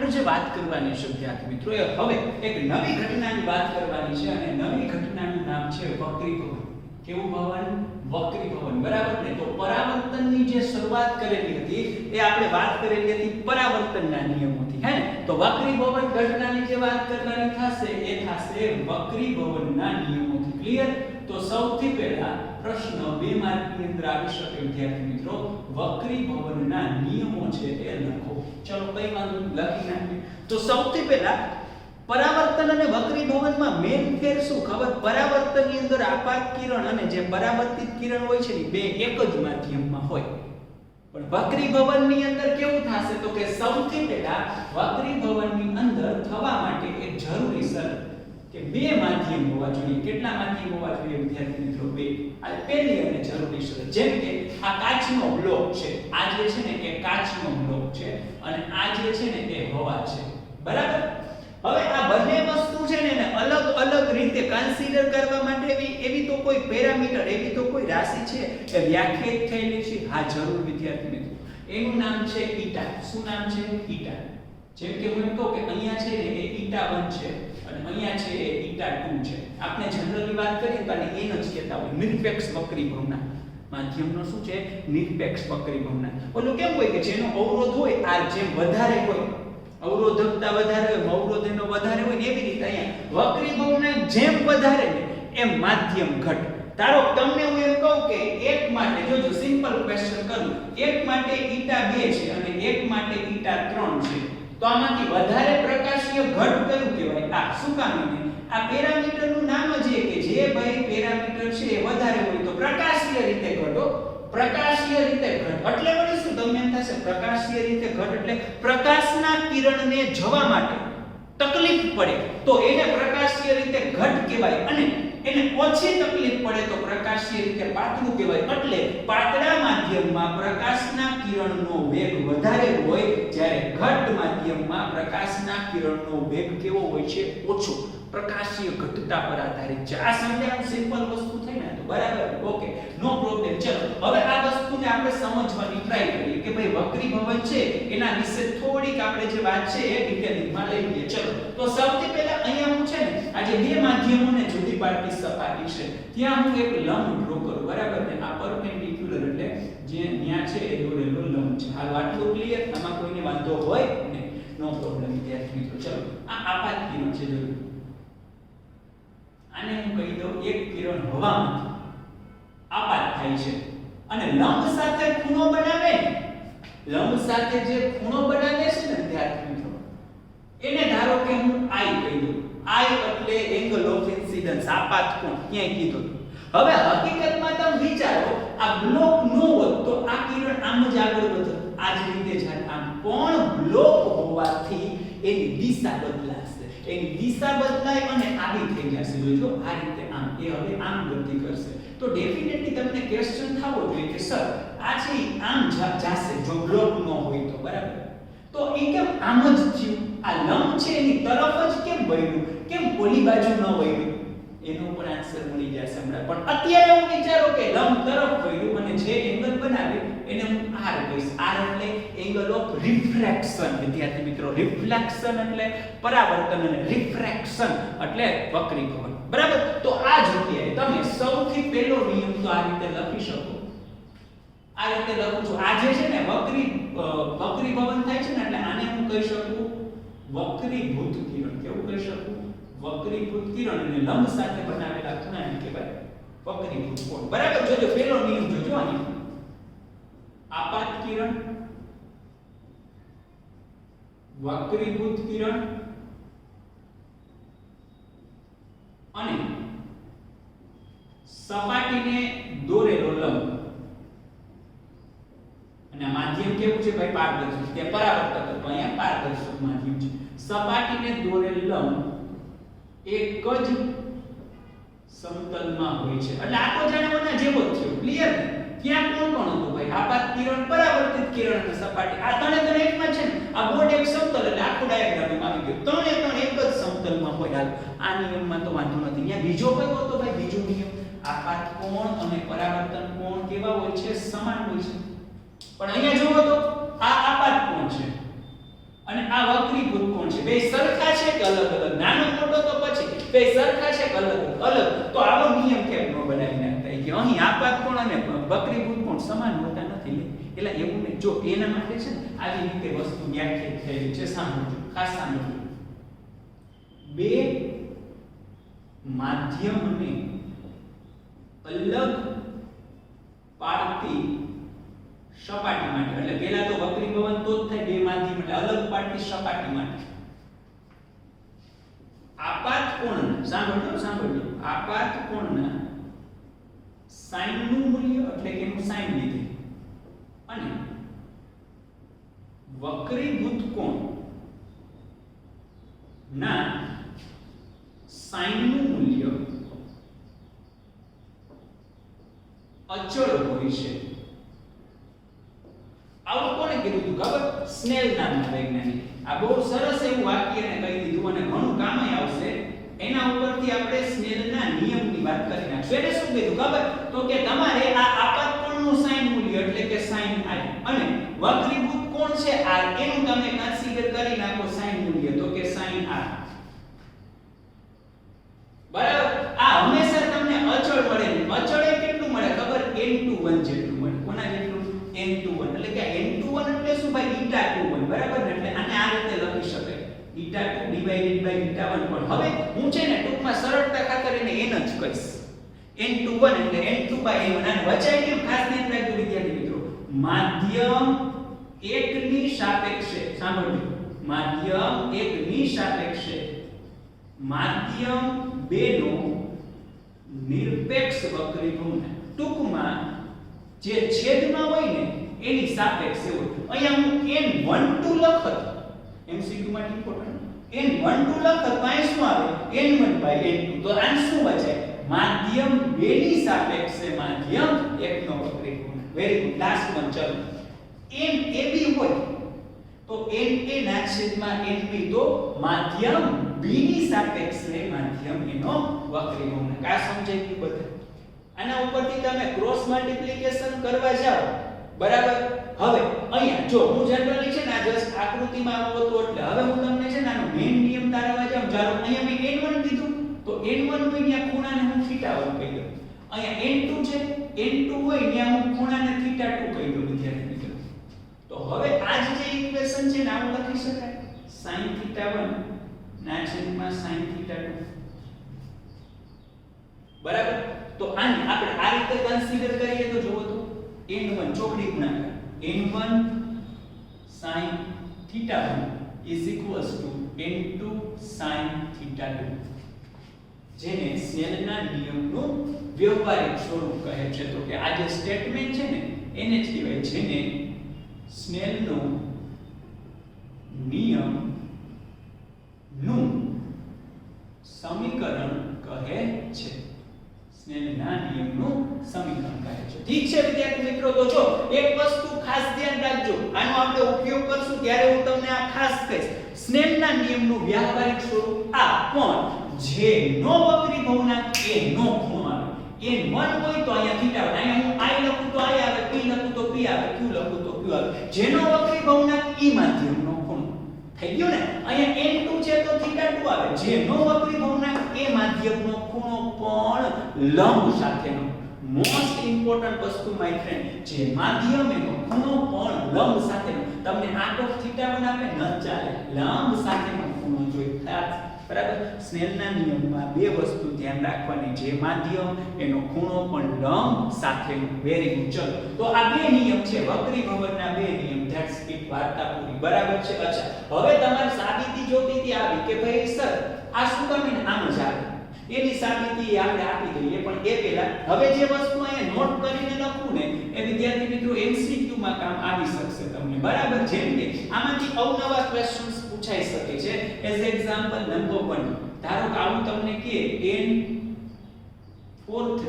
આપણે જે વાત કરવાની છે વિદ્યાર્થી મિત્રો એ હવે એક નવી ઘટનાની વાત કરવાની છે અને નવી ઘટનાનું નામ છે વક્રી ભવન. કેવું ભવન? વક્રી ભવન. બરાબર ને? તો પરાવર્તનની જે શરૂઆત કરેલી હતી એ આપણે વાત કરેલી હતી પરાવર્તનના નિયમોથી, હે ને? તો વક્રી ભવન ઘટનાની જે વાત કરવાની થશે એ થશે વક્રી ભવનના નિયમોથી. ક્લિયર? તો સૌથી પહેલા પ્રશ્ન 2 માર્કની અંદર આવી શકે વિદ્યાર્થી મિત્રો, વક્રી ભવનના નિયમો છે એ લખો. ચલો કઈ વાંધો નહીં, લખી નાખીએ. તો સૌથી પહેલા પરાવર્તન અને વક્રી ભવનમાં મેઇન ફેર શું ખબર? પરાવર્તનની અંદર આપાત કિરણ અને જે પરાવર્તિત કિરણ હોય છે ને બે એક જ માધ્યમમાં હોય. પણ વક્રી ભવનની અંદર કેવું થશે? તો કે સૌથી પહેલા વક્રી ભવનની અંદર થવા માટે એક જરૂરી શરત કે બે માધ્યમ હોવા જોઈએ. કેટલા માધ્યમ હોવા જોઈએ વિદ્યાર્થી મિત્રો? બે. આ પહેલી અને જરૂરી શરત. જેમ કે આ કાચનો બ્લોક છે, આ જે છે ને એ કાચનો બ્લોક છે અને આ જે છે ને એ હવા છે. બરાબર? હવે આ બંને વસ્તુ છે ને એને અલગ અલગ રીતે કન્સિડર કરવા માટે એવી તો કોઈ પેરામીટર, એવી તો કોઈ રાશિ છે એ વ્યાખ્યાયિત થયેલી છે? હા, જરૂર વિદ્યાર્થી મિત્રો. એનું નામ છે ઈટા. શું નામ છે? ઈટા. જેમ કે હું એમ કહું કે અહીંયા છે ને એ ઈટા 1 છે અને અહીંયા છે એ ઈટા 2 છે. આપણે જનરલી વાત કરીએ તો આને એન જ કહેતા હોય, નિરપેક્ષ વક્રી ભવના. માધ્યમનો શું છે? નિરપેક્ષ વક્રી ભવના. ઓલું કેમ હોય કે જેનો અવરોધ હોય આ જેમ વધારે હોય, અવરોધકતા વધારે હોય, અવરોધ એનો વધારે હોય ને એવી રીતે અહીંયા વક્રી ભવના જેમ વધારે ને એમ માધ્યમ ઘટ. ધારો તમને હું એમ કહું કે એક માટે, જોજો સિમ્પલ ક્વેશ્ચન કરું, એક માટે ઈટા 2 છે અને એક માટે ઈટા 3 છે, તો આમાંથી વધારે પ્રકાશીય ઘટ કયું કહેવાય? આ. શું કામ? આ પેરામીટરનું નામ જ એ કે જે ભાઈ પેરામીટર છે એ વધારે હોય તો પ્રકાશીય રીતે ઘટો. પ્રકાશીય રીતે ઘટ એટલે વળી શું? તમને એમ થશે પ્રકાશીય રીતે ઘટ એટલે પ્રકાશના કિરણને જવા માટે તકલીફ પડે તો એને પ્રકાશીય રીતે ઘટ કહેવાય અને એને ઓછી તકલીફ પડે તો પ્રકાશીય રીતે પાતળું કહેવાય. એટલે પાતળા માધ્યમમાં પ્રકાશના કિરણનો વેગ વધારે હોય જ્યારે ઘટ માધ્યમમાં પ્રકાશના કિરણનો વેગ કેવો હોય છે? ઓછો. પ્રકાશીય ઘટતા પર આધારિત છે. આ સમજાવવાનું સિમ્પલ વસ્તુ થઈ ને તો બરાબર? ઓકે, નો પ્રોબ્લેમ. ચલો હવે આ વસ્તુને આપણે સમજવાની ટ્રાય કરીએ કે ભાઈ વક્રી ભવન છે એના વિશે થોડીક આપણે જે વાત છે એ ડિટેલિંગમાં લઈ લઈએ. ચલો તો સૌથી પહેલા અહીંયા હું છે ને આ જે બે માધ્યમોને જુદી પાડતી સપાટી છે ત્યાં હું એક લંબ ડ્રો કરું. બરાબર ને? આ પરપેન્ડિક્યુલર એટલે જે ન્યા છે એ દોરેલો લંબ છે. હાલ આટલું ક્લિયર? આમાં કોઈને વાંધો હોય ને? નો પ્રોબ્લેમ વિદ્યાર્થી મિત્રો. ચલો આ આપાત કિરણ છે, જોયું. આને હું કહી દઉં એક કિરણ હવામાંથી આપાત થાય છે અને લંબ સાથે ખૂણો બનાવે ને, લંબ સાથે જે ખૂણો બનાવે છે ને વિદ્યાર્થી મિત્રો એને ધારો કે હું I કહી દઉં. I એટલે એંગલ ઓફ ઇન્સિડન્સ, આપાત કોણ ક્યાંય કીધું. હવે હકીકતમાં તમે વિચારો આ બ્લોક નો હોત તો આ કિરણ આમ જ આગળ વધત, આ જ રીતે જાય આમ. પણ બ્લોક હોવાથી એની દિશા બદલાશે. એની દિશા બદલાય અને આવી થઈ જશે. જોજો આ રીતે આમ, એ હવે આમ ગતિ કરશે. તો ડેફિનેટલી તમને ક્વેશ્ચન થવો જોઈએ કે સર આ છે આમ જાશે જો બ્લોક ન હોય તો. બરાબર? તો એ કેમ આમ જ થયું? આ લંબ છે એની તરફ જ કેમ વળ્યું? કેમ ઓલી બાજુ ન વળ્યું? એનો પણ આન્સર મળી જશે હમણાં. પણ અત્યારે હું વિચારો કે લંબ તરફ વળ્યું અને જે એંગલ બનાવ્યું એને હું R કહીશ. R એટલે એંગલ ઓફ રિફ્રેક્શન. વિદ્યાર્થી મિત્રો, રિફ્લેક્શન એટલે પરાવર્તન અને રિફ્રેક્શન એટલે વક્રી ભવન. બરાબર? તો આ જગ્યાએ તમે સૌથી પહેલો નિયમ તો આ રીતે લખી શકો. આ રીતે લખું છું. આ જે છે ને વક્રી ભવન થાય છે ને એટલે આને હું કહી શકું વક્રીભૂત કિરણ. કેવું કહી શકું? વક્રીભૂત કિરણ. અને લંબ સાથે બનાવેલા ખૂણાને કહેવાય વક્રીભૂત કોણ. બરાબર? જોજો પહેલો નિયમ જોજો આની. આપાત કિરણ, વક્રીભૂત કિરણ અને સપાટીને દોરેલો લંબ. અને માધ્યમ કેવું છે ભાઈ? પારદર્શક. તે પરાવર્તક હતો, અહીંયા પારદર્શક માધ્યમ છે. સપાટીને દોરેલ લંબ એક જ સમતલમાં હોય છે. એટલે આ તો જાણે ઓના જેવો જ થયો. ક્લિયર ને? ત્યાં કોણ કોણ હતું ભાઈ? આપાત કિરણ, પરાવર્તિત કિરણ અને સપાટી. આ ત્રણે એકમાં છે ને. આ બોર્ડ એક સમતલ એટલે આખો ડાયાગ્રામ આવી ગયો. ત્રણે એક જ સમતલમાં હોય. હાલ આ નિયમમાં તો વાંધો નથી. અહીંયા બીજો કયો હતો ભાઈ? બીજો નિયમ આપાત કોણ અને પરાવર્તન કોણ કેવા હોય છે? સમાન હોય છે. પણ અહીંયા જુઓ તો આ આપાત કોણ છે અને આ વક્રીભૂત કોણ છે? બે સરખા છે કે અલગ અલગ? નાનો મોટો તો પછી બે સરખા છે કે અલગ અલગ? તો આવો નિયમ કેમ ન બનાવી નાખતા કે અહીં આપાત કોણ અને વક્રીભૂત કોણ સમાન હોતા નથી? એટલે એવું ને જો એના માટે છે ને આવી રીતે વસ્તુ વ્યાખ્યાયિત થયેલી છે. સાંભળજો, ખાસ સાંભળજો. બે માધ્યમને અલગ પાડતી સપાટી માટે, એટલે પહેલા તો વક્રીભવન તો જ થાય બે માધ્યમ એટલે અલગ પાડતી સપાટી માટે આપાત કોણના, સાંભળજો, આપાત કોણના sin નું મૂલ્ય એટલે કે એનું sin લીધે અને વક્રીભૂત કોણ ના sin નું મૂલ્ય અચળ હોય છે. આવું કોણે કીધું હતું ખબર? સ્નેલ નામના વૈજ્ઞાનિક. આ બહુ સરસ એવું વાક્યને કહી દીધું અને ઘણું કામ આવશે. એના ઉપરથી આપણે સ્નેલના નિયમની વાત કરી નાખશું. એને શું કીધું ખબર? તો કે તમારે આ આપાત કોણનું sin મૂલ્ય એટલે કે sin i અને વક્રીભૂત કોણ છે r એનું તમે કન્સિડર કરી નાખો sin મૂલ્ય તો કે sin r. બરાબર? આ હંમેશા તમને અચળ મળે. અચળ એ કેટલું મળે ખબર? n21 જેટલું મળે. કોના જેટલું? n21. એટલે કે n21 એટલે શું ભાઈ? η21. બરાબર ને? એટલે આને આ રીતે લખી શકાય η2 ડિવાઇડેડ બાય η1. પણ હવે હું છે ને ટૂંકમાં સરળતા ખાતર એને n જ કહીશ. n21 એટલે n2/n1. આને વચાય કેમ? ખાસ ધ્યાન રાખજો વિદ્યાર્થી મિત્રો. માધ્યમ 1 ની સાપેક્ષે, સાંભળજો, માધ્યમ 1 ની સાપેક્ષે માધ્યમ 2 નો નિરપેક્ષ વક્રીભવન, ટૂંકમાં જે છેદમાં હોય ને એની સાપેક્ષે હોય. અહીંયા હું n12 લખત, MCQ માટે ઇમ્પોર્ટન્ટ, n12 લખત તો અહીં શું આવે? n1/n2. તો આને શું વચાય? માધ્યમ 2 ની સાપેક્ષે માધ્યમ 1 નો વક્રીભવન. Very good. Last one. ચલો, NAB હોય તો NA ના છેદમાં NB તો માધ્યમ B ની સાપેક્ષે માધ્યમ એનો વક્રીભવન. કા સમજાઈ ગયું બધા? આના ઉપરથી તમે ક્રોસ મલ્ટીપ્લિકેશન કરવા જાઓ. બરાબર? હવે અહીંયા જો હું જનરલી છે ને આ જસ્ટ આકૃતિમાં આવું હતું એટલે હવે હું તમને છે ને આનો મેઈન નિયમ તારવા જાઉં. ચાલો અહીંયા મેં n1 કીધું તો n1 હોય ત્યાં ખૂણાને હું θ1 કહી દઉં. અહીંયા n2 છે, n2 હોય ત્યાં હું ખૂણાને θ2 કહી દઉં વિદ્યાર્થી મિત્રો. તો હવે આ જે ઇક્વેશન છે ને આવું લખી શકાય sin θ1 ના છેદમાં sin θ2. બરાબર? તો આને આપણે આ રીતે કન્સિડર કરીએ તો જોવો તો n1 ચોકડી ગુણાકાર n1 sin θ1 n2 sin θ2, જેને સ્નેલના નિયમનું વ્યવહારિક સ્વરૂપ કહે છે. તો કે આ જે સ્ટેટમેન્ટ છે ને એને જ કહેવાય જેને સ્નેલનો નિયમ નું સમીકરણ કહે છે. સ્નેલના નિયમનું સમીકરણ કહે છે. ઠીક છે વિદ્યાર્થી મિત્રો? તો જો એક વસ્તુ ખાસ ધ્યાન રાખજો, આનો આપણે ઉપયોગ કરશું ત્યારે હું તમને આ ખાસ કહીશ. સ્નેલના નિયમનું વ્યવહારિક સ્વરૂપ આ પણ જેનો વક્રીભવનાંક એ નો ખૂણો આવે. n1 હોય તો અહીંયા θ1, અહીંયા હું i લખું તો i આવે, p લખું તો p આવે, q લખું તો q આવે. જેનો વક્રીભવનાંક e માધ્યમનો ખૂણો થઈ ગયો ને. અહીંયા n2 છે તો θ2 આવે. જેનો વક્રીભવનાંક એ માધ્યમનો ખૂણો પણ લંબ સાથેનો. મોસ્ટ ઇમ્પોર્ટન્ટ વસ્તુ માય ફ્રેન્ડ, જે માધ્યમ એનો ખૂણો પણ લંબ સાથેનો. તમને આર્ટ ઓફ θ1 આપે ન ચાલે, લંબ સાથેનો ખૂણો જોઈએ ખાસ. બરાબર? સ્નેલના નિયમમાં બે વસ્તુ ધ્યાન રાખવાની, જે માધ્યમ એનો ખૂણો પણ લંબ સાથેનો. Very good. ચલો, તો આ બે નિયમ છે વક્રીભવનના, બે નિયમ. That's it. વાર્તા પૂરી. બરાબર છે? અચ્છા, હવે તમારે સાબિતી જોતી હતી આવી કે ભાઈ સર આ શું કામ આમ જ આવે, એની સાબિતી આપણે આપી દઈએ. પણ એ પહેલા હવે જે વસ્તુ અહીંયા નોટ કરીને લખું ને એ વિદ્યાર્થી મિત્રો MCQ માં કામ આવી શકશે તમને. બરાબર? જેમ કે આમાંથી અવનવા ક્વેશ્ચન્સ પૂછાઈ શકે છે. એઝ એક્ઝામ્પલ નંબર 1, ધારો કે આવું તમને કે n43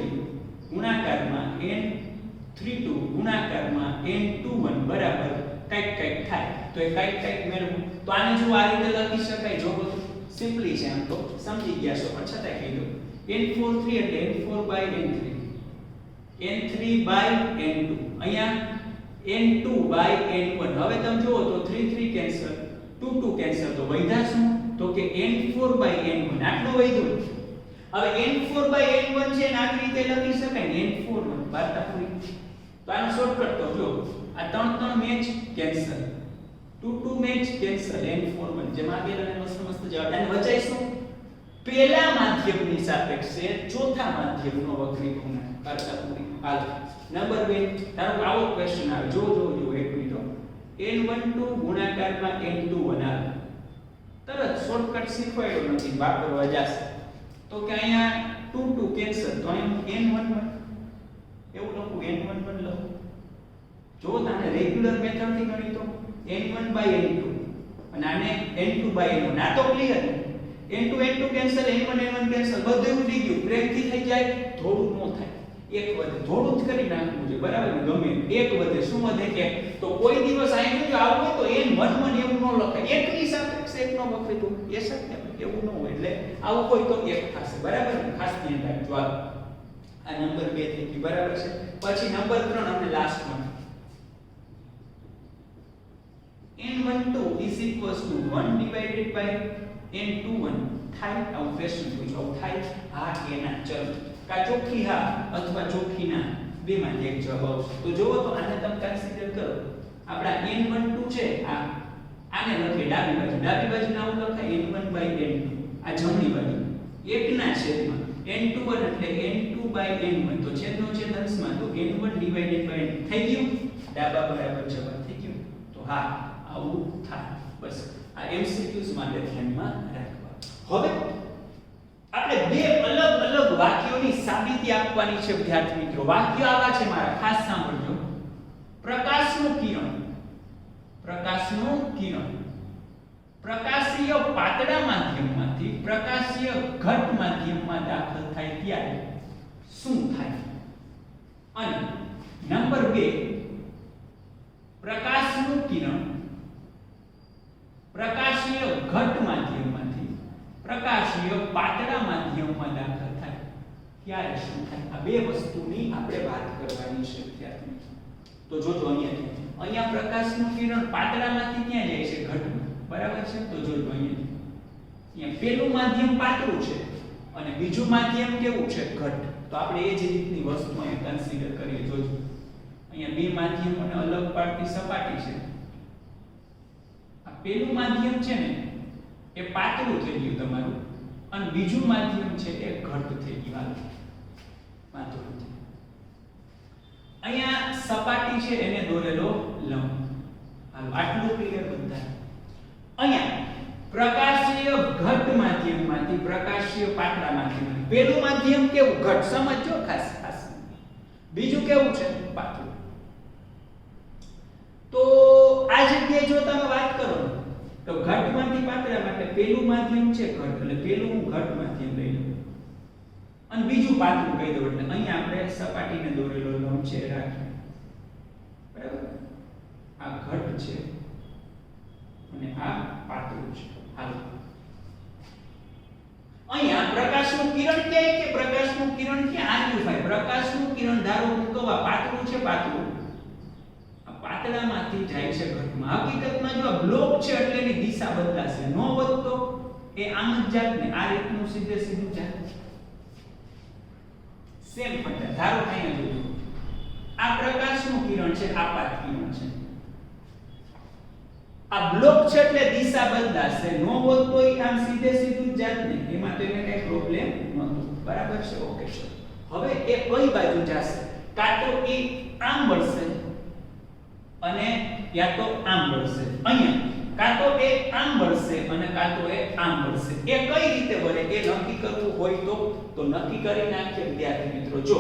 ગુણાકારમાં n32 ગુણાકારમાં n21 બરાબર કંઈક થાય તો એ કંઈક મેળવો. તો આને જો આ રીતે લખી શકાય. જો બધું સિમ્પલી છે, આમ તો સમજી ગયા છો પણ છતાંય કહી દઉં. n43 એટલે n4/n3 n3/n2, અહીંયા n2/n1. હવે તમે જુઓ તો 3 3 કેન્સલ, 2 2 કેન્સલ તો વધ્યા શું તો કે n4/n1 આટલું વધ્યું હવે n4/n1 છે ને આવી રીતે લખી શકાય ને n4 વાર્તા પૂરી તો આનો શોર્ટકટ તો જો આ 3 match cancel 2 match cancel n4 જેમાં આગળ મસ્ત જવાબ અને વચાય શું પહેલા માધ્યમની સાપેક્ષે ચોથા માધ્યમનો વક્રીભવન વાર્તા પૂરી હાલ નંબર 2 તારો આવો ક્વેશ્ચન આવે જો એક મિનિટ n12 ગુણાકારમાં n21 આવે તરત શોર્ટકટ શીખવાયો નથી વાપરવા જશે તો કે અહીંયા 2 કેન્સલ તો અહીં n11 એવું લખું n11 લખું જો તાને રેગ્યુલર મેથડથી ગણી તો n1/n2 અને આને n2/n1 આ તો clear n2 cancel n1 cancel બધું ઉડી ગયું બ્રેકથી થઈ જાય થોડું નો થાય એક વધે થોડું જ કરી નાખવું છે બરાબર ને ગમે એક વધે શું વધે એક તો કોઈ દિવસ આઈ જો આવું હોય તો n11 એવું ન લખાય એકની સાપેક્ષે એકનો વક્રીભવન એ શક્ય એવું ન હોય એટલે આવું કોઈ તો એક થશે બરાબર ને ખાસ ધ્યાન રાખજો આ નંબર 2 થઈ ગયું બરાબર છે પછી નંબર 3 અને લાસ્ટ વન n12 1/n21 થાય આવું ક્વેશ્ચન પૂછો થાય હા કે ના ચલો કા ચોખ્ખી હા અથવા ચોખ્ખી ના બેમાંથી એક જવાબ આવશે તો જોવો તો આને તમે કન્સિડર કરો આપડા n12 છે આને લખે ડાબી બાજુ ના લખાય n1/n2 આ જમણી બાજુ એકના છેદમાં n21 એટલે n2/n1 તો છેદનો છેદ અંશમાં તો n1/n થઈ ગયું ડાબા બરાબર જવાબ થઈ ગયું તો હા આવું થાય બસ આ MCQs માટે ધ્યાનમાં રાખવા હવે આપણે બે અલગ વાક્યોની સાબિતી આપવાની છે વિદ્યાર્થી મિત્રો વાક્ય આવા છે મારા ખાસ સાંભળજો પ્રકાશનું કિરણ પ્રકાશીય પાતળા માધ્યમમાંથી પ્રકાશીય ઘટ માધ્યમમાં દાખલ થાય ત્યારે શું થાય અને નંબર 2 પ્રકાશનું કિરણ પ્રકાશીય ઘટ માધ્યમમાંથી પ્રકાશીય પાતળા માધ્યમમાં દાખલ થાય ત્યારે શું થાય આ બે વસ્તુની આપણે વાત કરવાની છે વિદ્યાર્થી તો જોજો અહીંયા પ્રકાશનું કિરણ પાતળામાંથી ક્યાં જાય છે ઘટમાં બરાબર છે તો જોજો અહીંયા પેલું માધ્યમ પાતળું છે અને બીજું માધ્યમ કેવું છે ઘટ તો આપણે એ જ રીતની વસ્તુ અહીંયા કન્સિડર કરીએ જોજો અહીંયા બે માધ્યમોને અલગ પાડતી સપાટી છે પેલું માધ્યમ છે ને એ પાતળું થઈ ગયું તમારું અને બીજું માધ્યમ છે એ ઘટ થઈ ગયું પાતળું થઈ અહીંયા સપાટી છે એને દોરેલો લંબ હાલ આટલું ક્લિયર બધા અહીંયા પ્રકાશીય ઘટ માધ્યમમાંથી પ્રકાશીય પાતળા માધ્યમમાંથી પેલું માધ્યમ કેવું ઘટ સમજો ખાસ બીજું કેવું છે પાતળું તો આ જગ્યાએ જો તમે વાત કરો તો ઘટમાંથી પાતળા માટે પેલું માધ્યમ છે ઘટ એટલે પેલું હું ઘટ માધ્યમ લઈ લઉં અને બીજું પાતળું કહી દઉં એટલે અહીંયા આપણે સપાટીને દોરેલો લંબ છે રાખીએ બરાબર આ ઘટ છે અને આ પાતળું છે હાલો અહીંયા પ્રકાશનું કિરણ કે પ્રકાશનું કિરણ ક્યાં આવ્યું ભાઈ પ્રકાશનું કિરણ ધારો હું કહું આ પાતળું છે પાતળું પાતળામાંથી જાય છે ઘટમાં હકીકતમાં જો બ્લોક છે એટલે એની દિશા બદલાશે નો વધતો એ આમ જ જાત ને આ રીતનું સીધું જાત સેમ ફટા ધારો અહીંયા જોજો આ પ્રકાશનું કિરણ છે આપાત કિરણ છે આ બ્લોક છે એટલે દિશા બદલાશે નો વધતો એ આમ સીધું જાત ને એમાં તો એને કઈ પ્રોબ્લેમ નહોતો બરાબર છે ઓકે છે હવે એ કઈ બાજુ જશે કાં તો એ આમ વળશે અને યા તો આમ વળશે અહીંયા કાં તો એ આમ વળશે અને કાં તો એ આમ વળશે એ કઈ રીતે વળે એ નક્કી કરવું હોય તો નક્કી કરી નાખીએ વિદ્યાર્થી મિત્રો જો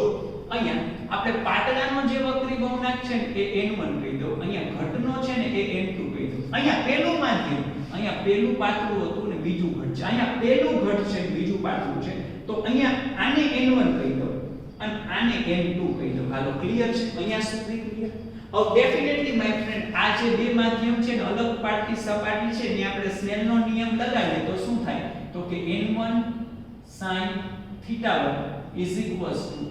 અહીંયા આપણે પાતળાનો જે વક્રીભવનાંક છે ને એ n1 કહી દો અહીંયા ઘટનો છે ને એ n2 કહી દો અહીંયા પેલું માધ્યમ અહીંયા પેલું પાતળું હતું ને બીજું ઘટ છે અહીંયા પેલું ઘટ છે બીજું પાતળું છે તો અહીંયા આને n1 કહી દો અને આને n2 કહી દો હાલો ક્લિયર છે અહીંયા સુધી ક્લિયર હવે ડેફિનેટલી માય ફ્રેન્ડ આ જે બે માધ્યમ છે ને અલગ પાડતી સપાટી છે ને આપણે સ્નેલનો નિયમ લગાવીએ તો શું થાય તો કે n1 sin θ1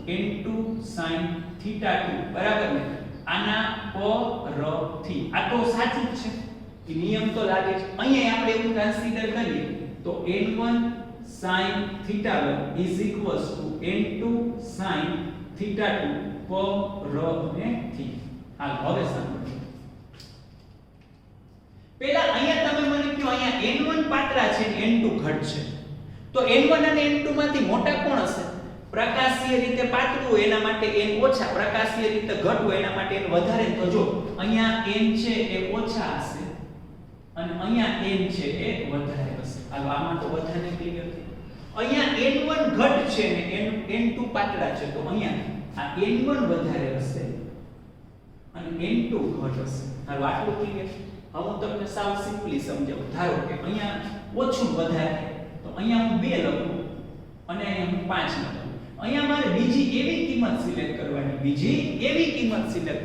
n2 sin θ2 બરાબર ને આના પરથી આ તો સાચું જ છે એ નિયમ તો લાગે છે. અહીંયા આપણે એવું કન્સિડર કરીએ તો n1 sin θ1 is equals to n2 sin θ2 પરથી. હાલ હવે સાંભળો. પહેલા અહીંયા તમે મને કહો અહીંયા n1 પાતળા છે ને n2 ઘટ છે. તો n1 અને n2 માંથી મોટા કોણ હશે? પ્રકાશીય રીતે પાતળું હોય એના માટે n ઓછા, પ્રકાશીય રીતે ઘટ હોય એના માટે n વધારે. તો જો અહીંયા n છે એ ઓછા હશે અને અહીંયા n છે એ વધારે હશે. હાલો આમાં તો બધાને ક્લિયર થઈ. અહીંયા n1 ઘટ છે ને n2 પાતળા છે, તો અહીંયા આ n1 વધારે હશે અને n2 ઘટ હશે. હાલો આટલું ક્લિયર. હવે હું તમને સાવ સિમ્પલી સમજાવું. ધારો કે અહીંયા ઓછું વધારે, તો અહીંયા હું 2 લખું અને અહીંયા હું 5 લખું. અહીંયા મારે બીજી એવી કિંમત સિલેક્ટ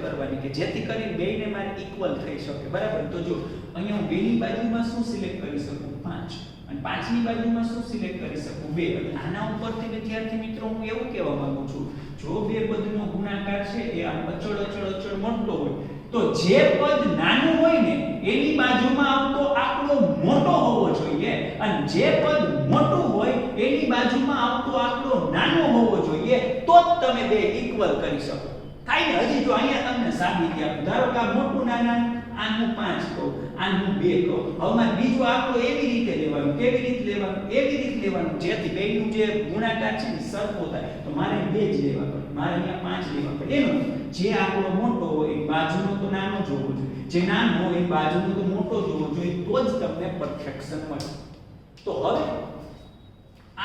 કરવાની કે જેથી કરીને બેયને મારે ઇક્વલ થઈ શકે. બરાબર? તો જો અહીંયા હું 2 ની બાજુમાં શું સિલેક્ટ કરી શકું? 5. અને 5 ની બાજુમાં શું સિલેક્ટ કરી શકું? 2. અને આના ઉપરથી વિદ્યાર્થી મિત્રો હું એવું કહેવા માંગુ છું, જો બે પદનો ગુણાકાર છે એ આમ અચળ મોટો હોય, તો જે પદ નાનું હોય ને એની બાજુમાં આવતો આંકડો મોટો હોવો જોઈએ, અને જે પદ મોટું હોય એની બાજુમાં આવતો આંકડો નાનો હોવો જોઈએ, તો જ તમે બે ઇક્વલ કરી શકો. થાય ને? હજી જો અહીંયા તમને સાબિતી આપું. ધારો કે આ મોટું નાના, આનું 5 કહું, આનું 2 કહું. હવે મારે બીજો આંકડો એવી રીતે લેવાનું. કેવી રીતે લેવાનું? એવી રીતે લેવાનું જેથી બેયનું જે ગુણાકાર છે ને સરખો થાય. તો મારે 2 જ લેવા પડે, મારે અહીંયા 5 લેવા પડે. એનો જે આંકડો મોટો હોય એ બાજુનો તો નાનો જ હોવો જોઈએ, જે નાનો હોય એ બાજુનો તો મોટો જ હોવો જોઈએ, તો જ તમને પરફેક્શન મળે. તો હવે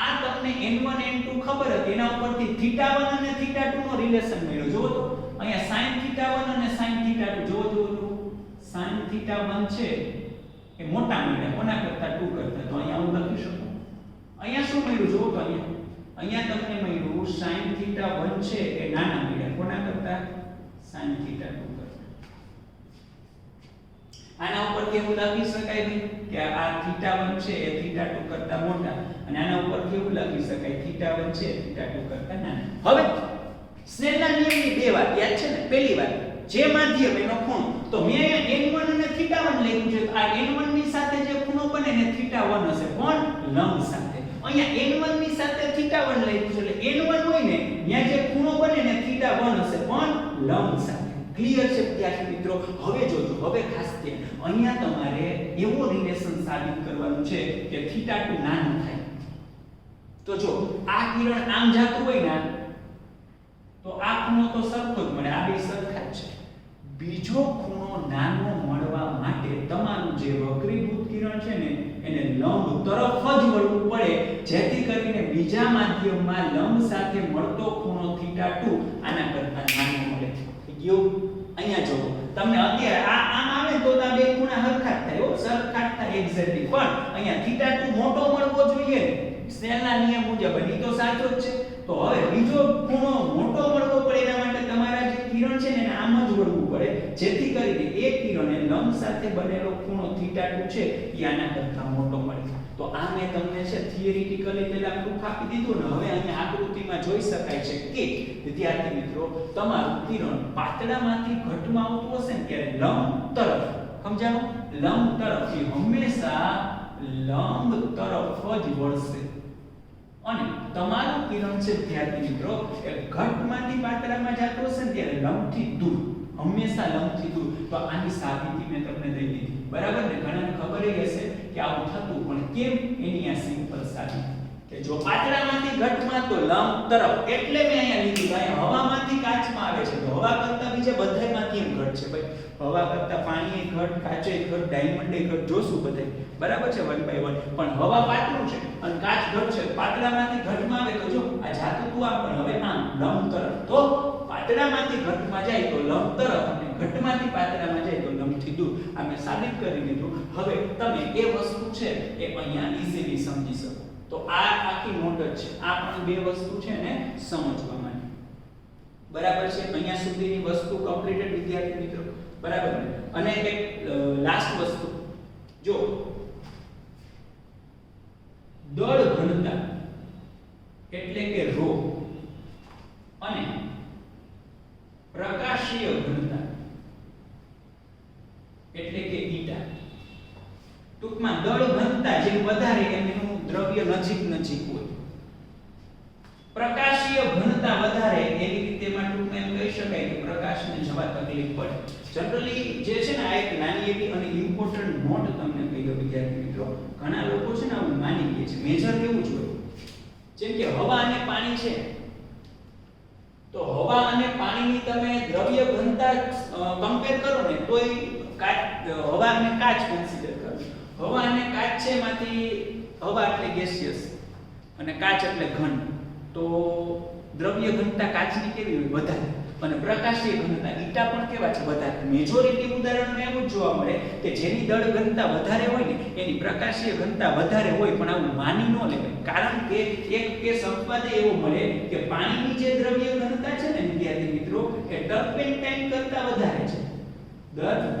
આ તમને n1 n2 ખબર હતી, એના ઉપરથી θ1 અને θ2 નો રિલેશન મળ્યો. જોવો તો અહીંયા sin θ1 અને sin θ2 જોવો sin θ1 છે એ મોટા મળ્યા કોના કરતા? 2 કરતા. તો અહીંયા હું લખી શકું. અહીંયા શું મળ્યું? જોવો તો અહીંયા તમને મળ્યું sin θ1 છે એ નાના મળ્યા કોના કરતા? sin θ2 કરતા. આના ઉપરથી એવું લખી શકાય કે આ θ1 છે એ θ2 કરતા મોટા, અને આના ઉપરથી એવું લખી શકાય θ1 છે θ2 કરતા નાના. હવે સ્નેલના નિયમની બે વાત યાદ છે ને? પહેલી વાત, જે માધ્યમ એનો ખૂણો. તો મેં અહીંયા n1 અને θ1 લખ્યું છે. આ n1 ની સાથે જે ખૂણો બને ને θ1 હશે. કોણ? લંબ સાથે. અહીંયા n1 ની સાથે θ1 લખ્યું છે, એટલે n1 હોય ને ત્યાં જે ખૂણો બને ને θ1 હશે. કોણ? લંબ સાથે. ક્લિયર છે વિદ્યાર્થી મિત્રો? હવે જોજો, હવે ખાસ ધ્યાન. અહીંયા તમારે એવો રિલેશન સાબિત કરવાનું છે કે θ2 નાનું થાય. તો જો આ કિરણ આમ જાતું હોય ને તો આ ખૂણો તો સરખો જ મળે, આ બે સરખા જ છે. બીજો ખૂણો નાનો મળવા માટે તમારું જે વક્રીભૂત કિરણ છે ને એને લંબ તરફ જ વળવું પડે, જેથી કરીને બીજા માધ્યમમાં લંબ સાથે મળતો ખૂણો θ2 આના કરતા નાનો મળે. અહીંયા જો તમને અત્યારે આમ આવે તો આ બે ખૂણા હરખા જ થાય. સરખા જ થાય એક્ઝેક્ટલી. પણ અહીંયા θ2 મોટો મળવો જોઈએ સ્નેલના નિયમ મુજબ, એ તો સાચો જ છે. તો હવે બીજો ખૂણો મોટો મળવો પડે એના માટે તમારા જે કિરણ છે ને એને આમ જ વળવું પડે, જેથી કરીને એ કિરણને લંબ સાથે બનેલો ખૂણો θ2 છે એ આના કરતા મોટો મળે. તો આ મેં તમને છે થિયરિટિકલી પહેલા પ્રૂફ આપી દીધું ને. હવે અહીંયા આકૃતિમાં જોઈ શકાય છે કે વિદ્યાર્થી મિત્રો તમારું કિરણ પાતળામાંથી ઘટમાં આવતું હશે ને ત્યારે લંબ તરફ, સમજાણું? લંબ તરફ એ હંમેશા લંબ તરફ જ વળશે. અને તમારું કિરણ છે વિદ્યાર્થી મિત્રો એ ઘટમાંથી પાતળામાં જતું હશે ને ત્યારે લંબથી દૂર, હંમેશા લંબથી દૂર. તો આની સાબિતી મેં તમને દઈ દીધી. બરાબર ને? ઘણાને ખબર હશે કે આવું થતું, પણ કેમ? એની આ સિમ્પલ સાબિતી કે જો પાતળામાંથી ઘટમાં તો લંબ તરફ. એટલે મેં અહીંયા લીધું ભાઈ હવામાંથી કાચમાં આવે છે, તો હવા કરતા બીજા બધાયમાંથી એમ ઘટ છે ભાઈ. હવા કરતા પાણી એ ઘટ, કાચે ઘટ, ડાયમંડ એ ઘટ, જોશું બધાય. બરાબર છે? 1 by 1. પણ હવા પાતળું છે અને કાચ ઘટ છે. પાતળામાંથી ઘટમાં આવે તો જો આ જાતું તું આમ, પણ હવે આમ લંબ તરફ. તો પાતળામાંથી ઘટમાં જાય તો લંબ તરફ, અને ઘટમાંથી પાતળામાં જાય તો લંબથી દૂર. આ મેં સાબિત કરી દીધું. હવે તમે એ વસ્તુ છે એ અહીંયા ઈઝીલી સમજી શકો. તો આ આખી નોટ જ છે. આ પણ બે વસ્તુ છે ને સમજવા માટે. બરાબર છે? અહીંયા સુધીની વસ્તુ કમ્પ્લીટેડ વિદ્યાર્થી મિત્રો. બરાબર ને? અને એક લાસ્ટ વસ્તુ જો દળ ઘનતા એટલે કે ρ અને પ્રકાશીય ઘનતા એટલે કે η. ટૂંકમાં દળ ઘનતા જેમ વધારે એમ એનું દ્રવ્ય નજીક હોય. પ્રકાશીય ઘનતા વધારે એવી રીતે માં ટૂંકમાં એમ કહી શકાય કે પ્રકાશને જવા તકલીફ પડે. જનરલી જે છે ને આ એક નાની એવી અને ઇમ્પોર્ટન્ટ નોટ તમને કહી દઉં વિદ્યાર્થી મિત્રો, ઘણા લોકો છે ને આવું માની લે છે મેજર કેવું જ હોય. જેમ કે હવા અને પાણી છે, તો હવા અને પાણીની તમે દ્રવ્ય ઘનતા કમ્પેર કરો ને તોય હવા અને કાચ કન્સિડર કરો. હવા અને કાચ છે એમાંથી હવા એટલે ગેસિયસ અને કાચ એટલે ઘન, તો દ્રવ્ય ઘનતા કાચની કેવી હોય? વધારે. અને પ્રકાશીય ઘનતા ઈટા પણ કેવા છે? વધારે. મેજોરિટી ઉદાહરણમાં એવું જ જોવા મળે કે જેની દળ ઘનતા વધારે હોય ને એની પ્રકાશીય ઘનતા વધારે હોય, પણ આવું માની ન લેવાય. કારણ કે એક કેસ અપવાદે એવો મળે કે પાણીની જે દ્રવ્ય ઘનતા છે ને વિદ્યાર્થી મિત્રો એ ટર્પેન્ટાઇન કરતા વધારે છે.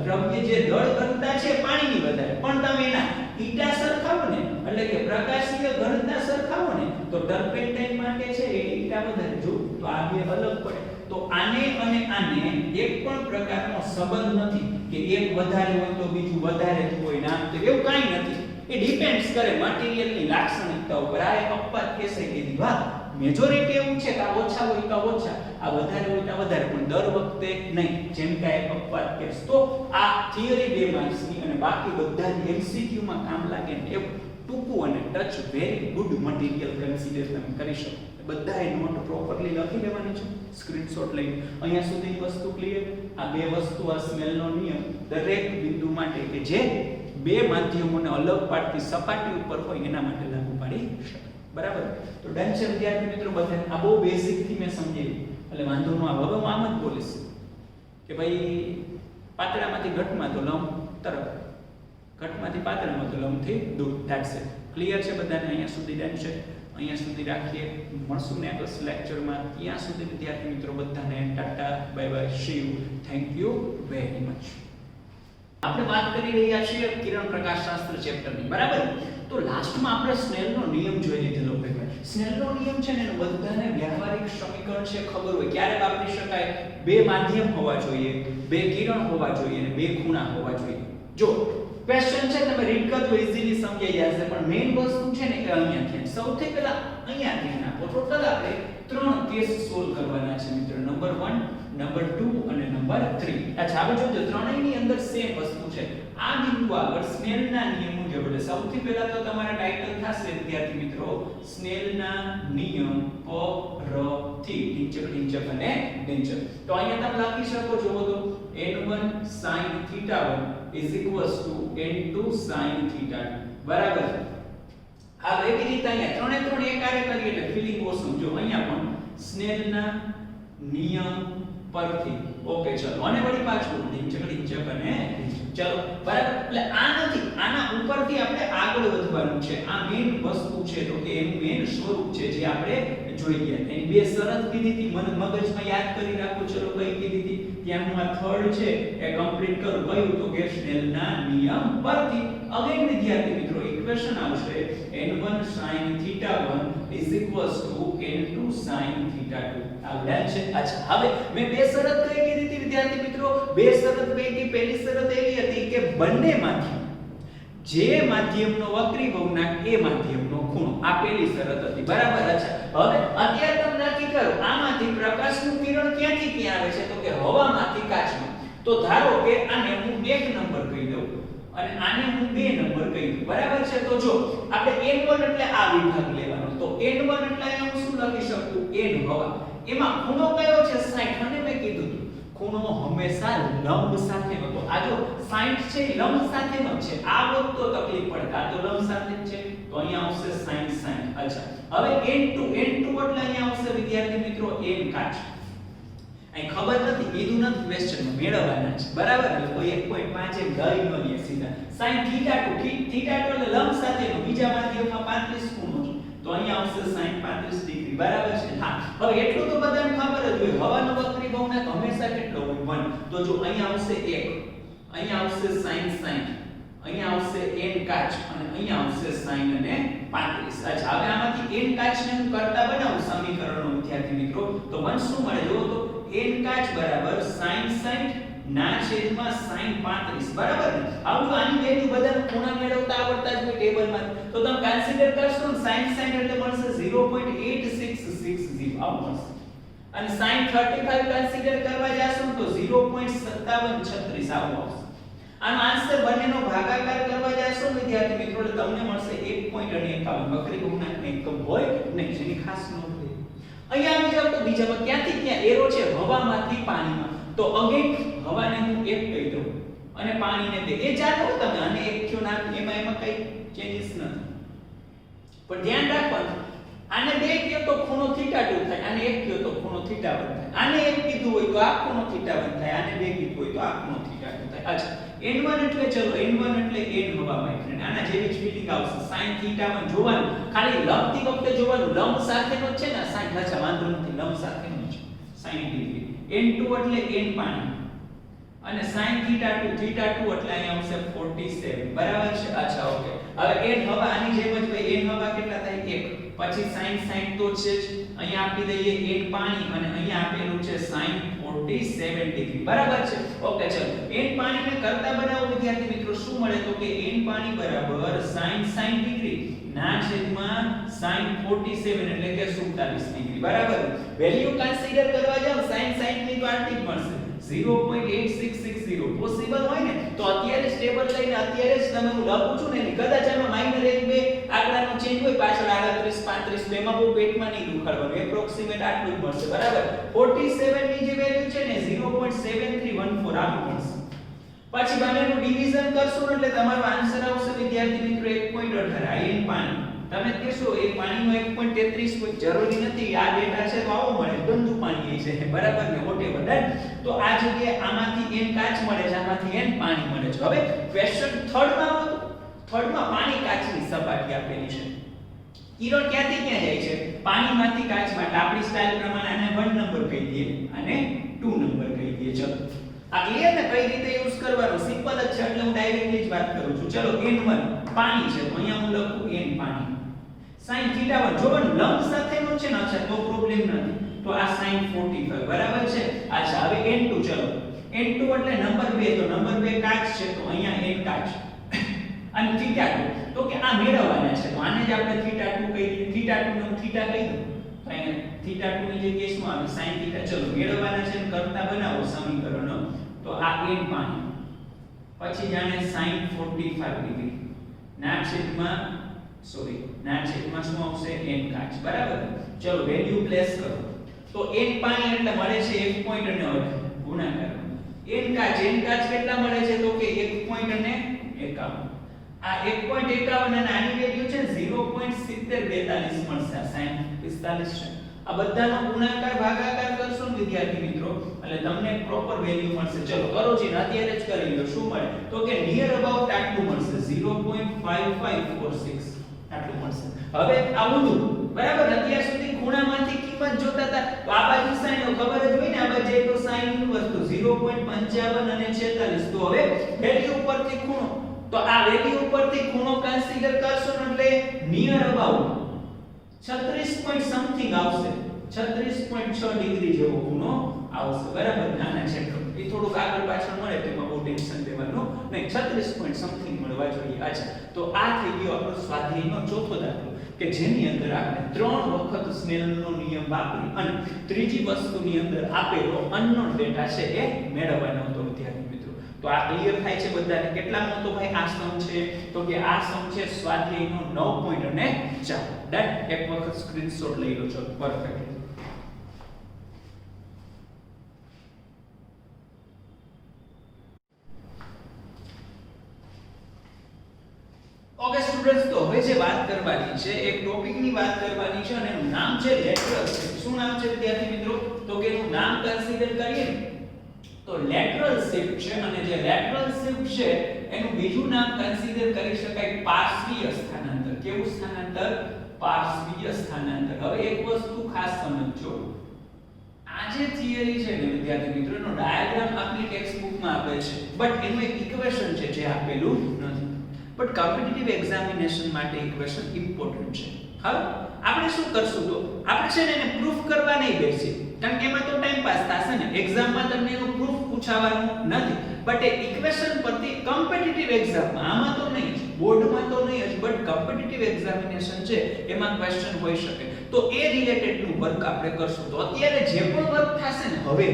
દ્રવ્ય જે દળ ઘનતા છે પાણીની વધારે, પણ તમે એના ઈટા સરખાવો ને એટલે કે પ્રકાશીય ઘનતા સરખાવો ને તો ટર્પેન્ટાઇન માટે છે એ ઈટા વધારે. જો તો આ બે અલગ પડે. તો આને અને આને એક પણ પ્રકારનો સંબંધ નથી કે એક વધારે હોય તો બીજું વધારે જ હોય ના, તો એવું કાંઈ નથી. એ ડિપેન્ડ્સ કરે મટીરીયલની લાક્ષણિકતા ઉપર. આ એક અપવાદ કેસે કીધી વાત. મેજોરિટી એવું છે કે આ ઓછા હોય તો ઓછા, આ વધારે હોય તો વધારે, પણ દર વખતે નહીં. જેમ કે એક અપવાદ કેસ. તો આ થિયરી 2 માર્ક્સની અને બાકી બધા જ એમસીક્યુ માં કામ લાગે ને એવું ટૂંકું અને touch very good material consider તમે કરી શકો. બધાએ નોટ પ્રોપરલી લખી લેવાની છે, સ્ક્રીનશોટ લઈ. અહીંયા સુધીની વસ્તુ ક્લિયર. આ બે વસ્તુ, આ સ્નેલનો નિયમ દરેક બિંદુ માટે કે જે બે માધ્યમોને અલગ પાડતી સપાટી ઉપર હોય એના માટે લાગુ પાડી શકાય. બરાબર? તો ડન છે વિદ્યાર્થી મિત્રો બધા. આ બહુ બેઝિક થી મેં સમજાવ્યું એટલે વાંધો ન આવે. હવે હું આમ જ બોલીશ કે ભાઈ પાતળામાંથી ઘટમાં તો લંબ તરફ, ઘટમાંથી પાતળામાં તો લંબથી દૂર. That's it. ક્લિયર છે બધાને? અહીંયા સુધી ડન છે. અહીંયા સુધી રાખીએ. મળશું નેક્સ્ટ લેક્ચરમાં. ત્યાં સુધી વિદ્યાર્થી મિત્રો બધાને Tata, bye bye, see you, thank you very much. આપણે વાત કરી રહ્યા છીએ કિરણ પ્રકાશશાસ્ત્ર ચેપ્ટરની, બરાબર? તો લાસ્ટમાં આપણે સ્નેલનો નિયમ જોઈ લીધેલો ભાઈ. સ્નેલનો નિયમ છે ને બધાને વ્યવહારિક સમીકરણ છે ખબર હોય. ક્યારે વાપરી શકાય? બે માધ્યમ હોવા જોઈએ, બે કિરણ હોવા જોઈએ અને બે ખૂણા હોવા જોઈએ. જો ક્વેશ્ચન છે તમે રીડ કરજો, ઈઝીલી સમજાઈ જશે. પણ મેઈન વસ્તુ છે ને કે અહીંયા છે. સૌથી પહેલા અહીંયા ધ્યાન આપો. ટોટલ આપણે 3 કેસ સોલ્વ કરવાના છે મિત્રો. નંબર 1, નંબર 2 અને નંબર 3. અચ્છા, હવે જોજો ત્રણેયની અંદર સેમ વસ્તુ છે. આ બિંદુ આગળ સ્નેલના નિયમ મુજબ, એટલે સૌથી પહેલા તો તમારા ટાઇટલ થશે વિદ્યાર્થી મિત્રો સ્નેલના નિયમ પરથી ઢીંચક અને ઢીંચક. તો અહીંયા તમે લખી શકો છો તો n1 sin θ1 n2 sin θ2. બરાબર? આ એવી રીતે અહીંયા ત્રણે એક આરે કરીએ એટલે ફીલિંગ ઓસમ. જો અહીંયા પણ સ્નેલના નિયમ પરથી. ઓકે, ચલો. અને વળી પાછું ઢીંચક અને ઢીંચક. ચલો, બરાબર? એટલે આ નથી, આના ઉપરથી આપણે આગળ વધવાનું છે. આ મેઈન વસ્તુ છે. તો કે એનું મેઈન સ્વરૂપ છે જે આપણે જોઈ ગયા. એની બે શરત કીધી હતી, મને મગજમાં યાદ કરી રાખો. ચલો, કઈ કીધી હતી? ત્યાં હું આ થર્ડ છે એ કમ્પ્લીટ કરું. કયું? તો કે સ્નેલના નિયમ પરથી. અગેન વિદ્યાર્થી મિત્રો ઇક્વેશન આવશે n1 sin θ1 n2 sin θ2. આ છે. અચ્છા, હવે મેં બે શરત કઈ કીધી હતી વિદ્યાર્થી મિત્રો? બે શરત પૈકી પહેલી શરત એવી હતી કે બંને માધ્યમ, જે માધ્યમનો વક્રી ભવનાંક એ માધ્યમનો ખૂણો. આ પહેલી શરત હતી. બરાબર? અચ્છા, હવે અત્યારે તમે નક્કી કરો આમાંથી પ્રકાશનું કિરણ ક્યાંથી ક્યાં આવે છે? તો કે હવામાંથી કાચમાં. તો ધારો કે આને હું 1 નંબર કહી દઉં અને આને હું 2 નંબર કહી દઉં. બરાબર છે? તો જો આપણે n1 એટલે આ વિભાગ લેવાનો. તો n1 એટલે અહીંયા હું શું લખી શકું? n હવા. એમાં ખૂણો કયો છે? 60. અને મેં કીધું હતું ખૂણો હંમેશા લંબ સાથેનો. તો આ જો 60 છે એ લંબ સાથેનો છે. આ વખત તો તકલીફ પડે, આ તો લંબ સાથે છે. તો અહીંયા આવશે sin 60. અચ્છા, હવે n2 એટલે અહીંયા આવશે વિદ્યાર્થી મિત્રો n કાચ. અહીં ખબર નથી, કીધું નથી ક્વેશ્ચનમાં, મેળવવાના છે. બરાબર? એટલે કોઈ 1.5 એમ દઈ ન લે સીધા. sin θ2 એટલે લંબ સાથેનો, બીજા માધ્યમમાં 35 ખૂણો છે. તો અહીંયા આવશે sin 35 ડિગ્રી. બરાબર છે? હા, હવે એટલું તો બધાને ખબર જ હોય, હવાનો વક્રી ભવનાંક હંમેશા કેટલો હોય? 1. તો જો અહીંયા આવશે 1, અહીંયા આવશે sin 60, અહીંયા આવશે n કાચ અને અહીંયા આવશે sin અને 35. અચ્છા, હવે આમાંથી n કાચને હું કરતા બનાવું સમીકરણો વિદ્યાર્થી મિત્રો. તો મને શું મળે? જો તો n કાચ બરાબર sin 60 ના છેદમાં sin 35. બરાબર ને? આવું આની વેલ્યુ બધાને ખૂણા મેળવતા આવડતા જ હોય ટેબલમાં તો તમે કન્સિડર કરશો ને sin એટલે મળશે 0.8660 આવું મળશે અને sin 35 કન્સિડર કરવા જાશો તો 0.5736 આવું આવશે આનો આન્સર બંનેનો ભાગાકાર કરવા જાશો વિદ્યાર્થી મિત્રો એટલે તમને મળશે 1.51 વક્રી ગુણાંકનો એકમ હોય નહીં જેની ખાસ નોંધ લે અહીંયા આવી જાવ તો બીજામાં ક્યાંથી ક્યાં એરો છે હવામાંથી પાણીમાં તો અગેન હવાને હું 1 કહી દઉં અને પાણીને 2 એ ચાલો તમે અને 1 થયો ના એમાં કઈ ચેન્જીસ નથી પણ ધ્યાન રાખવાનું આને 2 કહ્યો તો ખૂણો θ2 થાય આને 1 કહ્યો તો ખૂણો θ1 થાય આને 1 કીધું હોય તો આ ખૂણો θ1 થાય આને 2 કીધું હોય તો આ ખૂણો θ2 થાય અચ્છા n1 એટલે ચલો n1 એટલે n હવામાં એટલે આના જેવી જ ફીલિંગ આવશે sin θ1 જોવાનું ખાલી લંબતી વખતે જોવાનું લંબ સાથેનો જ છે ને sin અચ્છા વાંધો નથી લંબ સાથેનો જ 60 ડિગ્રી n2 એટલે n પાણી અને sin θ2 એટલે અહીંયા આવશે 47 બરાબર છે અચ્છા ઓકે હવે n હવા આની જેમ જ ભાઈ n હવા કેટલા થાય 1 પછી sin તો છે જ અહીંયા આપી દઈએ n પાણી અને અહીંયા આપેલું છે sin 47 ડિગ્રી બરાબર છે ઓકે ચલો n પાણીને કરતા બનાવો વિદ્યાર્થી મિત્રો શું મળે તો કે n પાણી બરાબર sin 60 ડિગ્રી ના છેદમાં sin 47 એટલે કે 47 ડિગ્રી બરાબર વેલ્યુ કન્સિડર કરવા જાવ sin 60 ની તો આટલી જ મળશે 0.8660 પોસિબલ હોય ને તો અત્યારે સ્ટેબલ લઈને અત્યારે જ તમે હું લખું છું ને કદાચ આમાં માઈનર 1 2 આંકડાનો ચેન્જ હોય પાછળ 38 35 તો એમાં બહુ પેટમાં નહીં દુખાડવાનું એપ્રોક્સિમેટ આટલું જ મળશે બરાબર 47 ની જે વેલ્યુ છે ને 0.7314 આવું મળશે પછી બંનેનું ડિવિઝન કરશો એટલે તમારો આન્સર આવશે વિદ્યાર્થી મિત્રો 1.18 આ n પાણી તમે કહેશો એ પાણીનો 1.33 કોઈ જરૂરી નથી આ ડેટા છે તો આવો મળે ગંદુ પાણી છે બરાબર ને વોટેવર ડન તો આ જગ્યાએ આમાંથી n કાચ મળે છે આમાંથી n પાણી મળે છે હવે ક્વેશ્ચન થર્ડમાં પાણી કાચની સપાટી આપેલી છે કિરણ ક્યાંથી ક્યાં જાય છે પાણીમાંથી કાચમાં આપણી સ્ટાઇલ પ્રમાણે આને 1 નંબર કહી દઈએ અને 2 નંબર કહી દઈએ ચલો આ ક્લિયર ને કઈ રીતે યુઝ કરવાનો સિમ્પલ જ છે એટલે હું ડાયરેક્ટલી જ વાત કરું છું ચલો n1 પાણી છે તો અહીંયા હું લખું n પાણી sin θ1 જો પણ લંબ સાથેનો છે ને અચ્છા તો પ્રોબ્લેમ નથી તો આ sin 45 બરાબર છે અચ્છા હવે n2 ચલો n2 એટલે નંબર 2 તો નંબર 2 કાચ છે તો અહીંયા n કાચ અને θ2 તો કે આ મેળવવાના છે તો આને જ આપણે θ2 કહી દઈએ θ2 નું θ કહી દો તો અહીંયા θ2 ની જગ્યાએ શું આવે sin θ ચલો મેળવવાના છે ને કરતા બનાવો સમીકરણો તો આ n પાણી પછી જાણે sin 45 ડિગ્રી ના છેદમાં શું આવશે n કાચ બરાબર ચલો વેલ્યુ પ્લેસ કરો તો n પાણી એટલે મળે છે 1.8 ગુણાકાર n કાચ કેટલા મળે છે તો કે 1.51 આ 1.51 અને આની વેલ્યુ છે 0.7042 મળશે આ sin 45 છે આ બધાનો ગુણાકાર ભાગાકાર કરશો ને વિદ્યાર્થી મિત્રો એટલે તમને પ્રોપર વેલ્યુ મળશે ચલો કરો જી અત્યારે જ કરી લો શું મળે તો કે નિયર અબાઉટ આટલું મળશે 0.5546 આટલું મળશે હવે આ ઊંધું બરાબર અત્યાર સુધી ખૂણામાંથી કિંમત જોતા હતા તો આ બાજુ sin ખબર જ હોય ને આ બાજુ તો sin ઇન્વર્સ તો 0.55 અને 46 તો હવે વેલ્યુ ઉપરથી ખૂણો તો આ વેલ્યુ ઉપરથી ખૂણો કન્સિડર કરશો એટલે નિયર અબાઉટ 36 પોઈન્ટ સમથિંગ આવશે 36.6 ડિગ્રી જેવો ખૂણો આવશે બરાબર નાના છે એ થોડુંક આગળ પાછળ મળે તો એમાં બહુ ટેન્શન લેવાનું નહીં 36 પોઈન્ટ સમથિંગ મળવા જોઈએ અચ્છા તો આ થઈ ગયો આપણો સ્વાધ્યાયનો ચોથો દાખલો કે જેની અંદર આપણે 3 વખત સ્નેલનો નિયમ વાપરી અને ત્રીજી વસ્તુની અંદર આપેલો અનનોન ડેટા છે એ મેળવવાનો હતો વિદ્યાર્થી મિત્રો તો આ ક્લિયર થાય છે બધાને કેટલામો તો ભાઈ આ સમ છે તો કે આ સમ છે સ્વાધ્યાયનો 9 અને 4 ડન એક વખત સ્ક્રીનશોટ લઈ લો છો પરફેક્ટ ઓકે સ્ટુડન્ટ્સ તો હવે જે વાત કરવાની છે એક ટોપિકની વાત કરવાની છે અને એનું નામ છે લેટરલ શિફ્ટ શું નામ છે વિદ્યાર્થી મિત્રો તો કે એનું નામ કન્સિડર કરીએ તો લેટરલ શિફ્ટ છે અને જે લેટરલ શિફ્ટ છે એનું બીજું નામ કન્સિડર કરી શકાય પાર્શ્વીય સ્થાનાંતર કેવું સ્થાનાંતર પાર્શ્વીય સ્થાનાંતર હવે એક વસ્તુ ખાસ સમજજો આ જે થિયરી છે ને વિદ્યાર્થી મિત્રો એનો ડાયાગ્રામ આપની ટેક્સ્ટ બુકમાં આપેલ છે બટ એનું એક ઇક્વેશન છે જે આપેલું નથી બટ કોમ્પિટિટિવ એક્ઝામિનેશન માટે ઇક્વેશન ઇમ્પોર્ટન્ટ છે હવે આપણે શું કરશું તો આપણે છે ને એને પ્રૂફ કરવા નહીં બેસીએ કારણ કે એમાં તો ટાઈમ પાસ થશે ને એક્ઝામમાં તમને એનું પ્રૂફ પૂછાવાનું નથી બટ એ ઇક્વેશન પરથી કોમ્પિટિટિવ એક્ઝામમાં આમાં તો નહીં બોર્ડમાં તો નહીં જ બટ કોમ્પિટિટિવ એક્ઝામિનેશન છે એમાં ક્વેશ્ચન હોઈ શકે, તો એ રિલેટેડ નું વર્ક આપણે કરશું. તો અત્યારે જે પણ વર્ક થશે ને હવે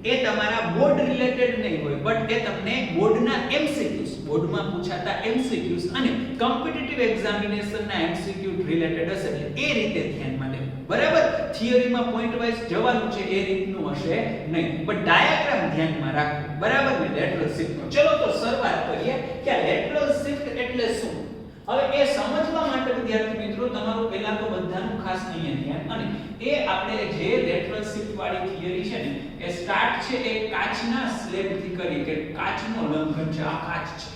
એ તમારા બોર્ડ રિલેટેડ નહીં હોય બટ એ તમને બોર્ડના એમસીક્યુઝ, બોર્ડમાં પૂછાતા એમસીક્યુઝ અને કોમ્પિટિટિવ એક્ઝામિનેશનના એમસીક્યુ રિલેટેડ હશે એટલે એ રીતે ધ્યાનમાં લેવું. બરાબર, થિયરીમાં પોઈન્ટ વાઇઝ જવાનું છે એ રીતનું હશે નહીં બટ ડાયાગ્રામ ધ્યાનમાં રાખો. બરાબર ને, લેટરલ શિફ્ટનો. ચલો તો શરૂઆત કરીએ કે લેટરલ શિફ્ટ એટલે શું. હવે એ સમજવા માટે વિદ્યાર્થી મિત્રો તમારું પહેલા તો બધાનું ખાસ અહીંયા ધ્યાન, અને એ આપણે જે લેટરલ શિફ્ટ વાળી થિયરી છે ને એ સ્ટાર્ટ છે એ કાચના સ્લેબ થી કરી કે કાચનો લંઘન છે. આ કાચ છે,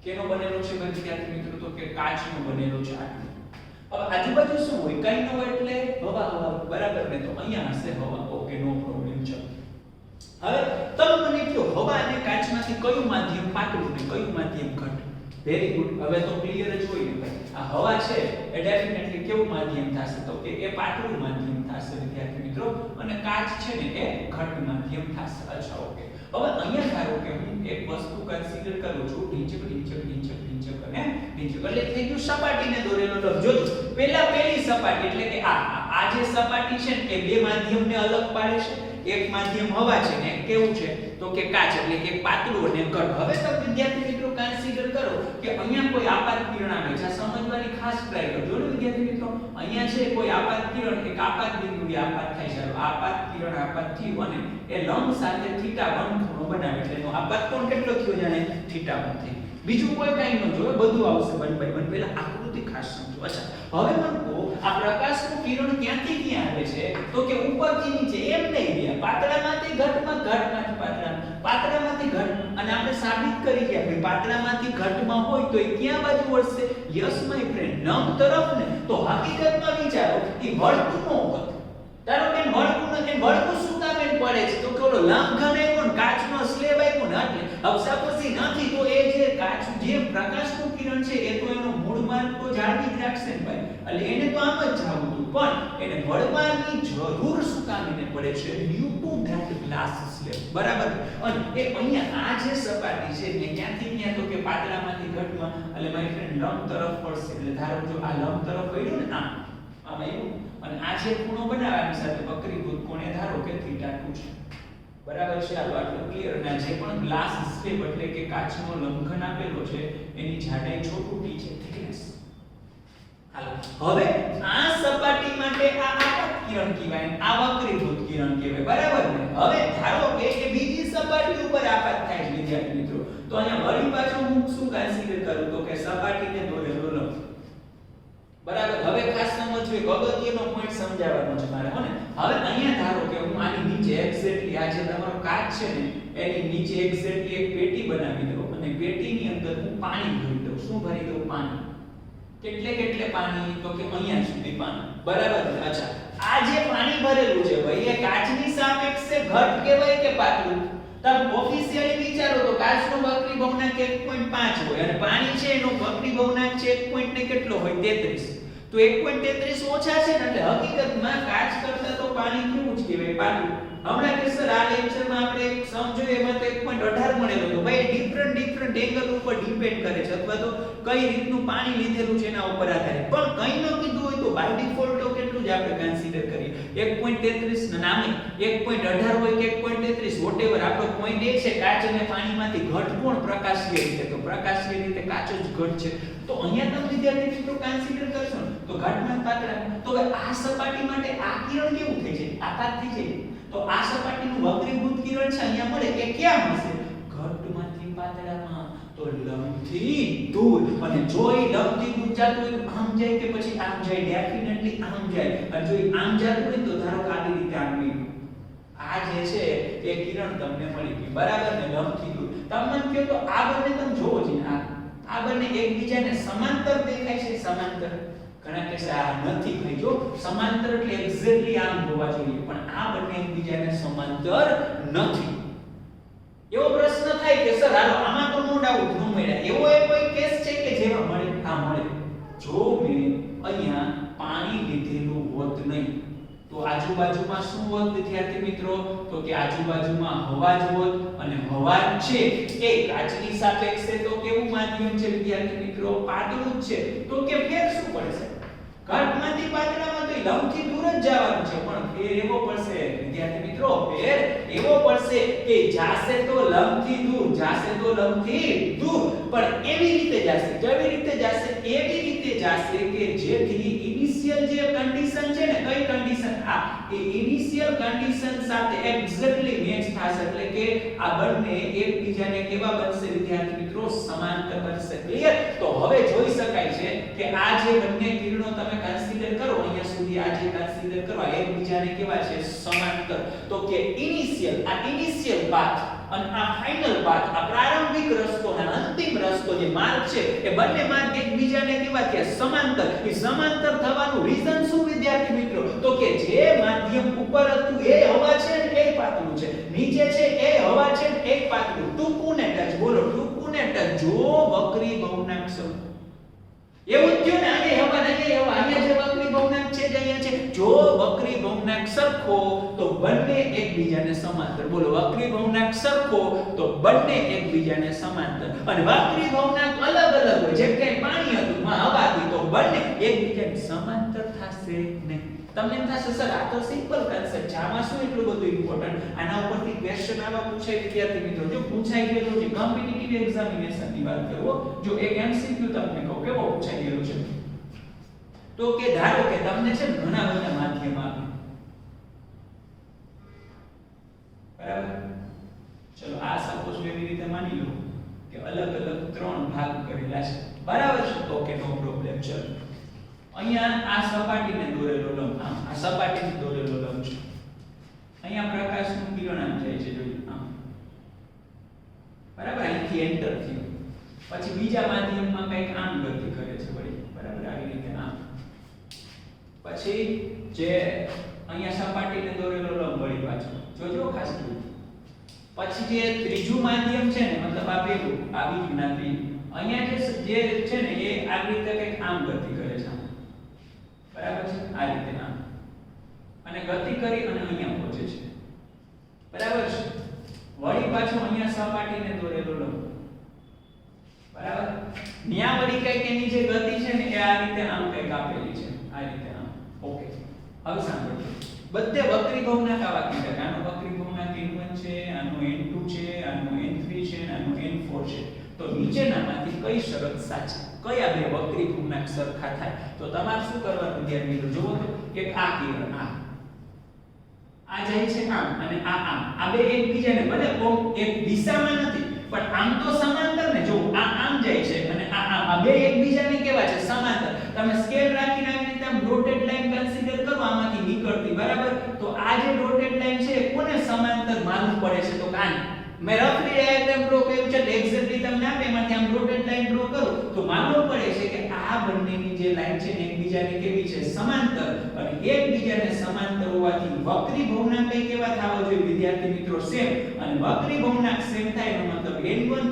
કેનો બનેલો છે વિદ્યાર્થી મિત્રો? તો કે કાચનો બનેલો છે. આટલું. હવે આજુબાજુ શું હોય? કઈ ન હોય એટલે હવા. હવા, બરાબર ને? તો અહીંયા હશે હવા. ઓકે, નો પ્રોબ્લેમ છે. હવે તમે મને કહો હવા અને કાચમાંથી કયું માધ્યમ પાતળું ને કયું માધ્યમ ઘટ? Very good. હવે તો ક્લિયર જ હોય ને ભાઈ, આ હવા છે એ ડેફિનેટલી કેવું માધ્યમ થશે? તો કે એ પાતળું માધ્યમ થશે વિદ્યાર્થી મિત્રો, અને કાચ છે ને એ ઘટ માધ્યમ થશે. અચ્છા, ઓકે. હવે અહીંયા ધારો કે હું એક વસ્તુ કન્સિડર કરું છું, ઢીંચક અને ઢીંચક એટલે થઈ ગયું સપાટીને દોરેલો લંબ. જોજો પહેલા પહેલી સપાટી એટલે કે આ જે સપાટી છે ને એ બે માધ્યમને અલગ પાડે છે. એક માધ્યમ હવા છે ને એક કેવું છે? તો કે કાચ, એટલે કે પાતળું અને ઘટ. હવે તો વિદ્યાર્થી મિત્રો કન્સિડર કરો કે અહીંયા કોઈ આપાત કિરણ આવે છે. સમજવાની ખાસ ટ્રાય કરજો ને વિદ્યાર્થી મિત્રો. અહીંયા છે કોઈ આપાત કિરણ, એક આપાત બિંદુએ આપાત થાય છે. આપાત કિરણ આપાત થયું અને એ લંબ સાથે θ1 ખૂણો બનાવે એટલે એનો આપાત કોણ કેટલો થયો જાણે? θ1 થઈ. બીજું કોઈ કાઈ ન જોવે, બધું આવશે 1 by 1. પહેલા આકૃતિ ખાસ સમજો. અચ્છા, હવે મને કહો આ પ્રકાશનું કિરણ ક્યાંથી ક્યાં આવે છે? તો કે ઉપરથી નીચે. એમ નહીં રહ્યા, પાતળામાંથી ઘટમાં, ઘટમાંથી પાતળામાં, પાતળામાંથી ઘટ. અને આપણે સાબિત કરી ગયા ભાઈ પાતળામાંથી ઘટમાં હોય તો એ ક્યાં બાજુ વળશે? યસ માય ફ્રેન્ડ, નમ તરફ ને. તો હકીકતમાં વિચારો એ વળતું ન હોત. ધારો કે વળતું નથી, વળતું શું કામ એમ પડે છે? તો કે ઓલો લંઘન આવ્યો ને કાચનો સ્લેબ આવ્યો ને એટલે હવે સપોઝ નથી તો એ જે કાચ જે પ્રકાશનું કિરણ છે એ તો એનો મૂળ માર્ગ તો જાળવી જ રાખશે ને ભાઈ, એટલે એને તો આમ જ જાવું હતું પણ એને વળવાની જરૂર શું કામ એને પડે છે? Due to that glass slab. બરાબર. અને એ અહીંયા આ જે સપાટી છે ને ક્યાંથી ક્યાં? તો કે પાતળામાંથી ઘટમાં, એટલે મારી ફ્રેન્ડ લંબ તરફ પડશે. એટલે ધારો જો આ લંબ તરફ પડ્યું ને આમ આવ્યું અને આ જે ખૂણો બનાવવાની સાથે વક્રીભૂત કોણે ધારો કે θ2 છે. બરાબર છે? આટલું ક્લિયર. ના જે પણ ગ્લાસ સ્લેબ એટલે કે કાચનો લંઘન આપેલો છે એની જાડાઈ છોટું t છે, થિકનેસ. હાલો, હવે આ સપાટી માટે આ આપાત કિરણ કહેવાય, આ વક્રીભૂત કિરણ કહેવાય. બરાબર ને? હવે ધારો કે બીજી સપાટી ઉપર આપાત થાય છે વિદ્યાર્થી મિત્રો, તો અહીંયા વળી પાછું હું શું કન્સિડર કરું? તો કે સપાટીને દોરેલો લંબ. બરાબર. હવે ખાસ સમજવું એક અગત્યનો પોઈન્ટ સમજાવવાનો છે મારે. હો ને? હવે અહીંયા ધારો કે હું આની નીચે એક્ઝેક્ટલી આ જે તમારો કાચ છે ને એની નીચે એક્ઝેક્ટલી એક પેટી બનાવી દઉં અને પેટીની અંદર હું પાણી ભરી દઉં. શું ભરી દઉં? પાણી. કેટલે પાણી? તો કે અહીંયા સુધી પાણી. બરાબર. અચ્છા, આ જે પાણી ભરેલું છે ભાઈ એ કાચની સાપેક્ષે ઘટ કહેવાય કે પાતળું? તમે ઓફિશિયલી વિચારો તો કાચનો વક્રી ભવનાંક 1.5 હોય અને પાણી છે એનો વક્રી ભવનાંક છે 1. ને કેટલો હોય? 33. તો 1.33 ઓછા છે ને એટલે હકીકતમાં કાચ કરતા તો પાણી કેવું જ કહેવાય? પાતળું. હમણાં કે સર આ લેક્ચરમાં આપણે એક સમજો એમાં તો 1.18 મળેલો તો ભાઈ ડિફરન્ટ એંગલ ઉપર ડિપેન્ડ કરે છે અથવા તો કઈ રીતનું પાણી લીધેલું છે એના ઉપર આધારિત. પણ કંઈ ન કીધું હોય તો બાય ડિફોલ્ટ તો કેટલું જ આપણે કન્સિડર કરીએ 1.33 ના નામે 1.18 હોય કે 1.33 વોટેવર. આપણો પોઈન્ટ એ છે કાચ અને પાણીમાંથી ઘટ કોણ? પ્રકાશીય રીતે. તો પ્રકાશીય રીતે કાચ જ ઘટ છે. તો અહીંયા તમે વિદ્યાર્થી મિત્રો કન્સિડર કરશો તો ઘટમાં પાતળા. તો આ સપાટી માટે આ કિરણ કેવું થઈ જાય? આપાત થઈ જાય. તો આ સપાટીનું વક્રીભૂત કિરણ છે અહીંયા મળે એ ક્યાં હશે? ઘટમાંથી પાતળામાં. તો લંબથી દૂર. અને જો એ લંબથી દૂર જતું હોય તો આમ જાય કે પછી આમ જાય? ડેફિનેટલી આમ જાય. અને જો એ આમ જતું હોય તો ધારો કે આવી રીતે આમ ગયું. આ જે છે એ કિરણ તમને મળી ગઈ. બરાબર ને? લંબથી દૂર. તમને કહો તો આ બંને તમે જોવો છે આ બંને એકબીજાને સમાંતર દેખાય છે? સમાંતર. ઘણા કહેશે આ નથી ભાઈ. જો સમાંતર એટલે એક્ઝેક્ટલી આમ હોવા જોઈએ પણ આ બંને એકબીજાને સમાંતર નથી. એવો પ્રશ્ન થાય કે સર હાલો આમાં તો નો ડાઉટ નો મળ્યા. એવો એક કોઈ કેસ છે કે જેમાં મળે? હા મળે. જો મેં અહીંયા પાણી લીધેલું હોત નહીં તો આજુબાજુ આજુબાજુમાં શું હોત વિદ્યાર્થી મિત્રો? તો કે આજુબાજુમાં હવા જ હોત અને હવા છે એ કાચની સાપેક્ષે તો કેવું માધ્યમ છે વિદ્યાર્થી મિત્રો? પાતળું જ છે. તો કે ફેર શું પડશે? ઘટમાંથી પાતળામાં તો લંબથી દૂર જ જવાનું છે, પણ ફેર એવો પડશે વિદ્યાર્થી મિત્રો, ફેર એવો પડશે કે જાશે તો લંબથી દૂર, જાશે તો લંબથી દૂર, પણ એવી રીતે જાશે. કેવી રીતે જાશે? એવી રીતે જાશે કે જેથી ઇનિશિયલ જે કન્ડિશન છે ને, કઈ કન્ડિશન? આ એ ઇનિશિયલ કન્ડિશન સાથે એક્ઝેક્ટલી મેચ થશે, એટલે કે આ બંને એકબીજાને કેવા બનશે વિદ્યાર્થી મિત્રો? સમાંતર બનશે. ક્લિયર? તો હવે જોઈ શકાય છે કે આ જે બંને કિરણો તમે કન્સિડર કરો, અહીંયા સુધી આ જે કન્સિડર કરો, આ એકબીજાને કેવા છે? સમાંતર. તો કે ઇનિશિયલ પાથ અને આ ફાઇનલ પાથ, આ પ્રારંભિક રસ્તો અને અંતિમ રસ્તો જે માર્ગ છે, એ બંને માર્ગ એકબીજાને કેવા છે? સમાંતર. એ સમાંતર થવાનું રીઝન શું વિદ્યાર્થી મિત્રો? તો કે જે માધ્યમ ઉપર હતું એ હવા છે ને એ પાતળું છે, નીચે છે એ હવા છે ને એક પાતળું, ટૂંકું ને ટચ. બોલો, ટૂંકું ને ટચ. જો વક્રી ભવનાક સરખો, એવું જ થયું ને? અહીંયા હવા ને અહીંયા જે વક્રી ભવનાક છે જે અહીંયા છે, જો વક્રી ભવનાક સરખો તો બંને એકબીજાને સમાંતર. બોલો, વક્રી ભવનાક સરખો તો બંને એકબીજાને સમાંતર. અને વક્રી ભવનાક અલગ અલગ હોય, જેમ કે પાણી હતું માં હવા હતી, તો બંને એકબીજાને સમાંતર થશે નહીં. તમને એમ થશે સર આ તો સિમ્પલ કન્સેપ્ટ છે, આમાં શું એટલું બધું ઇમ્પોર્ટન્ટ? આના ઉપરથી ક્વેશ્ચન આવા પૂછાય વિદ્યાર્થી મિત્રો. જો પૂછાઈ ગયેલું છે કોમ્પિટિટિવ એક્ઝામિનેશન ની વાત કરો, જો એક એમસીક્યુ તમને કહું કેવો પૂછાઈ ગયેલું છે. તો કે ધારો કે તમને છે ઘણા બધા માધ્યમ આપે, બરાબર? ચલો આ સપોઝ એવી રીતે માની લો કે અલગ અલગ 3 ભાગ કરેલા છે, બરાબર છે? તો કે નો પ્રોબ્લેમ. ચલો અહીંયા આ સપાટીને દોરેલો લંબ, આ સપાટીને દોરેલો લંબ છે. અહીંયા પ્રકાશનું કિરણ આમ જાય છે, જોઈ આમ, બરાબર? અહીંથી એન્ટર થયું, પછી બીજા માધ્યમમાં કંઈક આમ ગતિ કરે છે વળી, બરાબર? આવી રીતે આમ. પછી જે અહીંયા સપાટીને દોરેલો લંબ વળી પાછો જોજો ખાસ જોજો. પછી જે ત્રીજું માધ્યમ છે ને, મતલબ આ પેલું આ બીજું ના ત્રીજું, અહીંયા જે છે ને એ આ રીતે કંઈક આમ ગતિ કરે છે, બરાબર છે? આ રીતે આમ, અને ગતિ કરી અને અહીંયા પહોંચે છે, બરાબર છે? વળી પાછું અહીંયા સપાટીને દોરેલો લંબ, બરાબર? ન્યા વળી કંઈક એની જે ગતિ છે ને એ આ રીતે આમ કંઈક આપેલી છે, આ રીતે આમ. ઓકે, હવે સાંભળો, બધે વક્રી ભવનાક આવા કીધા કે આનો વક્રી ભવનાક n1 છે, આનો n2 છે, આનો n3 છે અને આનો n4 છે. તો નીચેનામાંથી કઈ શરત સાચી? કયા બે વક્રી ભવનાક સરખા થાય? તો તમારે શું કરવાનું વિદ્યાર્થી મિત્રો? જુઓ તો એક આ કિરણ આ જાય છે આમ અને આ બે એકબીજાને ભલે એક દિશામાં નથી પણ આમ તો સમાંતર ને. જો આ આમ જાય છે અને આ બે એકબીજાને કેવા છે? સમાંતર. તમે સ્કેલ રાખીને આવી રીતે આમ ડોટેડ લાઈન કન્સિડર કરો આમાંથી નીકળતી, બરાબર? તો આ જે ડોટેડ લાઈન છે કોને સમાંતર માનવું પડે છે? તો કાન. મેં રફલી ડાયાગ્રામ ડ્રો કર્યું છે, એક્ઝેક્ટલી તમને આપે એમાંથી આમ ડોટેડ લાઈન ડ્રો કરો તો માનવું પડે છે કે આ બંનેની જે લાઈન છે ને એકબીજાને કેવી છે? સમાંતર. અને એકબીજાને સમાંતર હોવાથી વક્રી ભવનાક કઈ કેવા થવા જોઈએ વિદ્યાર્થી મિત્રો? સેમ. અને વક્રી ભવનાક સેમ થાય એનો મતલબ n1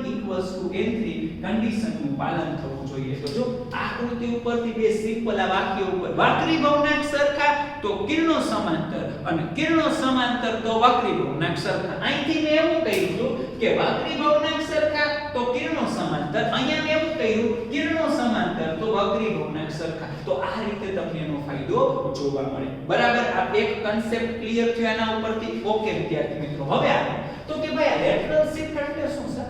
n3 કન્ડિશનનું પાલન થવું જોઈએ. તો જો આકૃતિ ઉપરથી બે સિમ્પલ આ વાક્ય ઉપર વક્રી ભવનાક સરખા તો કિરણો સમાંતર, અને કિરણો સમાંતર તો વક્રી ભવનાક સરખા. અહીંથી મેં એવું કહ્યું કે વક્રી ભવનાક સરખા તો કિરણો સમાંતર, અહીંયા મેં એવું કહ્યું કિરણો સમાંતર તો વક્રી ભવનાક સરખા. તો આ રીતે તમને એનો ફાયદો જોવા મળે, બરાબર? આ એક કન્સેપ્ટ ક્લિયર થયો આના ઉપરથી. ઓકે વિદ્યાર્થી મિત્રો, હવે આપણે તો કે ભાઈ આ લેટરલ શિફ્ટ એટલે શું સર?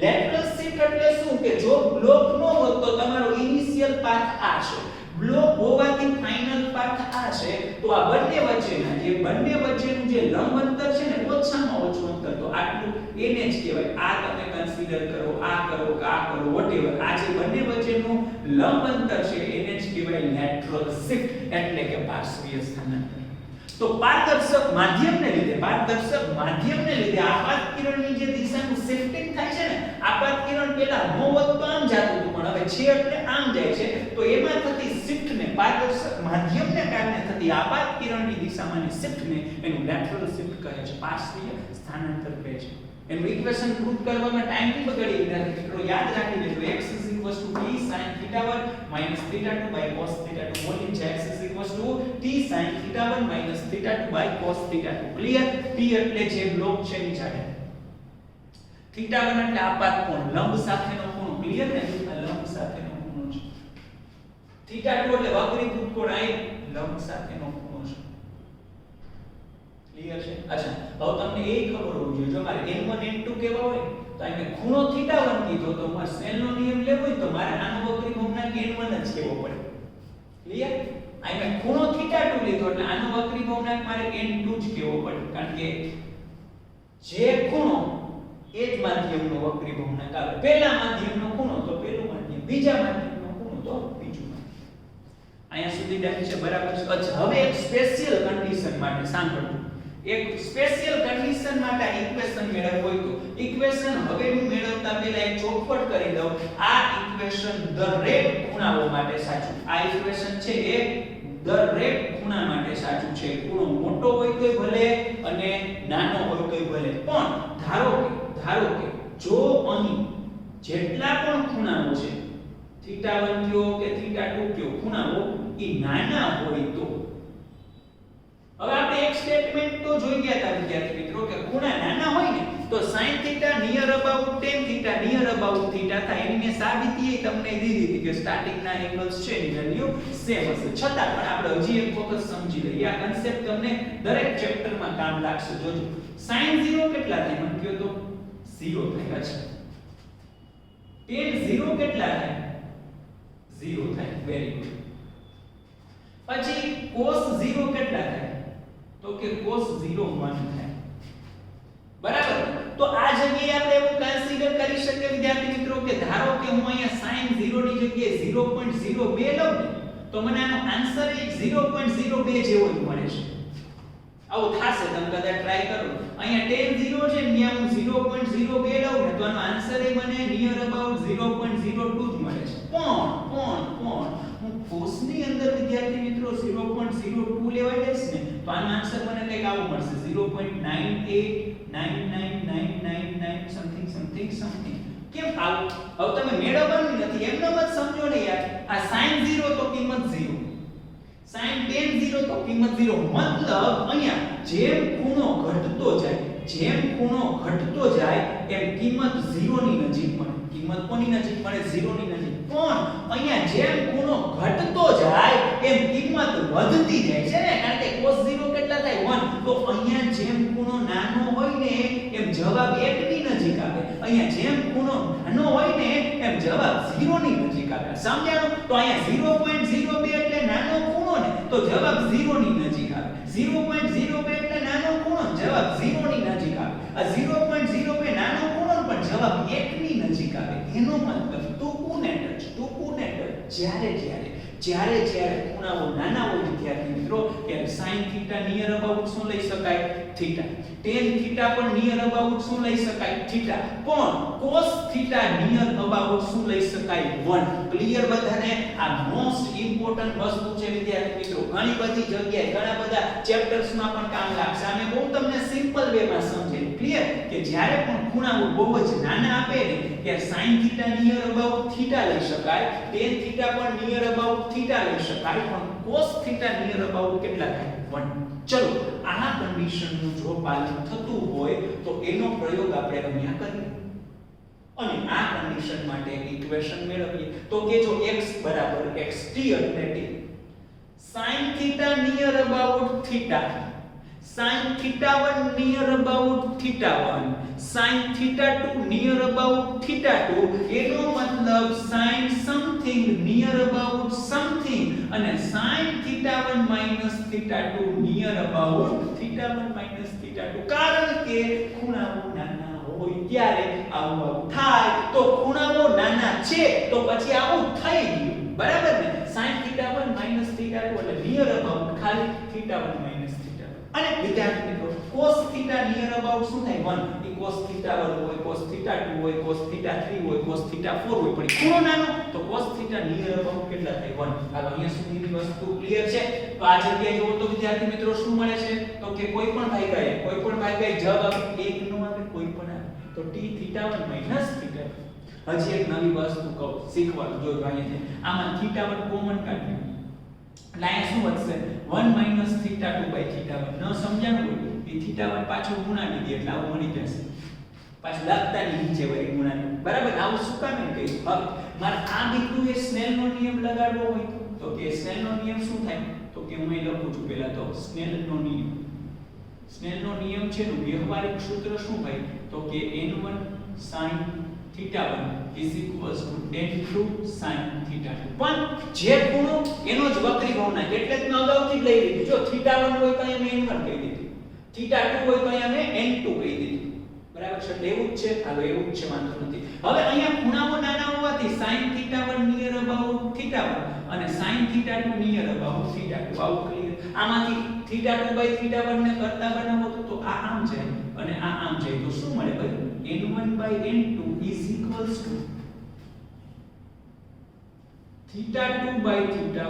લેટરલ શિફ્ટ એટલે શું કે જો બ્લોક ન હોત તો તમારો ઇનિશિયલ પાથ આ છે, બ્લોક હોવાથી ફાઇનલ પાથ આ છે, તો આ બંને વચ્ચેનું જે લંબ અંતર છે ને ઓછામાં ઓછું અંતર તો આટલું એને જ કહેવાય. આ તમે કન્સિડર કરો, આ કરો કે આ કરો, વોટએવર, આ જે બંને વચ્ચેનું લંબ અંતર છે એને જ કહેવાય લેટરલ શિફ્ટ, એટલે કે પાર્શ્વીય સ્થાનાંતર. તો પારદર્શક માધ્યમને લીધે આપાત કિરણની જે દિશાનું શિફ્ટિંગ થાય છે ને, આપાત કિરણ પહેલા નો હોત તો આમ જતું હતું પણ હવે છે એટલે આમ જાય છે, તો એમાં થતી શિફ્ટને, પારદર્શક માધ્યમને કારણે થતી આપાત કિરણની દિશામાંની શિફ્ટને એનું લેટરલ શિફ્ટ કહે છે, પાર્શ્વીય સ્થાનાંતર કહે છે. એનું ઇક્વેશન પ્રૂવ કરવામાં ટાઈમ નહીં બગાડીએ વિદ્યાર્થી મિત્રો, યાદ રાખી લેજો. x b sin sin theta 1 minus theta 2 by cos theta 2 whole into x is equals to t sin theta 1 minus theta 2 by cos theta 2 clear t એટલે જે બ્લોક છે ની જાડે theta 1 એટલે આપાત કોણ લંબ સાથેનો ખૂણો ક્લિયર ને આ લંબ સાથેનો ખૂણો છે theta 2 એટલે વક્રીભૂત કોણ આ લંબ સાથેનો ખૂણો છે ક્લિયર છે અચ્છા હવે તમને એ ખબર હોવી જોઈએ જો મારે n1 n2 કેવા હોય તો અહીં મેં ખૂણો theta 1 કીધો તો મારે સ્નેલનો નિયમ લેવો હોય તો મારે આનો વક્રી ભગ્નાંક n1 જ લેવો પડે ક્લિયર અહીં મેં ખૂણો theta 2 લીધો એટલે આનો વક્રી ભગ્નાંક મારે n2 જ કહેવો પડે કારણ કે જે ખૂણો એ જ માધ્યમનો વક્રી ભગ્નાંક આવે પહેલા માધ્યમનો ખૂણો તો પહેલું માધ્યમ બીજા માધ્યમનો ખૂણો તો બીજું માધ્યમ અહીંયા સુધી દાખલ છે બરાબર છે અચ્છા હવે એક સ્પેશિયલ કન્ડિશન માટે સાંભળો એક સ્પેશિયલ કન્ડિશન માટે ઇક્વેશન મેળવવું હોય તો ઇક્વેશન હવે હું મેળવતા પહેલા એક ચોખવટ કરી દઉં આ ઇક્વેશન દરેક ખૂણાઓ માટે સાચું આ ઇક્વેશન છે એ દરેક ખૂણા માટે સાચું છે ખૂણો મોટો હોય તોય ભલે અને નાનો હોય તોય ભલે પણ ધારો કે જો અહીં જેટલા પણ ખૂણાઓ છે થીટા 1 કયો કે થીટા 2 કયો ખૂણાઓ એ નાના હોય તો હવે આપણે એક સ્ટેટમેન્ટ તો જોઈ ગયા હતા વિદ્યાર્થી મિત્રો કે ખૂણા નાના હોય ને તો sin θ near about tan θ near about θ થાય એની મેં સાબિતી તમને દીધી હતી કે સ્ટાર્ટિંગ ના એંગલ્સ છે એની વેલ્યુ સેમ હશે છતાં પણ આપણે હજી એક વખત સમજી લઈએ આ કન્સેપ્ટ તમને દરેક ચેપ્ટર માં કામ લાગશે જોજો sin 0 કેટલા થાય મને કહો તો 0 થાય છે tan 0 કેટલા થાય 0 થાય વેરી ગુડ પછી cos 0 કેટલા થાય તો કે cos 0 1 થાય બરાબર તો આ જગ્યાએ આપણે એવું કન્સિડર કરી શકીએ વિદ્યાર્થી મિત્રો કે ધારો કે હું અહીંયા sin 0 ની જગ્યાએ 0.02 લઉં તો મને આનો આન્સર 0.02 જેવો જ મળે છે આવું થાશે તમે કદાચ ટ્રાય કરો અહીંયા tan 0 છે ને હું 0.02 લઉં ને તો આનો આન્સર મને નિયર અબાઉટ 0.02 જ મળે છે પણ હું cos ની અંદર વિદ્યાર્થી મિત્રો 0.02 લેવા જઈશ ને તો આનો આન્સર મને કંઈક આવું મળશે 0.98999999 સમથિંગ કેમ આવું હવે તમે મેળવવાનું નથી એમનો મત સમજો ને યાર આ sin 0 તો કિંમત 0 sin tan 0 તો કિંમત 0 મતલબ અહીંયા જેમ ખૂણો ઘટતો જાય એમ કિંમત 0 ની નજીક મળે કિંમત કોની નજીક મળે 0 ની નજીક પણ અહીંયા જેમ ખૂણો ઘટતો જાય એમ કિંમત વધતી જાય છે ને કારણ કે cos 0 કેટલા થાય 1 તો અહીંયા જેમ ખૂણો નાનો હોય ને એમ જવાબ 1 ની નજીક આવે અહીંયા જેમ ખૂણો નાનો હોય ને એમ જવાબ 0 ની નજીક આવે સમજાણું તો અહીંયા 0.02 એટલે નાનો ખૂણો ને તો જવાબ 0 ની નજીક આવે 0.02 એટલે નાનો ખૂણો જવાબ 0 ની નજીક આવે આ 0.02 નાનો ખૂણો પણ જવાબ 1 ની નજીક આવે એનો મતલબ ટૂંકું ને ટચ જ્યારે ખૂણાઓ નાના હોય વિદ્યાર્થી મિત્રો ત્યારે sin θ નિયર અબાઉટ શું લઈ શકાય θ tan θ પણ નિયર અબાઉટ શું લઈ શકાય θ પણ cos θ નિયર અબાઉટ શું લઈ શકાય 1 ક્લિયર બધાને આ મોસ્ટ ઇમ્પોર્ટન્ટ વસ્તુ છે વિદ્યાર્થી મિત્રો ઘણી બધી જગ્યાએ ઘણા બધા ચેપ્ટર્સ માં પણ કામ લાગશે અમે બહુ તમને સિમ્પલ વે માં સમજાવ્યું ક્લિયર કે જ્યારે પણ ખૂણાઓ બહુ જ નાના આપે ને ત્યારે sin θ નિયર અબાઉટ θ લઈ શકાય tan θ પણ નિયર અબાઉટ θ લઈ શકાય પણ cos θ નિયર અબાઉટ કેટલા થાય 1 ચલો આ કન્ડિશન નું જો પાલન થતું હોય તો એનો પ્રયોગ આપણે અહીંયા કરીએ અને આ કન્ડિશન માટે એક ઇક્વેશન મેળવીએ તો કે જો x બરાબર xt એટલે t sin θ near about θ sin θ1 near about θ1 sin θ2 near about θ2 એનો મતલબ sin something near about something અને sin θ1 minus θ2 near about θ1 minus θ2 કારણ કે ખૂણાઓ નાના હોય ત્યારે આવું થાય તો ખૂણાઓ નાના છે તો પછી આવું થઈ ગયું બરાબર ને sin θ1 minus θ2 એટલે near about ખાલી θ1 minus અને વિદ્યાર્થી મિત્રો cos θ નિયર અબાઉટ શું થાય 1 એ cos θ1 હોય cos θ2 હોય cos θ3 હોય cos θ4 હોય પણ ખૂણો નાનો તો cos θ નિયર અબાઉટ કેટલા થાય 1 હાલો અહીંયા સુધીની વસ્તુ ક્લિયર છે તો આ જગ્યાએ જો તો વિદ્યાર્થી મિત્રો શું મળે છે તો કે કોઈ પણ ભાગ્યા જવાબ 1 નો આવે કોઈ પણ આવે તો t θ1 θ2 હજી એક નવી વસ્તુ કહું શીખવાનું જો અહીંયા આમાં θ1 કોમન કાઢ્યું એટલે અહીંયા શું વધશે 1 - θ2/θ1 ન સમજાણું હોય એ θ1 પાછું ગુણાવી દે એટલે આવું મળી જશે પાછું લખતાની નીચે વળી ગુણાવી બરાબર આવું શું કામ એમ કહ્યું હવે મારે આ બિંદુએ સ્નેલનો નિયમ લગાડવો હોય તો કે સ્નેલનો નિયમ શું થાય તો કે હું એ લખું છું પહેલા તો સ્નેલનો નિયમ છે નું વ્યવહારિક સૂત્ર શું ભાઈ તો કે n1 sin θ1 n2 sin θ2 પણ જે ખૂણો એનો જ વક્રી ભવનાંક એટલે જ મેં અગાઉથી જ લઈ લીધું જો θ1 હોય તો અહીંયા મેં n1 કહી દીધું θ2 હોય તો અહીંયા મેં n2 કહી દીધું બરાબર છે એવું જ છે હાલો એવું જ છે વાંધો નથી હવે અહીંયા ખૂણાઓ નાના હોવાથી sin θ1 નિયર અબાઉટ θ1 અને sin θ2 નિયર અબાઉટ θ2 આવું ક્લિયર આમાંથી θ2/θ1 ને કરતા બનાવો તો આ આમ જાય અને આ આમ જાય તો શું મળે ભાઈ n1/n2 θ2/θ1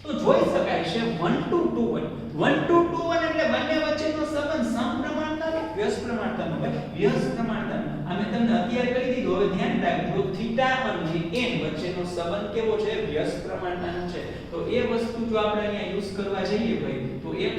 તો જોઈ શકાય છે 1 to 2 1 to 2 એટલે બંને વચ્ચેનો સંબંધ સમપ્રમાણતા કે વ્યસ્ત પ્રમાણતાનો ભાઈ વ્યસ્ત પ્રમાણતાનો અમે તમને અત્યારે કહી દીધું હવે ધ્યાન રાખજો θ અને n વચ્ચેનો સંબંધ કેવો છે વ્યસ્ત પ્રમાણતાનો છે તો એ વસ્તુ જો આપણે અહીંયા યુઝ કરવા જઈએ ભાઈ તો x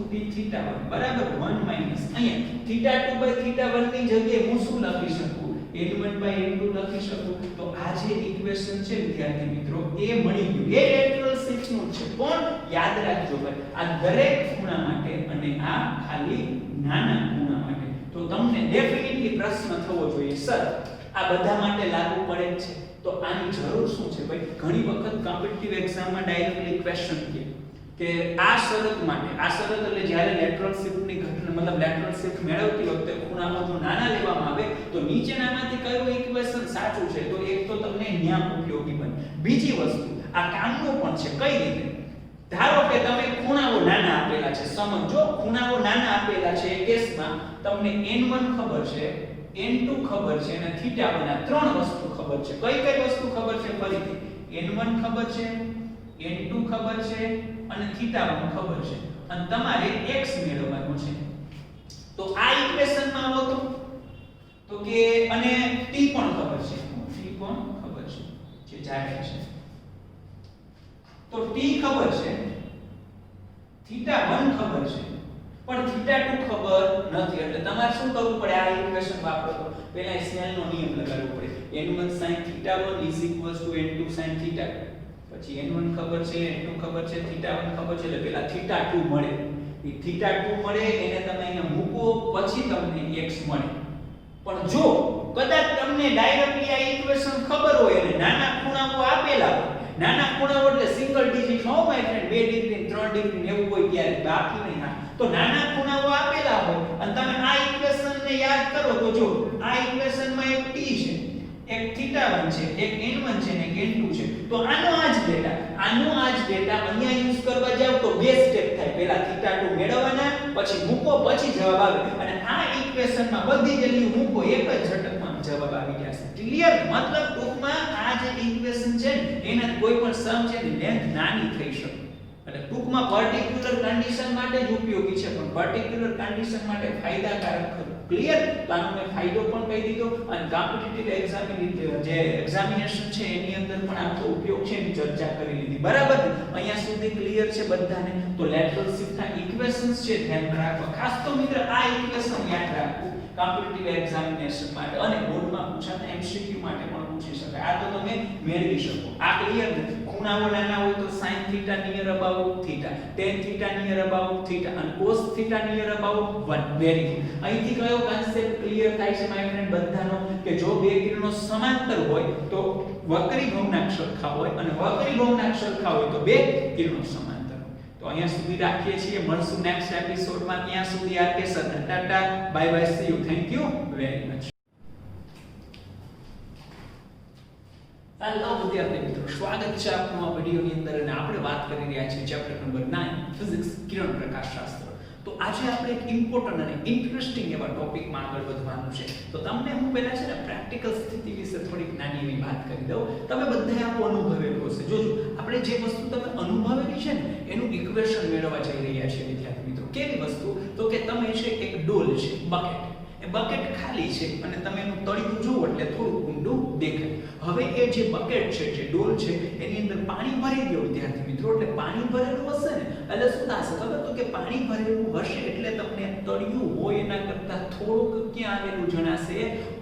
pθ1 બરાબર 1 માઈનસ અહીંયા θ2/θ1 ની જગ્યાએ હું શું લખી શકું n1/n2 લખી શકું તો આ જે ઇક્વેશન છે વિદ્યાર્થી મિત્રો એ મળી ગયું એ લેટરલ શિફ્ટ નું છે પણ યાદ રાખજો ભાઈ આ દરેક ખૂણા માટે અને આ ખાલી નાના ખૂણા માટે તો તમને ડેફિનેટલી પ્રશ્ન થવો જોઈએ સર આ બધા માટે લાગુ પડે છે તો આની જરૂર શું છે ભાઈ ઘણી વખત કોમ્પિટિટિવ એક્ઝામમાં ડાયરેક્ટલી ક્વેશ્ચન કે આ શરત માટે આ શરત એટલે જ્યારે લેટરલ શિફ્ટ ની ઘટના મતલબ લેટરલ શિફ્ટ મેળવતી વખતે ખૂણાઓ જો નાના લેવામાં આવે તો નીચેનામાંથી કયું ઇક્વેશન સાચું છે તો એક તો તમને ન્યામ ઉપયોગી બને બીજી વસ્તુ આ કામનું પણ છે કઈ રીતે ધારો કે તમે ખૂણાઓ નાના આપેલા છે સમજો ખૂણાઓ નાના આપેલા છે એ કેસમાં તમને n1 ખબર છે n2 ખબર છે અને θ1 આ ત્રણ વસ્તુ ખબર છે કઈ વસ્તુ ખબર છે ફરીથી n1 ખબર છે n2 ખબર છે અને θ1 ખબર છે અને તમારે x મેળવવાનું છે તો આ ઇક્વેશનમાં આવો તો કે અને t પણ ખબર છે જે જાણે છે તો t ખબર છે θ1 ખબર છે પણ θ2 ખબર નથી એટલે તમારે શું કરવું પડે આ ઇક્વેશન વાપરો તો પહેલા સ્નેલનો નિયમ લગાડવો પડે n1 sin θ1 n2 sin θ2 પછી n1 ખબર છે n2 ખબર છે θ1 ખબર છે એટલે પહેલા θ2 મળે એ θ2 મળે એને તમે અહીંયા મૂકો પછી તમને x મળે પણ જો કદાચ તમને ડાયરેક્ટલી આ ઇક્વેશન ખબર હોય અને નાના ખૂણાઓ આપેલા હોય નાના ખૂણાઓ એટલે સિંગલ ડિજિટ નો માય ફ્રેન્ડ 2 ડિગ્રી 3 ડિગ્રી એવું હોય ત્યારે બાકી નહીં હા તો નાના ખૂણાઓ આપેલા હોય અને તમે આ ઇક્વેશનને યાદ કરો તો જો આ ઇક્વેશનમાં એક t છે એક θ1 છે એક n1 છે ને એક n2 છે તો આનો આ જ ડેટા અહીંયા યુઝ કરવા જાવ તો બે સ્ટેપ થાય પહેલા θ2 મેળવવાના પછી મૂકો પછી જવાબ આવે અને આ ઇક્વેશનમાં બધી વેલ્યુ મૂકો એક જ ઝટકમાં જવાબ આવી જશે ક્લિયર મતલબ ટૂંકમાં આ જે ઇક્વેશન છે ને એના કોઈ પણ સમ છે ને લેન્થ નાની થઈ શકે એટલે ટૂંકમાં પર્ટિક્યુલર કન્ડિશન માટે જ ઉપયોગી છે પણ પર્ટિક્યુલર કન્ડિશન માટે ફાયદાકારક ખરું ક્લિયર તો આનો મેં ફાયદો પણ કહી દીધો અને કોમ્પિટિટિવ જે એક્ઝામિનેશન છે એની અંદર પણ આનો ઉપયોગ છે એની ચર્ચા કરી લીધી બરાબર અહીંયા સુધી ક્લિયર છે બધાને તો લેટરલ શિફ્ટના ઇક્વેશન્સ છે ધ્યાન રાખવા ખાસ તો મિત્ર આ ઇક્વેશન યાદ રાખવું કોમ્પિટિટિવ એક્ઝામિનેશન માટે અને બોર્ડમાં પૂછાતા એમસીક્યુ માટે પણ પૂછી શકાય આ તો તમે મેળવી શકો આ ક્લિયર નથી ખૂણાઓ નાના હોય તો sin θ near about θ tan θ near about θ અને cos θ near about 1 very good અહીંથી કયો કોન્સેપ્ટ ક્લિયર થાય છે માય ફ્રેન્ડ બધાનો કે જો બે કિરણો સમાંતર હોય તો વક્રી ભવનાંક સરખા હોય અને વક્રી ભવનાંક સરખા હોય તો બે કિરણો સમાંતર તો અહીંયા સુધી રાખીએ છીએ મળશું નેક્સ્ટ એપિસોડમાં ત્યાં સુધી R K sir tata bye bye see you thank you very much hello વિદ્યાર્થી મિત્રો સ્વાગત છે આપનું આ વિડિયોની અંદર અને આપણે વાત કરી રહ્યા છીએ ચેપ્ટર નંબર 9 ફિઝિક્સ કિરણ પ્રકાશશાસ્ત્ર તો આજે આપણે એક ઇમ્પોર્ટન્ટ અને ઇન્ટરેસ્ટિંગ એવા ટોપિકમાં આગળ વધવાનું છે તો તમને હું પહેલા છે ને પ્રેક્ટિકલ સ્થિતિ વિશે થોડીક નાની એવી વાત કરી દઉં તમે બધાએ આવું અનુભવેલું હશે જોજો આપણે જે વસ્તુ તમે અનુભવેલી છે ને એનું ઇક્વેશન મેળવવા જઈ રહ્યા છીએ વિદ્યાર્થી મિત્રો કેવી વસ્તુ તો કે તમે છે એક ડોલ છે બકેટ એ બકેટ ખાલી છે અને તમે એનું તળિયું જુઓ એટલે થોડું ઊંડું દેખાય. હવે એ જે બકેટ છે, જે ડોલ છે, એની અંદર પાણી ભરી ગયું વિદ્યાર્થી મિત્રો, એટલે પાણી ભરેલું હશે ને એટલે શું થશે ખબર? તો કે પાણી ભરેલું હશે એટલે તમને તળિયું હોય એના કરતા થોડુંક ક્યાં આવેલું જણાશે?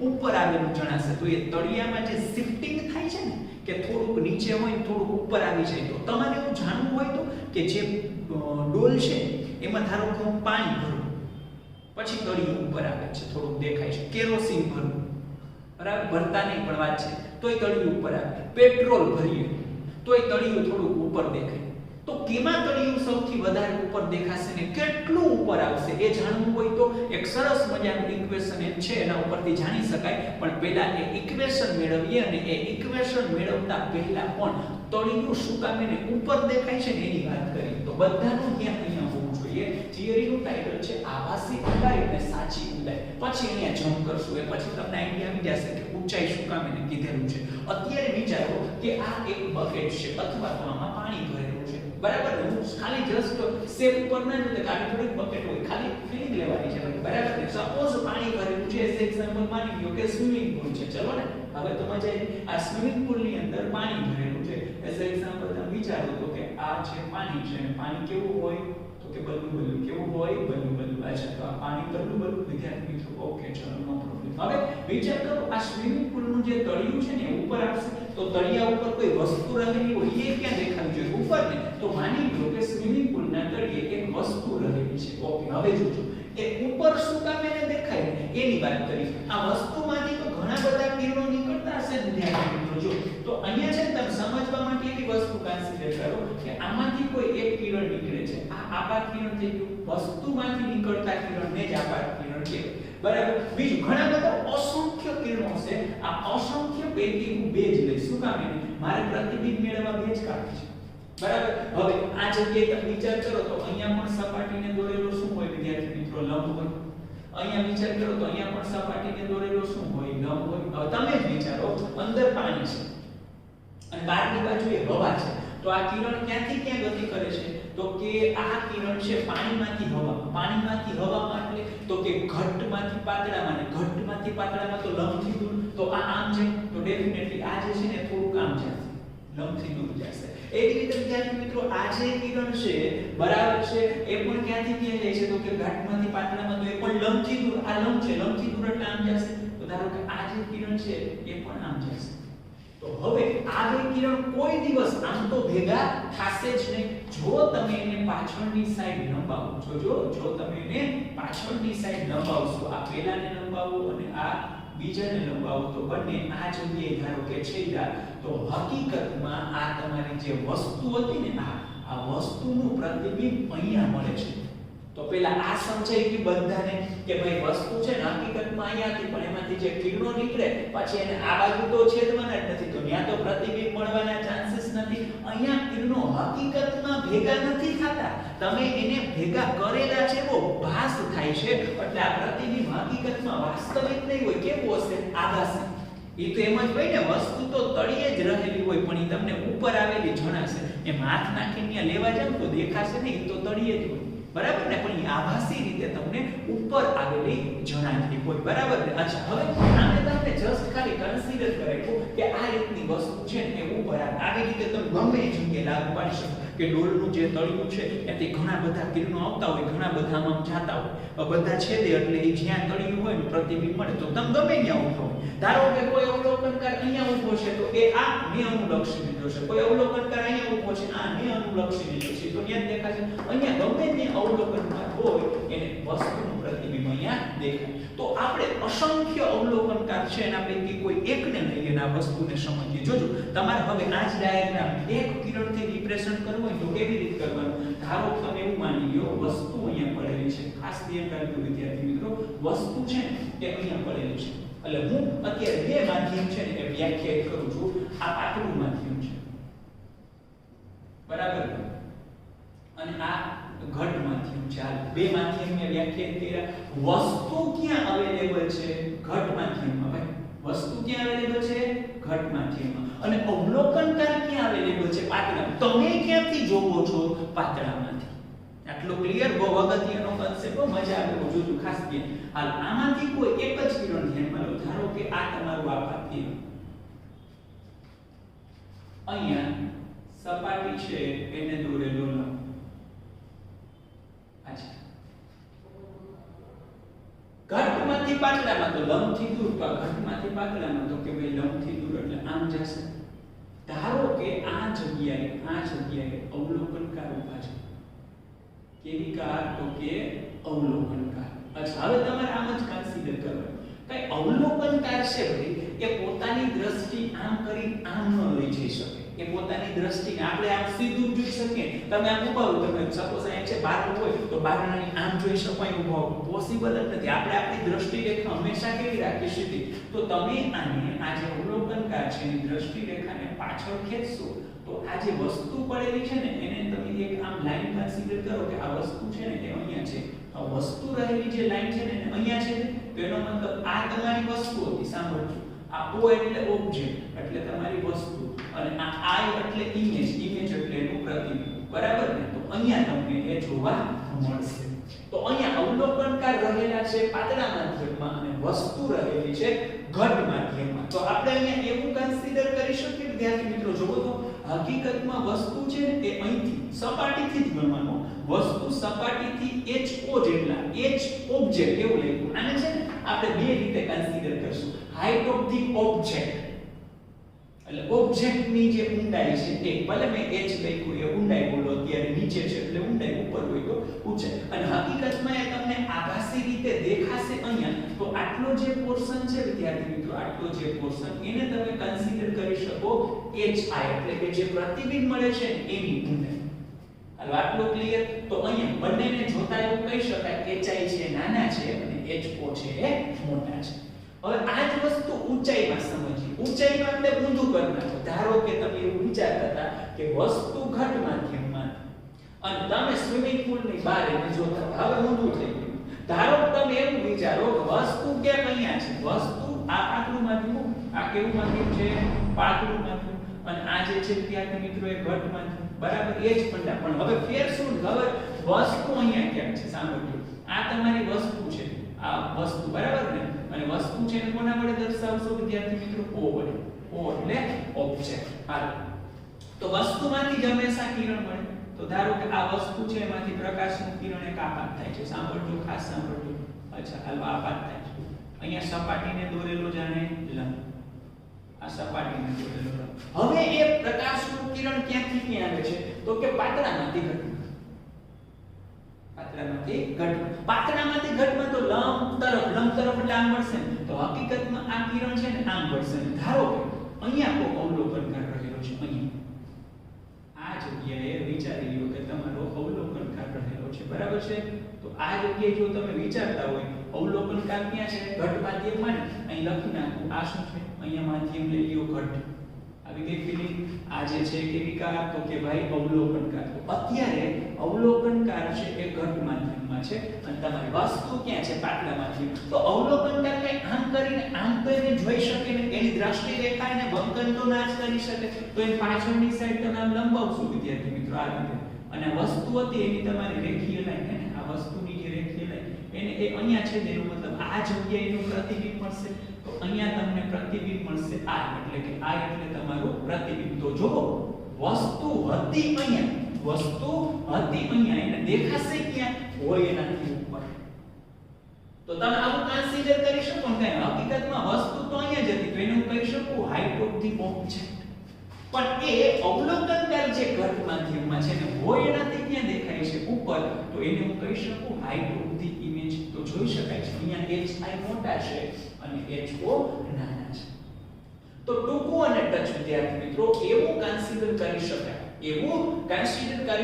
ઉપર આવેલું જણાશે. તો એ તળિયામાં જે શિફ્ટિંગ થાય છે ને કે થોડુંક નીચે હોય થોડુંક ઉપર આવી જાય, તો તમારે એવું જાણવું હોય તો કે જે ડોલ છે એમાં ધારો કે હું પાણી ભરું, પછી તળિયું ઉપર આવે છે, થોડુંક દેખાય છે. કેરોસીન ભરું, બરાબર, ભરતા નહીં પણ વાત છે, તોય તળિયું ઉપર આવે. પેટ્રોલ ભરીએ તોય તળિયું થોડુંક ઉપર દેખાય. તો કેમાં તળિયું સૌથી વધારે ઉપર દેખાશે ને કેટલું ઉપર આવશે એ જાણવું હોય તો એક સરસ મજાનું ઇક્વેશન છે, એના ઉપરથી જાણી શકાય. પણ પહેલા એ ઇક્વેશન મેળવીએ અને એ ઇક્વેશન મેળવતા પહેલા પણ તળિયું શું કામ એને ઉપર દેખાય છે ને એની વાત કરીએ. તો બધાનું ધ્યાન અહીંયા હોવું જોઈએ. થિયરીનું ટાઇટલ છે આભાસી ઊંડાઈ અને સાચી ઊંડાઈ. પછી અહીંયા જમ્પ કરશું એ પછી તમને આઈડિયા આવી જશે કે ઊંચાઈ શું કામ એને કીધેલું છે. અત્યારે વિચારો કે આ એક બકેટ છે અથવા તો આમાં પાણી ભરેલું છે, બરાબર. હું ખાલી જસ્ટ શેપ ઉપર ના જોતે કે આ થોડીક બકેટ હોય, ખાલી ફીલિંગ લેવાની છે, બરાબર. સપોઝ પાણી ભરેલું છે, એઝ એક્ઝામ્પલ માની લ્યો કે સ્વિમિંગ પૂલ છે. ચલો ને, હવે તો મજા આવી. આ સ્વિમિંગ પૂલ ની અંદર પાણી ભરેલું છે, એઝ એક્ઝામ્પલ તમે વિચારો તો કે આ છે પાણી છે, અને પાણી કેવું હોય તો કે બલ્લુ બલ્લુ. કેવું હોય? બલ્લુ બલ્લુ. અચ્છા, તો આ પાણી બલ્લુ બલ્લુ. વિદ્યાર્થી મિત્રો, ઓકે, ચલો, નો પ્રોબ્લેમ. હવે વિચાર કરો આ સ્વિમિંગ પૂલ નું જે તળિયું છે ને એ ઉપર આવશે, તો તળિયા ઉપર કોઈ વસ્તુ રહેલી હોય એ ક્યાં દેખાવી જોઈએ? ઉપર ને. તો માની લો કે સ્વિમિંગ પૂલ ના તળિયે એક વસ્તુ રહેલી છે. ઓકે, હવે જોજો એ ઉપર શું કામ એને દેખાય એની વાત કરી. આ વસ્તુમાંથી તો ઘણા બધા કિરણો નીકળતા હશે વિદ્યાર્થી મિત્રો. જો તો અહીંયા છે તમે સમજવા માટે એક વસ્તુ કન્સિડર કરો કે આમાંથી કોઈ એક કિરણ નીકળે છે. આ આપાત કિરણ થઈ ગયું. વસ્તુમાંથી નીકળતા કિરણને જ આપાત કિરણ કહેવાય, બરાબર. બીજું ઘણા બધા અસંખ્ય કિરણો છે. આ અસંખ્ય પૈકી હું બે જ લઈશ. શું કામ? એને મારે પ્રતિબિંબ મેળવવા બે જ કાઢી છે, બરાબર. હવે આ જગ્યાએ તમે વિચાર કરો તો અહીંયા પણ સપાટીને દોરેલો શું હોય વિદ્યાર્થી મિત્રો? લંબ હોય. અહીંયા વિચાર કરો તો અહીંયા પણ સપાટીને દોરેલો શું હોય? લંબ હોય. હવે તમે જ વિચારો, અંદર પાણી છે અને બહારની બાજુ એ હવા છે, તો આ કિરણ ક્યાંથી ક્યાં ગતિ કરે છે? તો કે આ કિરણ છે પાણીમાંથી હવા, પાણીમાંથી હવામાં એટલે તો કે ઘટમાંથી પાતળામાં, ને ઘટમાંથી પાતળામાં તો લંબથી દૂર. તો આ આમ છે તો ડેફિનેટલી આ જે છે ને થોડુંક આમ જશે, લંબથી દૂર જશે. એવી રીતે વિદ્યાર્થી મિત્રો આ જે કિરણ છે, બરાબર છે, એ પણ ક્યાંથી ક્યાં જાય છે? તો કે ઘટમાંથી પાતળામાં, તો એ પણ લંબથી દૂર. આ લંબ છે, લંબથી દૂર એટલે આમ જશે. તો ધારો કે આ જે કિરણ છે એ પણ આમ જશે. તો હવે આ બે કિરણ કોઈ દિવસ આમ તો ભેગા થશે જ નહીં. જો તમે એને પાછળની સાઈડ લંબાવો, જો તમે એને પાછળની સાઈડ લંબાવશો, આ પહેલાને લંબાવો અને આ બીજાને લંબાવો, તો બંને આ જગ્યાએ ધારો કે છેદા, તો હકીકતમાં આ તમારી જે વસ્તુ હતી ને આ વસ્તુનું પ્રતિબિંબ અહીંયા મળે છે. તો પહેલા આ સમજાઈ ગયું બધાને કે ભાઈ વસ્તુ છે ને હકીકતમાં અહીંયાથી, પણ એમાંથી જે કિરણો નીકળે પછી એને આ બાજુ તો છેદવાના જ નથી, તો ત્યાં તો પ્રતિબિંબ મળવાના ચાન્સીસ નથી. અહીંયા કિરણો હકીકતમાં ભેગા નથી થતા, તમે એને ભેગા કરેલા છે એવો ભાસ થાય છે. એટલે આ પ્રતિબિંબ હકીકતમાં વાસ્તવિક નહીં હોય. કેવું હશે? આભાસી. એ તો એમ જ હોય ને, વસ્તુ તો તળિયે જ રહેલી હોય પણ એ તમને ઉપર આવેલી જણાશે. એમ હાથ નાખીને ત્યાં લેવા જાવ તો દેખાશે નહીં, તો તળિયે જ હોય, બરાબર ને. પણ એ આભાસી રીતે તમને ઉપર આવેલી જણાતી હોય, બરાબર ને. અચ્છા, હવે આને તમને જસ્ટ ખાલી કન્સિડર કરાવ્યો કે આ રીતની વસ્તુ છે ને એ ઉપર આવે. આવી રીતે તમે ગમે એ જગ્યાએ લાગુ પાડી શકો કે ડોલનું જે તળિયું છે એથી ઘણા બધા કિરણો આવતા હોય, ઘણા બધા આમ જાતા હોય, બધા છેદે એટલે એ જ્યાં તળિયું હોય ને પ્રતિબિંબ મળે. તો તમે ગમે ત્યાં ઊભો હોય, ધારો કે કોઈ અવલોકનકાર અહીંયા ઊભો છે તો એ આ ને અનુલક્ષી લીધો છે, કોઈ અવલોકનકાર અહીંયા ઊભો છે આ ને અનુલક્ષી લીધો છે, તો ત્યાં દેખાશે. અહીંયા ગમે તે અવલોકનકાર હોય એને વસ્તુનું પ્રતિબિંબ અહીંયા દેખાય. તો આપણે અસંખ્ય અવલોકનકાર છે એના પૈકી કોઈ એકને લઈએ અને આ વસ્તુને સમજીએ. જોજો, તમારે હવે આ જ ડાયાગ્રામ એક કિરણથી રિપ્રેઝન્ટ કરવું હોય તો કેવી રીતે કરવાનું? ધારો કે તમે એવું માની લો વસ્તુ અહીંયા પડેલી છે. ખાસ ધ્યાન રાખજો વિદ્યાર્થી મિત્રો, વસ્તુ છે એ અહીંયા પડેલી છે. એટલે હું અત્યારે બે માધ્યમ છે ને એ વ્યાખ્યાયિત કરું છું. આ પાતળું માધ્યમ છે, બરાબર, અને આ ઘટ માધ્યમ છે. આ બે માધ્યમને વ્યાખ્યાયિત કર્યા. વસ્તુ ક્યાં અવેલેબલ છે? ઘટ માધ્યમમાં. ભાઈ વસ્તુ ક્યાં અવેલેબલ છે? ઘટ માધ્યમમાં. અને અવલોકનકાર ક્યાં અવેલેબલ છે? પાતળા. તમે ક્યાંથી જોવો છો? પાતળામાંથી. આટલો ક્લિયર બહુ અગત્યનો કન્સેપ્ટ બહુ મજા આવે એવું જોજો ખાસ કે હાલ આમાંથી કોઈ એક જ કિરણ ધ્યાનમાં લો ધારો કે આ તમારું આપાત કિરણ અહીંયા સપાટી છે એને દોરેલો લંબ અચ્છા ઘટમાંથી પાતળામાં તો લંબથી દૂર તો ઘટમાંથી પાતળામાં તો કે ભાઈ લંબથી દૂર એટલે આમ જશે ધારો કે આ જગ્યાએ અવલોકનકાર ઊભા છે કેવી કાર તો કે અવલોકનકાર અચ્છા હવે તમારે આમ જ કન્સિડર કરવાનું કઈ અવલોકનકાર છે ભાઈ એ પોતાની દ્રષ્ટિ આમ કરી આમ ન લઈ જઈ શકે એ પોતાની દ્રષ્ટિને આપણે આમ સીધું જોઈ શકીએ તમે આમ ઊભા હો તમે સપોઝ અહીંયા છે બારણું હોય તો બારણાની આમ જોઈ શકો અહીં ઊભા હો પોસિબલ જ નથી આપણે આપણી દ્રષ્ટિ રેખા હંમેશા કેવી રાખી સીધી તો તમે આને આ જે અવલોકનકાર છે એની દ્રષ્ટિ રેખાને પાછળ ખેંચશો તો આ જે વસ્તુ પડેલી છે ને એને તમે એક આમ લાઈન કન્સિડર કરો કે આ વસ્તુ છે ને એ અહીંયા છે આ વસ્તુ રહેલી જે લાઈન છે ને અહીંયા છે તો એનો મતલબ આ તમારી વસ્તુ હતી સાંભળજો આ ઓ એટલે ઓબ્જેક્ટ એટલે તમારી વસ્તુ અને આ આઈ એટલે ઇમેજ એટલે એનું પ્રતિબિંબ બરાબર ને તો અહીંયા તમને એ જોવા મળશે તો અહીંયા અવલોકનકાર રહેલા છે પાતળા માધ્યમમાં અને વસ્તુ રહેલી છે ઘટ માધ્યમમાં તો આપણે અહીંયા એવું કન્સિડર કરી શકીએ વિદ્યાર્થી મિત્રો જોવો તો હકીકતમાં વસ્તુ છે એ અહીંથી સપાટીથી જ ગણવાનું વસ્તુ સપાટીથી HO જેટલા H ઓબ્જેક્ટ એવું લખ્યું આને છે ને આપણે બે રીતે કન્સિડર કરશું હાઇટ ઓફ ધી ઓબ્જેક્ટ એટલે ઓબ્જેક્ટની જે ઊંડાઈ છે એ ભલે મેં h લખ્યું એ ઊંડાઈ બોલો અત્યારે નીચે છે એટલે ઊંડાઈ ઉપર હોય તો ઊંચાઈ અને હકીકતમાં એ તમને આભાસી રીતે દેખાશે અહીંયા તો આટલો જે પોર્શન છે વિદ્યાર્થી મિત્રો આટલો જે પોર્શન એને તમે કન્સિડર કરી શકો hi એટલે કે જે પ્રતિબિંબ મળે છે એની ઊંડાઈ હાલો આટલો ક્લિયર તો અહીંયા બંનેને જોતા એવું કહી શકાય કે hi છે નાના છે અને ho છે એ મોટા છે હવે આ જ વસ્તુ ઊંચાઈમાં સમજીએ ઊંચાઈમાં આપણે ઊંધું કરી નાખો ધારો કે તમે એવું વિચારતા હતા કે વસ્તુ ઘટ માધ્યમમાં અને તમે સ્વિમિંગ પૂલની બહાર એને જોતા હવે ઊંધું થઈ ગયું ધારો કે તમે એવું વિચારો કે વસ્તુ ક્યાં અહીંયા છે વસ્તુ આ પાતળું માધ્યમ આ કેવું માધ્યમ છે પાતળું માધ્યમ અને આ જે છે વિદ્યાર્થી મિત્રો એ ઘટ માધ્યમ બરાબર એ જ પણ હવે ફેર શું હવે વસ્તુ અહીંયા ક્યાં છે સાંભળજો આ તમારી વસ્તુ છે આ વસ્તુ બરાબર ને અને વસ્તુ છે એને કોના વડે દર્શાવશો વિદ્યાર્થી મિત્રો O વડે O એટલે ઓબ્જેક્ટ હાલો તો વસ્તુમાંથી જ હંમેશા કિરણ મળે તો ધારો કે આ વસ્તુ છે એમાંથી પ્રકાશનું કિરણ એક આપાત થાય છે સાંભળજો ખાસ સાંભળજો અચ્છા હાલો આપાત થાય છે અહીંયા સપાટીને દોરેલો જાણે લંબ આ સપાટીને દોરેલો લંબ હવે એ પ્રકાશનું કિરણ ક્યાંથી ક્યાં આવે છે તો કે પાતળામાંથી ઘટમાં પાતળામાંથી ઘટમાં તો લંબ તરફ એટલે આમ મળશે તો હકીકતમાં આ કિરણ છે ને આમ મળશે ધારો કે અહીંયા કોઈ અવલોકનકાર રહેલો છે અહીંયા આ જગ્યાએ વિચારી લ્યો કે તમારો અવલોકનકાર રહેલો છે બરાબર છે તો આ જગ્યાએ જો તમે વિચારતા હોય અવલોકનકાર ક્યાં છે ઘટ માધ્યમમાં ને અહીં લખી નાખો આ શું છે અહીંયા માધ્યમ લઈ લ્યો ઘટ આવી ગઈ ફીલિંગ આ જે છે કેવી કાર તો કે ભાઈ અવલોકનકાર તો અત્યારે અવલોકનકાર છે એ ઘટ માધ્યમમાં છે અને તમારી વસ્તુ ક્યાં છે પાતળા માધ્યમ તો અવલોકનકાર કઈ આમ કરીને જોઈ શકે ને એની દ્રષ્ટિ રેખા એને બંકન તો ના જ કરી શકે તો એની પાછળની સાઈડ તમે આમ લંબાવશો વિદ્યાર્થી મિત્રો આ રીતે અને વસ્તુ હતી એની તમારી રેખીય લાઈન ને આ વસ્તુની જે રેખીય લાઈન એને એ અહીંયા છે એનો મતલબ આ જગ્યાએ એનું પ્રતિબિંબ મળશે તો અહીંયા તમને પ્રતિબિંબ મળશે આ એટલે કે આ એટલે તમારું પ્રતિબિંબ તો જો વસ્તુ હતી અહીંયા એને દેખાશે ક્યાં હોય એનાથી ઉપર તો તમે આવું કન્સિડર કરી શકો કે હકીકતમાં વસ્તુ તો અહીંયા જ હતી તો એને હું કહી શકું હાઇટ ઓફ ધી ઓબ્જેક્ટ પણ એ અવલોકનકાર જે ઘટ માધ્યમમાં છે ને હોય એનાથી ક્યાં દેખાય છે ઉપર તો એને હું કહી શકું હાઇટ ઓફ ધી ઇમેજ તો જોઈ શકાય છે અહીંયા hi મોટા છે અને ho નાના છે તો ટૂંકું અને ટચ વિદ્યાર્થી મિત્રો એવું કન્સિડર કરી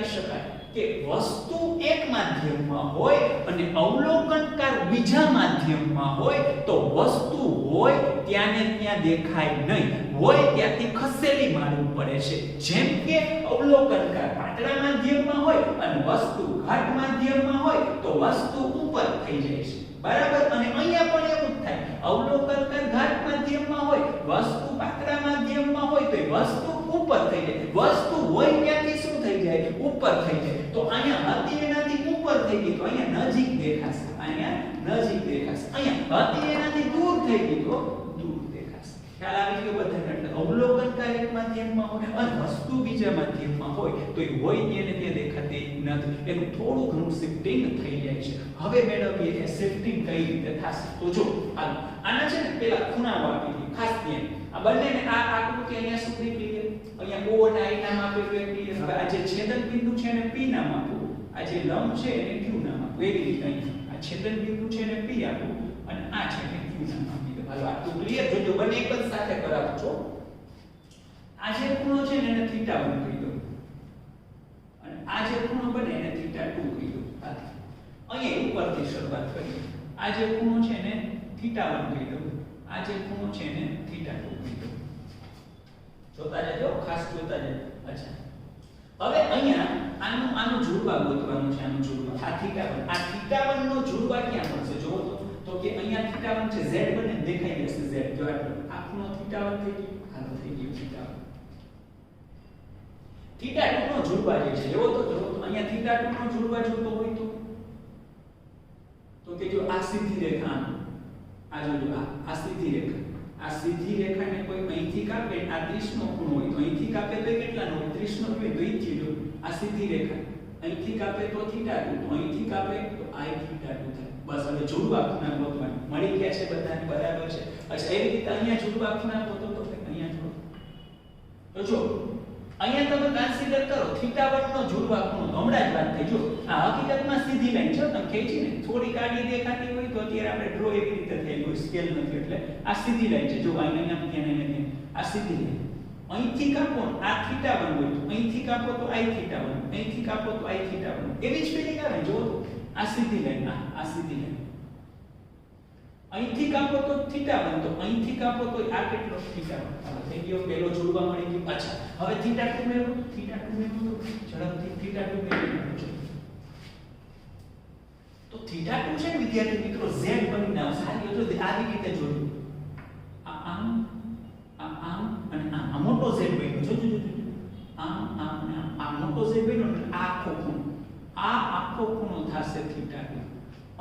શકાય કે વસ્તુ એક માધ્યમમાં હોય અને અવલોકનકાર બીજા માધ્યમમાં હોય તો વસ્તુ હોય ત્યાં દેખાય નહીં હોય ત્યાંથી ખસેલી મારવું પડે છે જેમ કે અવલોકનકાર પાતળા માધ્યમમાં હોય અને વસ્તુ ઘટ માધ્યમમાં હોય તો વસ્તુ ઉપર થઈ જાય છે બરાબર અને અહીંયા પણ એવું જ થાય અવલોકનકાર ઘટ માધ્યમમાં હોય વસ્તુ પાતળા માધ્યમમાં હોય તો વસ્તુ ઉપર થઈ જાય વસ્તુ હોય ત્યાંથી શું થઈ જાય ઉપર થઈ જાય તો અહીંયા હતી એનાથી ઉપર થઈ ગઈ તો અહીંયા નજીક દેખાશે, અહીંયા નજીક દેખાશે, અહીંયા હતી એનાથી દૂર થઈ ગઈ તો દૂર દેખાશે. ખ્યાલ આવી ગયો બધાને? એટલે અવલોકનકાર એક માધ્યમમાં હોય અને વસ્તુ બીજા માધ્યમમાં હોય તો એ હોય તેને તે દેખાતી નથી, એનું થોડું ઘણું શિફ્ટિંગ થઈ જાય છે. હવે મેળવીએ કે શિફ્ટિંગ કઈ રીતે થશે. તો જો હાલો આના છે ને પેલા ખૂણાઓ આપી દીધી ખાસ ધ્યાન. આ બંનેને આ આકૃતિ અહીંયા સુધી ક્લિયર, અહીંયા O અને I નામ આપેલું એ ક્લિયર. હવે આ જે છેદન બિંદુ છે એને P નામ આપો, આ જે લંબ છે એને Q નામ આપો. એવી રીતે અહીંયા આ છેદન બિંદુ છે એને P આપો અને આ છે એને Q નામ આપી દો. હાલો આટલું ક્લિયર. જોજો બંને એક જ સાથે કરાવો છો. આ જે ખૂણો છે ને એને θ1 કહી દો અને આ જે ખૂણો બને એને θ2 કહી દો. અહીંયા ઉપરથી શરૂઆત કરીએ. આ જે ખૂણો છે ને θ1 કહી દો, આ જે ખૂણો છે ને θ2 કહી દો. જોતા જજો, ખાસ જોતા જજો. અચ્છા હવે અહીંયા આનું જોડવા ગોતવાનું છે. આનું જોડવા આ θ1, આ θ1 નો જોડવા ક્યાં મળશે જોવો તો કે અહીંયા θ1 છે, z બને દેખાઈ જશે z. જો આટલું આ ખૂણો θ1 થઈ ગયો, હાલો થઈ ગયું θ1. θ2 નો જોડવા જે છે એવો તો જો અહીંયા θ2 નો જોડવા જોતો હોય તો કે જો આ સીધી રેખા, આ જોજો આ સીધી રેખા, આ સીધી રેખાને કોઈ અહીંથી કાપે, આ 30 નો ખૂણો હોય તો અહીંથી કાપે તો કેટલાનો હોય? 30 નો હોય તો અહીંથી જો આ સીધી રેખા અહીંથી કાપે તો θ2, તો અહીંથી કાપે તો I θ2 થાય. બસ હવે જોડવા ખૂણા ગોતવાનું મળી ગયા છે બધાને, બરાબર છે. અચ્છા એવી રીતે અહીંયા જોડવા ખૂણા ગોતો તો અહીંયા જો તો જો અહીંયા તમે કન્સિડર કરો θ1 નો જોડવા ખૂણો હમણાં જ વાત થઈ. જો આ હકીકતમાં સીધી લાઈન છે, તમે ખેંચી ને થોડી કાઢી દેખાતી હોય તો અત્યારે આપણે ડ્રો એવી રીતે થઈ ગયું, સ્કેલ નથી એટલે આ સીધી લાઈન છે. જો અહીંયા ત્યાં આ સીધી લાઈન અહીંથી કાપો આ θ1 હોય તો અહીંથી કાપો તો I θ1, અહીંથી કાપો તો I θ1. એવી જ ફિલિંગ આવે. જો આ સીધી લાઈન, આ સીધી લાઈન અહીંથી કાપો તો θ1, તો અહીંથી કાપો તો આ કેટલો θ1. હવે થઈ ગયો પેલો જોડવા મળી ગયો. અચ્છા હવે θ2 મેળવો, θ2 મેળવો ઝડપથી θ2 મેળવો. તો θ2 છે વિદ્યાર્થી મિત્રો z બનીને આવશે. આ જો આવી રીતે જોડ્યું, આ આમ અને આ મોટો z બન્યો. જો આમ અને આ મોટો z બન્યો એટલે આ આખો ખૂણો, આ આખો ખૂણો થશે θ2.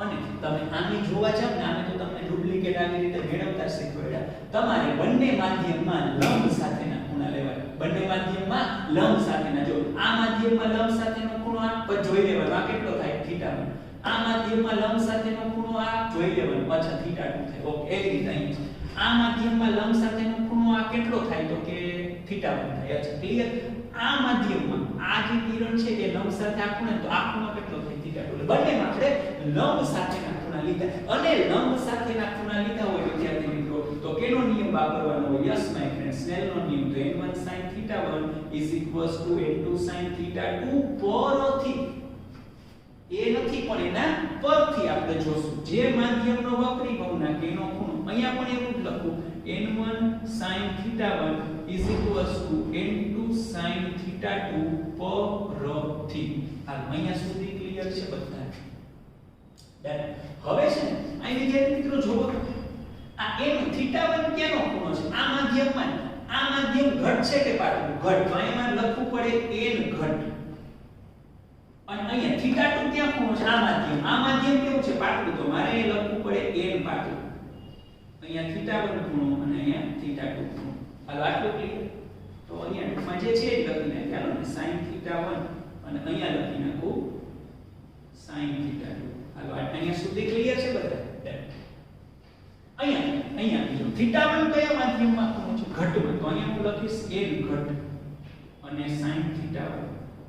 અને તમે આની જોવા જાવ ને, આને તો તમને ડુપ્લિકેટ આવી રીતે મેળવતા શીખવાડ્યા. તમારે બંને માધ્યમમાં લંબ સાથેના ખૂણા લેવાના. બંને માધ્યમમાં લંબ સાથેના, જો આ માધ્યમમાં લંબ સાથેનો ખૂણો આ પર જોઈ લેવાનો, આ કેટલો થાય θ1. આ માધ્યમમાં લંબ સાથેનો ખૂણો આ જોઈ લેવાનો, પાછા θ2 થાય. ઓકે એવી રીતે અહીં આ માધ્યમમાં લંબ સાથેનો ખૂણો આ કેટલો થાય તો કે θ1 થાય. અચ્છા ક્લિયર. આ માધ્યમમાં આ જે કિરણ છે એ લંબ સાથે આ ખૂણો તો આ ખૂણો કેટલો થાય θ2. બંનેમાં આપણે લંબ સાથેના ખૂણા લીધા અને લંબ સાથેના ખૂણા લીધા હોય વિદ્યાર્થી મિત્રો તો કેનો નિયમ વાપરવાનો હોય? યસ માય ફ્રેન્ડ, સ્નેલનો નિયમ. તો n1 sin θ1 n2 sin θ2 પરથી એ નથી પણ એના પરથી આપણે જોશું. જે માધ્યમનો વક્રી ભવનાંક એનો ખૂણો અહીંયા પણ એવું જ લખું n1 sin θ1 n2 sin θ2 પરથી. હાલ અહીંયા સુધી ક્લિયર છે બધા? હવે છે ને આ વિદ્યાર્થી મિત્રો જોવો આ n θ1 કેનો ખૂણો છે? આ માધ્યમમાં, આ માધ્યમ ઘટ છે કે પાતળું? ઘટ. તો અહીંયા લખવું પડે n ઘટ. અને અહીંયા θ2 ક્યાં ખૂણો છે? આ માધ્યમ. આ માધ્યમ કેવું છે? પાતળું. તો મારે એ લખવું પડે n પાતળું. અહીંયા θ1 ખૂણો અને અહીંયા θ2 ખૂણો. હાલો આટલું ક્લિયર. તો અહીંયા ટૂંકમાં જે છે એ લખી નાખીએ. હાલો ને sin θ1 અને અહીંયા લખી નાખું sin θ2. હાલો અહીંયા સુધી ક્લિયર છે બધા? અહીંયા બીજો θ1 કયા માધ્યમમાં ખૂણો છે? ઘટમાં. તો અહીંયા હું લખીશ n ઘટ અને sin θ1.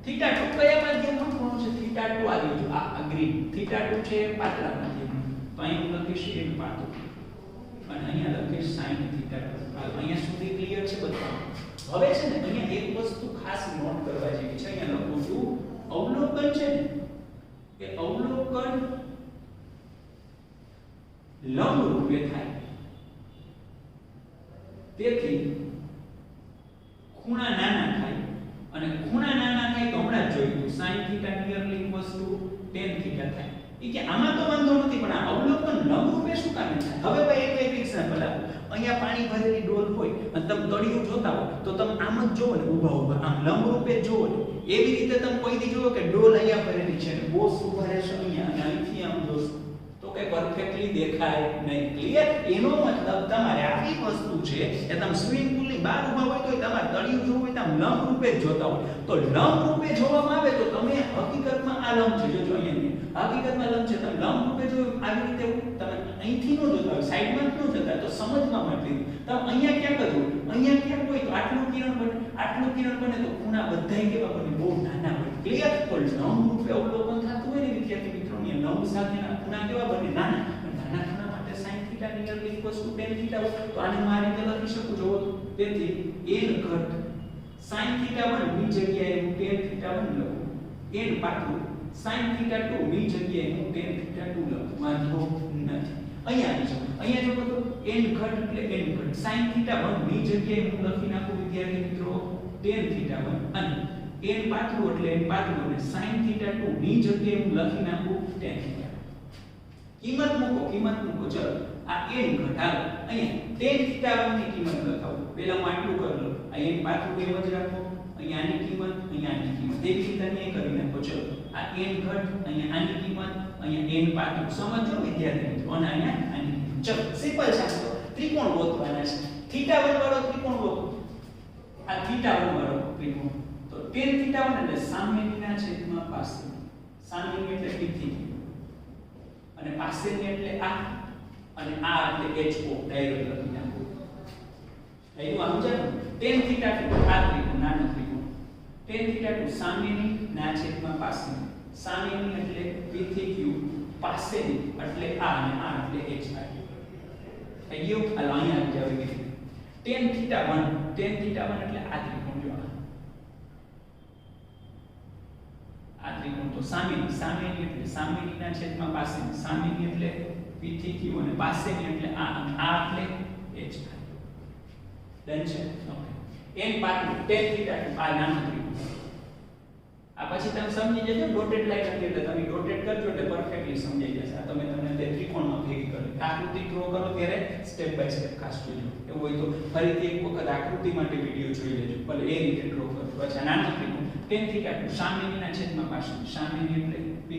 θ2 કયા માધ્યમમાં ખૂણો છે? θ2 આવી જો આ ગ્રીન. θ2 છે પાતળા માધ્યમમાં. તો અહીં હું લખીશ n પાતળું અને અહીંયા લખીશ sin θ2. હાલો અહીંયા સુધી ક્લિયર છે બધા? હવે છે ને અહીંયા એક વસ્તુ ખાસ નોટ કરવા જેવી છે. અહીંયા લખું છું અવલોકન છે ને એ અવલોકન લંબ રૂપે થાય. તેથી ખૂણા નાના થાય અને ખૂણા નાના થાય તો હમણાં જ જોયું sin θ nearly equals to tan θ થાય. એ કે આમાં તો વાંધો નથી, પણ આ અવલોકન લંબરૂપે શું કામ થાય? હવે ભાઈ એક એક્ઝામ્પલ આપો. અહીંયા પાણી ભરેલી ડોલ હોય અને તમે તળિયું જોતા હો તો તમે આમ જ જોવો ને, ઊભા ઊભા આમ લંબરૂપે જોવો ને. એવી રીતે તમે કોઈ દી જોવો કે ડોલ અહીંયા ભરેલી છે અને બોસ ઊભા રહેશે અહીંયા અને અહીંથી આમ જોશો તો કે પરફેક્ટલી દેખાય નહીં. ક્લિયર? એનો મતલબ તમારે આવી વસ્તુ છે કે તમે સ્વિમિંગ પુલ ની બહાર ઊભા હોય તો તમારે તળિયું જોવું હોય તો આમ લંબરૂપે જ જોતા હોય. તો લંબરૂપે જોવામાં આવે તો તમે હકીકતમાં આ લંબ છે, જોજો અહીંયા હકીકતમાં લંબ છે. તમે લંબરૂપે જો આવી રીતે તમે અહીંથી ન જોતા હોય, સાઈડમાં ન જોતા તો સમજવા માટે તમે અહીંયા ક્યાં કરજો, અહીંયા ક્યાં કોઈ તો આટલું કિરણ બને, આટલું કિરણ બને તો ખૂણા બધાય કેવા બને? બહુ નાના બને. ક્લિયર? તો લંબરૂપે અવલોકન થતું હોય ને વિદ્યાર્થી મિત્રો, ને લંબ સાથેના ખૂણા કેવા બને? નાના. નાના ખૂણા માટે sin θ near equals to tan θ હોય તો આને હું આ રીતે લખી શકું જો. તેથી n ઘટ sin θ1 ની જગ્યાએ હું tan θ1 લખું, n પાછું sin θ2 ની જગ્યાએ હું tan θ2 લખું. વાંધો નથી. અહીંયા આવી જાઓ. અહીંયા જો તો n ઘટ એટલે n ઘટ sin θ1 ની જગ્યાએ હું લખી નાખું વિદ્યાર્થી મિત્રો tan θ1 અને n પાછું એટલે n પાછું અને sin θ2 ની જગ્યાએ હું લખી નાખું tan θ. કિંમત મૂકો ચલો. આ n ઘટ હાલો અહીંયા tan θ1 ની કિંમત લખાવો. પહેલા હું આટલું કરી લઉં. આ n પાછું બે જ રાખો. અહીંયા આની કિંમત, અહીંયા આની કિંમત. એક રીતે અહીં કરી નાખો. ચલો. આ n ઘટ અહીંયા આની કિંમત, અહીંયા n પાછું. સમજો વિદ્યાર્થી મિત્રો. અને અહીંયા આની કિંમત. ચલો સિમ્પલ છે. તો ત્રિકોણ ગોતવાના છે. θ1 વાળો ત્રિકોણ ગોતો. આ θ1 વાળો ત્રિકોણ. તો tan θ1 એટલે સામેના છેદમાં પાસેની. સામેની એટલે પીથી અને પાસેની એટલે આ અને આ એટલે HO ડાયરેક્ટ લખી નાખો. અહીં આમ છે tan θ2 આ ત્રિકોણ નાનો ત્રિકોણ. tan θ2 સામેની ના છેદમાં પાસેની. સામેની એટલે P થી Q, પાસેની એટલે આ અને આ એટલે H આવી. થઈ ગયું? હાલો અહીંયા આવી જાવ. tan θ1 એટલે આ ત્રિકોણ જો આ ત્રિકોણ તો સામેની એટલે સામેનીના છેદમાં પાસેની. સામેની એટલે P થી Q અને પાસેની એટલે આ અને આ એટલે H. ડન છે? ઓકે. n પાછું tan θ2 આ નાનો ત્રિકોણ. આ પછી તમે સમજી જજો. ડોટેડ લાઈન હતી એટલે તમે ડોટેડ કરજો એટલે પરફેક્ટલી સમજાઈ જશે. આ તમને તે ત્રિકોણમાં ભેગી કરો. આકૃતિ ડ્રો કરો ત્યારે સ્ટેપ બાય સ્ટેપ ખાસ જોજો. એવું હોય તો ફરીથી એક વખત આકૃતિ માટે વિડિયો જોઈ લેજો. ભલે એ રીતે ડ્રો કરો. પછી આ નાનો ત્રિકોણ tan θ2 સામેનીના છેદમાં પાસેની. સામેની એટલે P,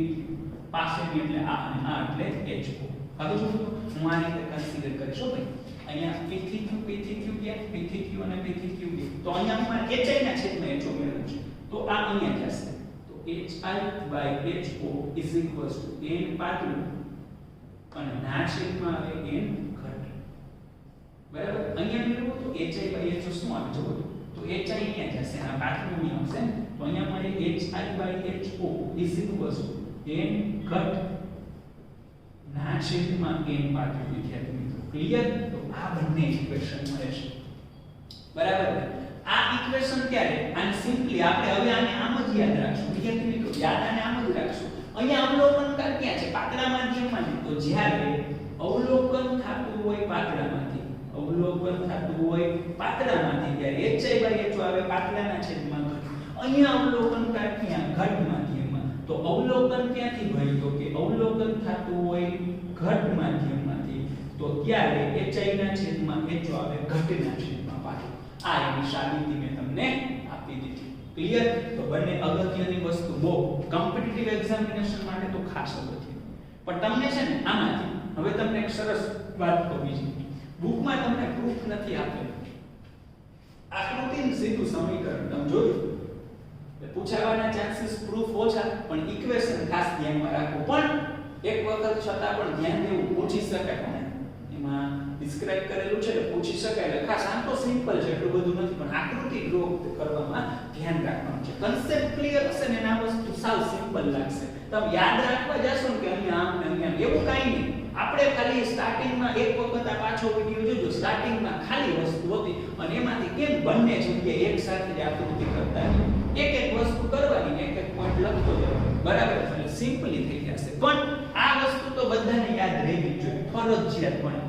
પાસેની એટલે આ અને આ એટલે HO. હવે જો હું આ રીતે કન્સિડર કરીશ ભાઈ. અહીંયા P થી Q ગયા, P થી Q અને P થી Q ગયા. તો અહીંયા હું HI ના છેદમાં HO મેળવું છું. તો આ અહીંયા જશે. તો HI/HO is equals to n પાટલું અને ના છેદમાં આવે n ઘટ. બરાબર? અહીંયા મેળવો તો HI/HO શું આવે જો. તો HI અહીંયા જશે. આ પાટલું અહીં આવશે. તો અહીંયા મળે HI/HO is equals to n ઘટ ના છેદમાં n પાટલું. વિદ્યાર્થી મિત્રો ક્લિયર? તો આ બંને ઇક્વેશન મળે છે. બરાબર? આ ઇક્વેશન ક્યારે? આને સિમ્પલી આપણે હવે આને આમ જ યાદ રાખશું. વિદ્યાર્થી મિત્રો યાદ આને આમ જ રાખશું. અહીંયા અવલોકનકાર ક્યાં છે? પાતળા માધ્યમમાં. તો જ્યારે અવલોકન થતું હોય પાતળામાંથી, ત્યારે HI/HO આવે પાતળાના છેદમાં ઘટ. અહીંયા અવલોકનકાર ક્યાં? ઘટ માધ્યમમાં. તો અવલોકન ક્યાંથી ભય? તો કે અવલોકન થતું હોય ઘટ માધ્યમમાંથી. તો ત્યારે HI ના છેદમાં HO આવે ઘટના છેદમાં પાતળું. આ એની સાબિતી મેં તમને આપી દીધી. ક્લિયર? તો બંને અગત્યની વસ્તુ બહુ કોમ્પિટિટિવ એક્ઝામિનેશન માટે તો ખાસ અગત્યની. પણ તમને છે ને આમાંથી હવે તમને એક સરસ વાત કહું બીજી. બુકમાં તમને પ્રૂફ નથી આપેલું. આકૃતિનું સીધું સમીકરણ તમે જોયું. પૂછાવાના ચાન્સીસ પ્રૂફ ઓછા પણ ઇક્વેશન ખાસ ધ્યાનમાં રાખો. પણ એક વખત છતાં પણ ધ્યાન દેવું. પૂછી શકાય કોને એમાં ડિસ્ક્રાઇબ કરેલું છે એટલે પૂછી શકાય. એટલે ખાસ આમ તો સિમ્પલ છે, એટલું બધું નથી, પણ આકૃતિ ડ્રો કરવામાં ધ્યાન રાખવાનું છે. કન્સેપ્ટ ક્લિયર હશે ને આ વસ્તુ સાવ સિમ્પલ લાગશે. તમે યાદ રાખવા જશો ને કે અહીંયા આમ ને અહીંયા એવું કાઈ નહીં. આપણે ખાલી સ્ટાર્ટિંગમાં એક વખત આ પાછો વિડિયો જોજો. સ્ટાર્ટિંગમાં ખાલી વસ્તુ હતી અને એમાંથી કેમ બંને જગ્યાએ એક સાથે જ આકૃતિ કરતા એક વસ્તુ કરવાની, એક પોઈન્ટ લખતો જવાનો. બરાબર? એટલે સિમ્પલી થઈ જશે. પણ આ વસ્તુ તો બધાને યાદ રહેવી જોઈએ ફરજિયાતપણે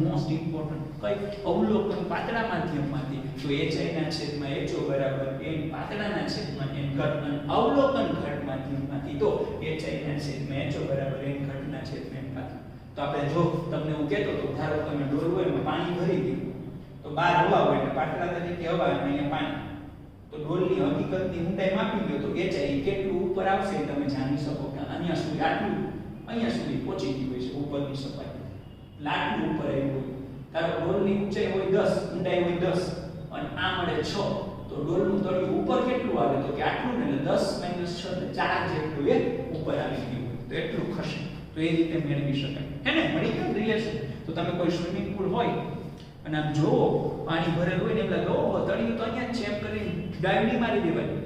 મોસ્ટ ઇમ્પોર્ટન્ટ કઈ અવલોકન પાતળા માધ્યમમાંથી તો HI ના છેદમાં HO બરાબર n પાતળાના છેદમાં n ઘટ અને અવલોકન ઘટ માધ્યમમાંથી તો HI ના છેદમાં HO બરાબર n ઘટના છેદમાં n પાતળા. તો આપણે જો તમને હું કહેતો તો ધારો તમે ડોલ હોય એમાં પાણી ભરી દીધું તો બહાર હવા હોય એટલે પાતળા તરીકે હવા અને અહીંયા પાણી તો ડોલની હકીકતની ઊંડાઈ માપી લ્યો તો HI કેટલું ઉપર આવશે એ તમે જાણી શકો કે અહીંયા સુધી આટલું અહીંયા સુધી પહોંચી ગયું છે ઉપરની સપાટી લાટલું ઉપર આવ્યું હોય. ધારો ડોલની ઊંચાઈ હોય 10 ઊંડાઈ હોય 10 અને આ મળે 6 તો ડોલનું તળિયું ઉપર કેટલું આવે તો કે આટલું ને એટલે 10 - 6 એટલે 4 જેટલું એ ઉપર આવી ગયું હોય તો એટલું ખસે તો એ રીતે મેળવી શકાય હે ને મળી ગયું રિલેશન. તો તમે કોઈ સ્વિમિંગ પૂલ હોય અને આમ જોવો પાણી ભરેલું હોય ને એમ લાગે ઓહો તળિયું તો અહીંયા જ છે એમ કરીને ડાયવડી મારી દેવાય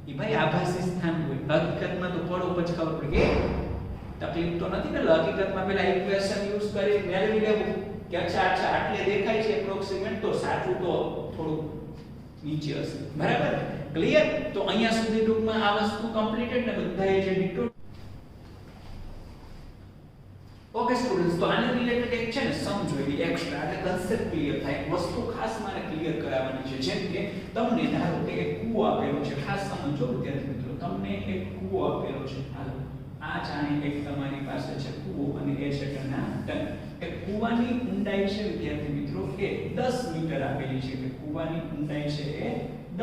એ ભાઈ આભાસી સ્થાન હોય. હકીકતમાં તો પડો પછી ખબર પડે કે તકલીફ તો નથી ને હકીકતમાં પેલા ઇક્વેશન યુઝ કરી મેળવી લેવું કે અચ્છા આટલે દેખાય છે એપ્રોક્સિમેટ તો સાચું તો થોડું નીચે હશે બરાબર ક્લિયર. તો અહીંયા સુધી ટૂંકમાં આ વસ્તુ કમ્પ્લીટેડ ને બધાએ જે ડિટો ઓકે સ્ટુડન્ટ્સ તો આને રિલેટેડ એક છે ને સમજો એક્સ્ટ્રા એટલે કન્સેપ્ટ ક્લિયર થાય વસ્તુ ખાસ મારે ક્લિયર કરાવવાની છે. જેમ કે તમને ધારો કે એક કૂવો આપેલો છે ખાસ સમજો વિદ્યાર્થી મિત્રો તમને એક કૂવો આપેલો છે હાલો આ જાણે એક તમારી પાસે છે કૂવો અને એ છે ટન એક કૂવાની ઊંડાઈ છે વિદ્યાર્થી મિત્રો એ 10 મીટર આપેલી છે કે કૂવાની ઊંડાઈ છે એ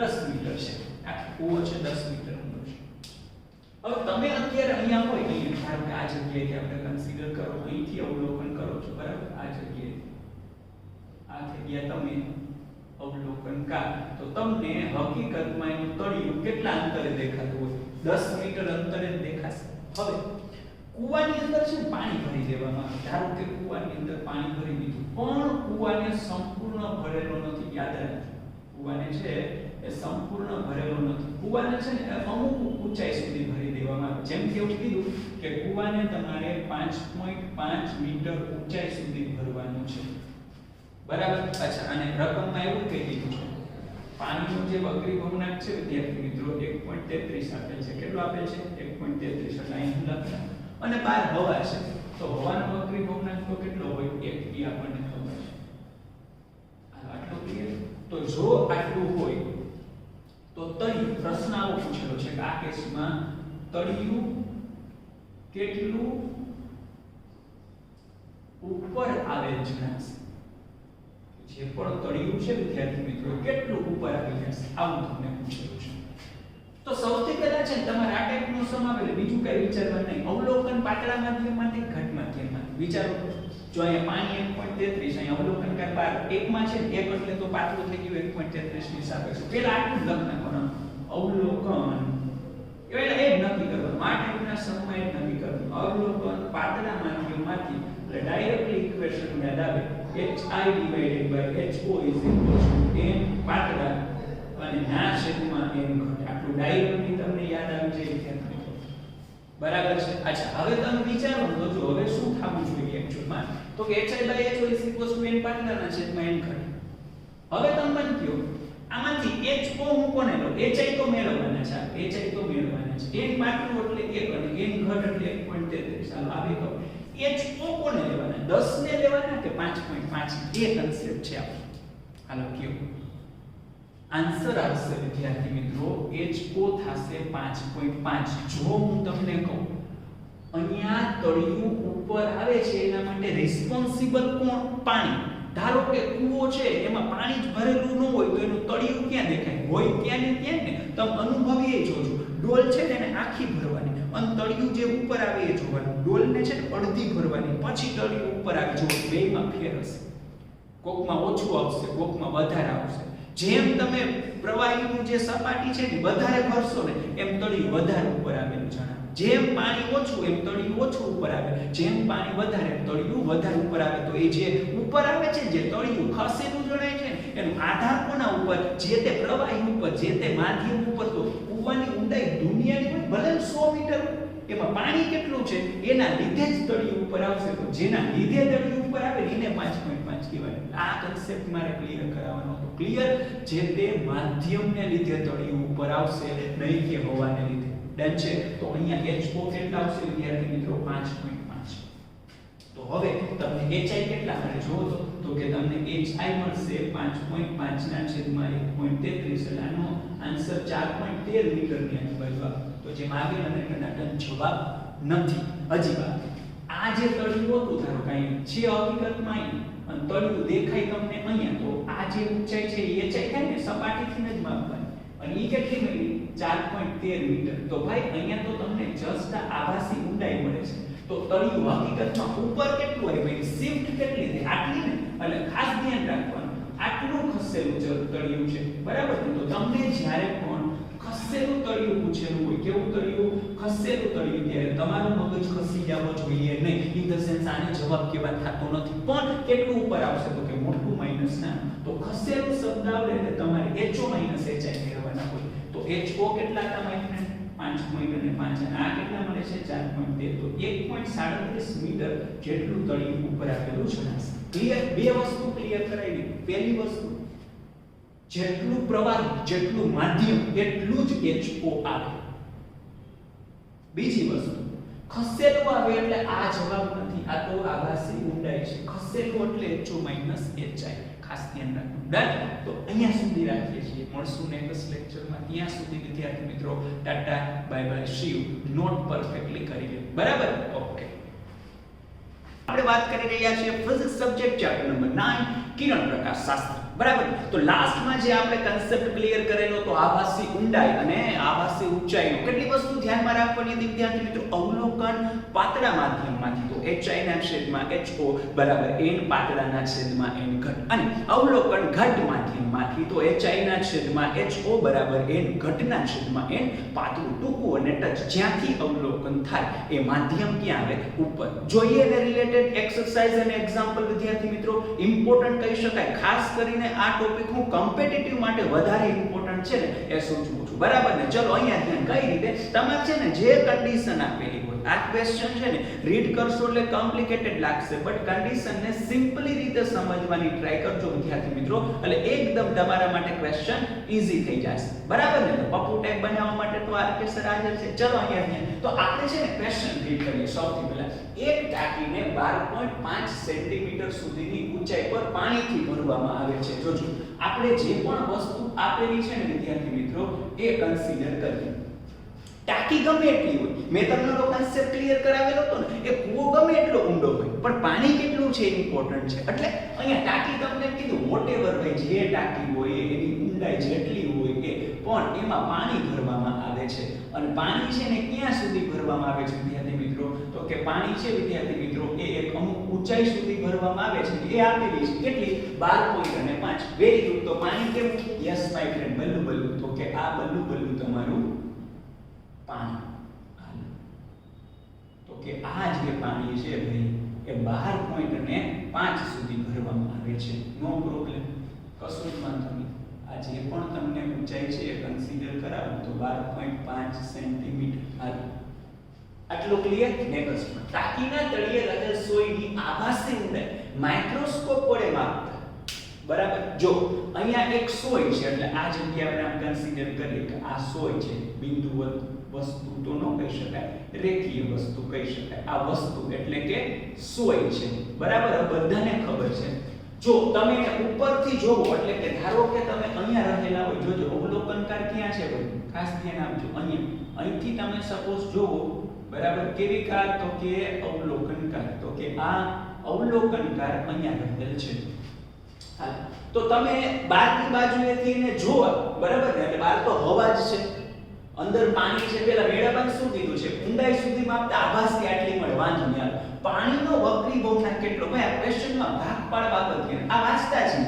10 મીટર છે આ કૂવો છે 10 મીટર ઊંડો છે. હવે તમે અત્યારે અહીંયા હોય નહીં ધારો કે આ જગ્યાએથી આપણે કન્સિડર કરો અહીંથી અવલોકન કરો છો બરાબર આ જગ્યા તમે અવલોકન કા તો તમને હકીકતમાં એનું તળિયું કેટલા અંતરે દેખાતું હોય 10 મીટર અંતરે દેખાશે. હવે કૂવાની અંદર છે પાણી ભરી દેવામાં આવે ધારો કે કૂવાની અંદર પાણી ભરી દીધું પણ કૂવાને સંપૂર્ણ ભરેલો નથી યાદ રાખજો કૂવાને છે એ સંપૂર્ણ ભરેલો નથી. કૂવાને છે ને અમુક ઊંચાઈ સુધી ભરી દેવામાં આવે જેમ કે એવું કીધું કે કૂવાને તમારે 5.5 મીટર ઊંચાઈ સુધી ભરવાનું છે બરાબર. અચ્છા અને રકમમાં એવું કહી દીધું છે પાણીનો જે વક્રી ભવનાંક છે વિદ્યાર્થી મિત્રો 1.33 આપેલ છે. કેટલો આપેલ છે 1.33 એટલે અહીં લખતા અને બહાર હવા છે તો હવાનો વક્રી ભવનાંક તો કેટલો હોય 1 એ આપણને ખબર છે. આટલો ક્લિયર. તો જો આટલું હોય તો તળિયું પ્રશ્ન આવો પૂછેલો છે કે આ કેસમાં તળિયું કેટલું ઉપર આવેલ જણાશે. જે પણ તળિયું છે વિદ્યાર્થી મિત્રો કેટલું ઉપર આવી જશે આવું તમને પૂછેલું છે. તો સૌથી પહેલા છે તમારે આ ટાઈપનું સમાવેલ બીજું કઈ વિચારવાનું નહીં અવલોકન પાતળા માધ્યમમાંથી ઘટ માધ્યમમાંથી વિચારો. જો અહીંયા પાણી 1.33 અહીંયા અવલોકન કર 12 એકમાં છે 1 એટલે તો પાતળું થઈ ગયું 1.33 ની સાપેક્ષ પેલા આટલું લખ નાખવાનું અવલોકન એટલે એ જ નક્કી કરવાનું આ ટાઈપના સમય નક્કી કરવાનું અવલોકન પાતળા માધ્યમમાંથી એટલે ડાયરેક્ટલી ઇક્વેશન યાદ આવે HI divided by HO is equal to n પાતળા અને ના છેદમાં n ઘટ આટલું ડાયરેક્ટલી તમને યાદ આવી જાય વિદ્યાર્થી બરાબર છે. અચ્છા હવે તમે વિચારો તો જો હવે શું થવું જોઈએ એક્ચ્યુઅલમાં તો કે HI by HO is equal to n પાતળાના છેદમાં n ઘટ. હવે તમે મને કહો આમાંથી HO હું કોને લો HI તો મેળવવાના છે HI તો મેળવવાના છે n પાતળું એટલે 1 અને n ઘટ એટલે 1.33 ચાલો આ બે કહો HO કોને લેવાના 10 ને લેવાના કે 5.5 એ કન્સેપ્ટ છે આપણો. હાલો કયો આન્સર આવશે વિદ્યાર્થી મિત્રો HO થશે 5.5. જો હું તમને કહું અહીંયા તળિયું ઉપર આવે છે એના માટે રિસ્પોન્સિબલ કોણ પાણી. ધારો કે કૂવો છે એમાં પાણી જ ભરેલું ન હોય તો એનું તળિયું ક્યાં દેખાય હોય ત્યાં ને ત્યાં ને તમે અનુભવીએ જોજો ડોલ છે ને એને આખી ભરવાની અને તળિયું જે ઉપર આવે એ જોવાનું ડોલને છે ને અડધી ભરવાની પછી તળિયું ઉપર આવે જો બેયમાં ફેર હશે કોકમાં ઓછું આવશે કોકમાં વધારે આવશે. જેમ તમે પ્રવાહીનું જે સપાટી છે ને વધારે ભરશો ને એમ તળિયું વધારે ઉપર આવેલું જણાવે. જેમ પાણી ઓછું એમ તળિયું ઓછું ઉપર આવે જેમ પાણી વધારે એમ તળિયું વધારે ઉપર આવે. તો એ જે ઉપર આવે છે જે તળિયું ખસેલું જણાય છે એનો આધાર કોના ઉપર જે તે પ્રવાહી ઉપર જે તે માધ્યમ ઉપર. તો કૂવાની ઊંડાઈ દુનિયાની હોય ભલે 100 મીટર એમાં પાણી કેટલું છે એના લીધે જ તળિયું ઉપર આવશે. તો જેના લીધે તળિયું ઉપર આવે એને 5.5 કહેવાય. આ કન્સેપ્ટ મારે ક્લિયર કરાવવાનો હતો. ક્લિયર જે તે માધ્યમને લીધે તળિયું ઉપર આવશે નહીં કે હવાને લીધે. ડન છે. તો અહીંયા HO કેટલા આવશે વિદ્યાર્થી મિત્રો 5.5. તો હવે તમને hi કેટલા મળે જુઓ તો કે તમને hi મળશે 5.5 ના છેદમાં 1.33 એટલે આનો આન્સર 4.13 મીટરની આજુબાજુ આવે. તો જે માગેલ અને ટનાટન જવાબ નથી. હજી બાકી આ જે તળિયું હતું ધારો કે અહીંયા છે હકીકતમાં અહીં અને તળિયું દેખાય તમને અહીંયા, તો આ જે ઊંચાઈ છે એ hi થાય ને સપાટીથી જ માપવાની અને ઈ કેટલી મળી 4.13 મીટર. તો ભાઈ અહીંયા તો તમને જસ્ટ આભાસી ઊંડાઈ મળે છે. તો તળિયું હકીકતમાં ઉપર કેટલું હોય ભાઈ શિફ્ટ કેટલી થાય આટલી ને, એટલે ખાસ ધ્યાન રાખવાનું આટલું ખસેલું તળિયું છે બરાબર ને. તો તમને જ્યારે પણ ખસેલું તળિયું પૂછેલું હોય, કેવું તળિયું ખસેલું તળિયું, ત્યારે તમારું મગજ ખસી જવો જોઈએ નહીં. ઇન ધ સેન્સ આને જવાબ કેવા થતો નથી પણ કેટલું ઉપર આવશે તો કે મોટું માઈનસ ના. તો ખસેલું શબ્દ આવે એટલે તમારે ho માઈનસ hi મેળવવાના હોય. તો ho કેટલા હતા માય ફ્રેન્ડ 5.5 અને આ કેટલા મળે છે 4.13. તો 1.37 મીટર જેટલું તળિયું ઉપર આપેલું છે. ક્લિયર? બે વસ્તુ ક્લિયર કરાવી. પહેલી વસ્તુ જેટલું પ્રવાહી જેટલું માધ્યમ એટલું જ ho આવે. બીજી વસ્તુ ખસેલું આવે એટલે આ જવાબ નથી, આ તો આભાસી ઊંડાઈ છે. ખસેલું એટલે ho માઈનસ hi. ખાસ ધ્યાન રાખવું. ડન? તો અહીંયા સુધી રાખીએ છીએ. મળશું નેક્સ્ટ લેક્ચરમાં. ત્યાં સુધી વિદ્યાર્થી મિત્રો tata bye bye see you. Note perfectly કરી લો. બરાબર? ઓકે. આપણે વાત કરી રહ્યા છીએ ફિઝિક્સ સબ્જેક્ટ ચેપ્ટર નંબર 9 કિરણ પ્રકાશ શાસ્ત્ર. બરાબર? તો લાસ્ટમાં જે આપણે કન્સેપ્ટ ક્લિયર કરેલો તો આભાસી ઊંડાઈ અને આભાસી ઊંચાઈનો કેટલી વસ્તુ ધ્યાનમાં રાખવાની હતી વિદ્યાર્થી મિત્રો? અવલોકન પાતળા માધ્યમમાંથી તો hi ના છેદમાં ho બરાબર n પાતળાના છેદમાં n ઘટ, અને અવલોકન ઘટ માધ્યમમાંથી તો hi ના છેદમાં ho બરાબર n ઘટના છેદમાં n પાતળું ટૂંકું અને ટચ જ્યાંથી અવલોકન થાય એ માધ્યમ ક્યાં આવે? ઉપર. જોઈએ એને રિલેટેડ એક્સરસાઇઝ અને એક્ઝામ્પલ વિદ્યાર્થી મિત્રો ઇમ્પોર્ટન્ટ કહી શકાય. ખાસ કરીને આ ટોપિક હું કોમ્પિટિટિવ માટે વધારે ઇમ્પોર્ટન્ટ છે ને એ સૂચવું છું. બરાબર ને? ચલો અહીંયા ધ્યાન કઈ રીતે તમારે છે ને જે કન્ડિશન આપેલી હોય, આ ક્વેશ્ચન છે ને રીડ કરશો એટલે કોમ્પ્લિકેટેડ લાગશે, બટ કન્ડિશનને સિમ્પલી રીતે સમજવાની ટ્રાય કરજો વિદ્યાર્થી મિત્રો, એટલે એકદમ તમારા માટે ક્વેશ્ચન ઈઝી થઈ જશે. બરાબર ને? તો પપ્પુ ટાઈપ બનાવવા માટે તો આ કેસર હાજર છે. ચલો અહીંયા તો આપણે છે ને ક્વેશ્ચન રીડ કરીએ. સૌથી પહેલા એક ટાંકીને 12.5 સેન્ટીમીટર સુધીની ઊંચાઈ પર પાણીથી ભરવામાં આવે છે. જોજો આપણે જે પણ વસ્તુ આપેલી છે ને વિદ્યાર્થી મિત્રો એ કન્સિડર કરીએ. ટાંકી ગમે એટલી હોય, મેં તમને તો કન્સેપ્ટ ક્લિયર કરાવેલો હતો ને, એ કૂવો ગમે એટલો ઊંડો હોય પણ પાણી કેટલું છે ઇમ્પોર્ટન્ટ છે. એટલે અહીંયા ટાંકી તમને કીધું વોટેવર ભાઈ જે ટાંકી હોય એની ઊંડાઈ જેટલી હોય એ પણ એમાં પાણી ભરવામાં આવે છે. અને પાણી છે ને ક્યાં સુધી ભરવામાં આવે છે વિદ્યાર્થી મિત્રો? તો કે પાણી છે વિદ્યાર્થી મિત્રો એ એક અમુક ઊંચાઈ સુધી ભરવામાં આવે છે. એ આપેલી છે કેટલી? 12.5. Very good. તો પાણી કેવું? Yes my friend, Ballu Ballu. તો કે આ બલ્લુ બલ્લુ તમારું પાણી. તો કે આ જે પાણી છે ભાઈ એ 12.5 સુધી ભરવામાં આવે છે. નો પ્રોબ્લેમ, કશું જ વાંધો નહીં. આ જે પણ તમને ઊંચાઈ છે એ કન્સિડર કરાવો તો 12.5 સેન્ટીમીટર આવે. આટલું ક્લિયર? નેક્સ્ટ ટાંકીના તળિયે રહેલ સોયની આભાસી ઊંડાઈ માઇક્રોસ્કોપ વડે માપતા. બરાબર? જો અહીંયા એક સોય છે એટલે આ જગ્યાએ આપણે કન્સિડર કરીએ કે આ સોય છે. બિંદુવત વસ્તુ તો ન કહી શકાય, રેખીય વસ્તુ કહી શકાય. આ વસ્તુ એટલે કે સોય છે. બરાબર? બધાને ખબર છે. જો તમે ઉપરથી જોવો એટલે કે ધારો કે તમે અહીંયા રહેલા હોય, જોજો અવલોકનકાર ક્યાં છે ભાઈ? ખાસ ધ્યાન આપજો. અહીંથી તમે સપોઝ જોવો, બરાબર? કેવી કાર? તો કે અવલોકનકાર. તો કે આ અવલોકનકાર અહીંયા રહેલ છે. તો તમે બહારની બાજુએથી એને જોવા, બરાબર ને? એટલે બહાર તો હવા જ છે, અંદર પાણી છે. પેલા મેળવવાનું શું કીધું છે? ઊંડાઈ સુધી માપતા આભાસ કે આટલી મળે. વાંધો નહીં. પાણીનો વક્રી ભવનાંક કેટલો? ભાઈ આ ક્વેશ્ચનમાં ભાગ પાડવા બાબત છે. આ વાંચતા છે,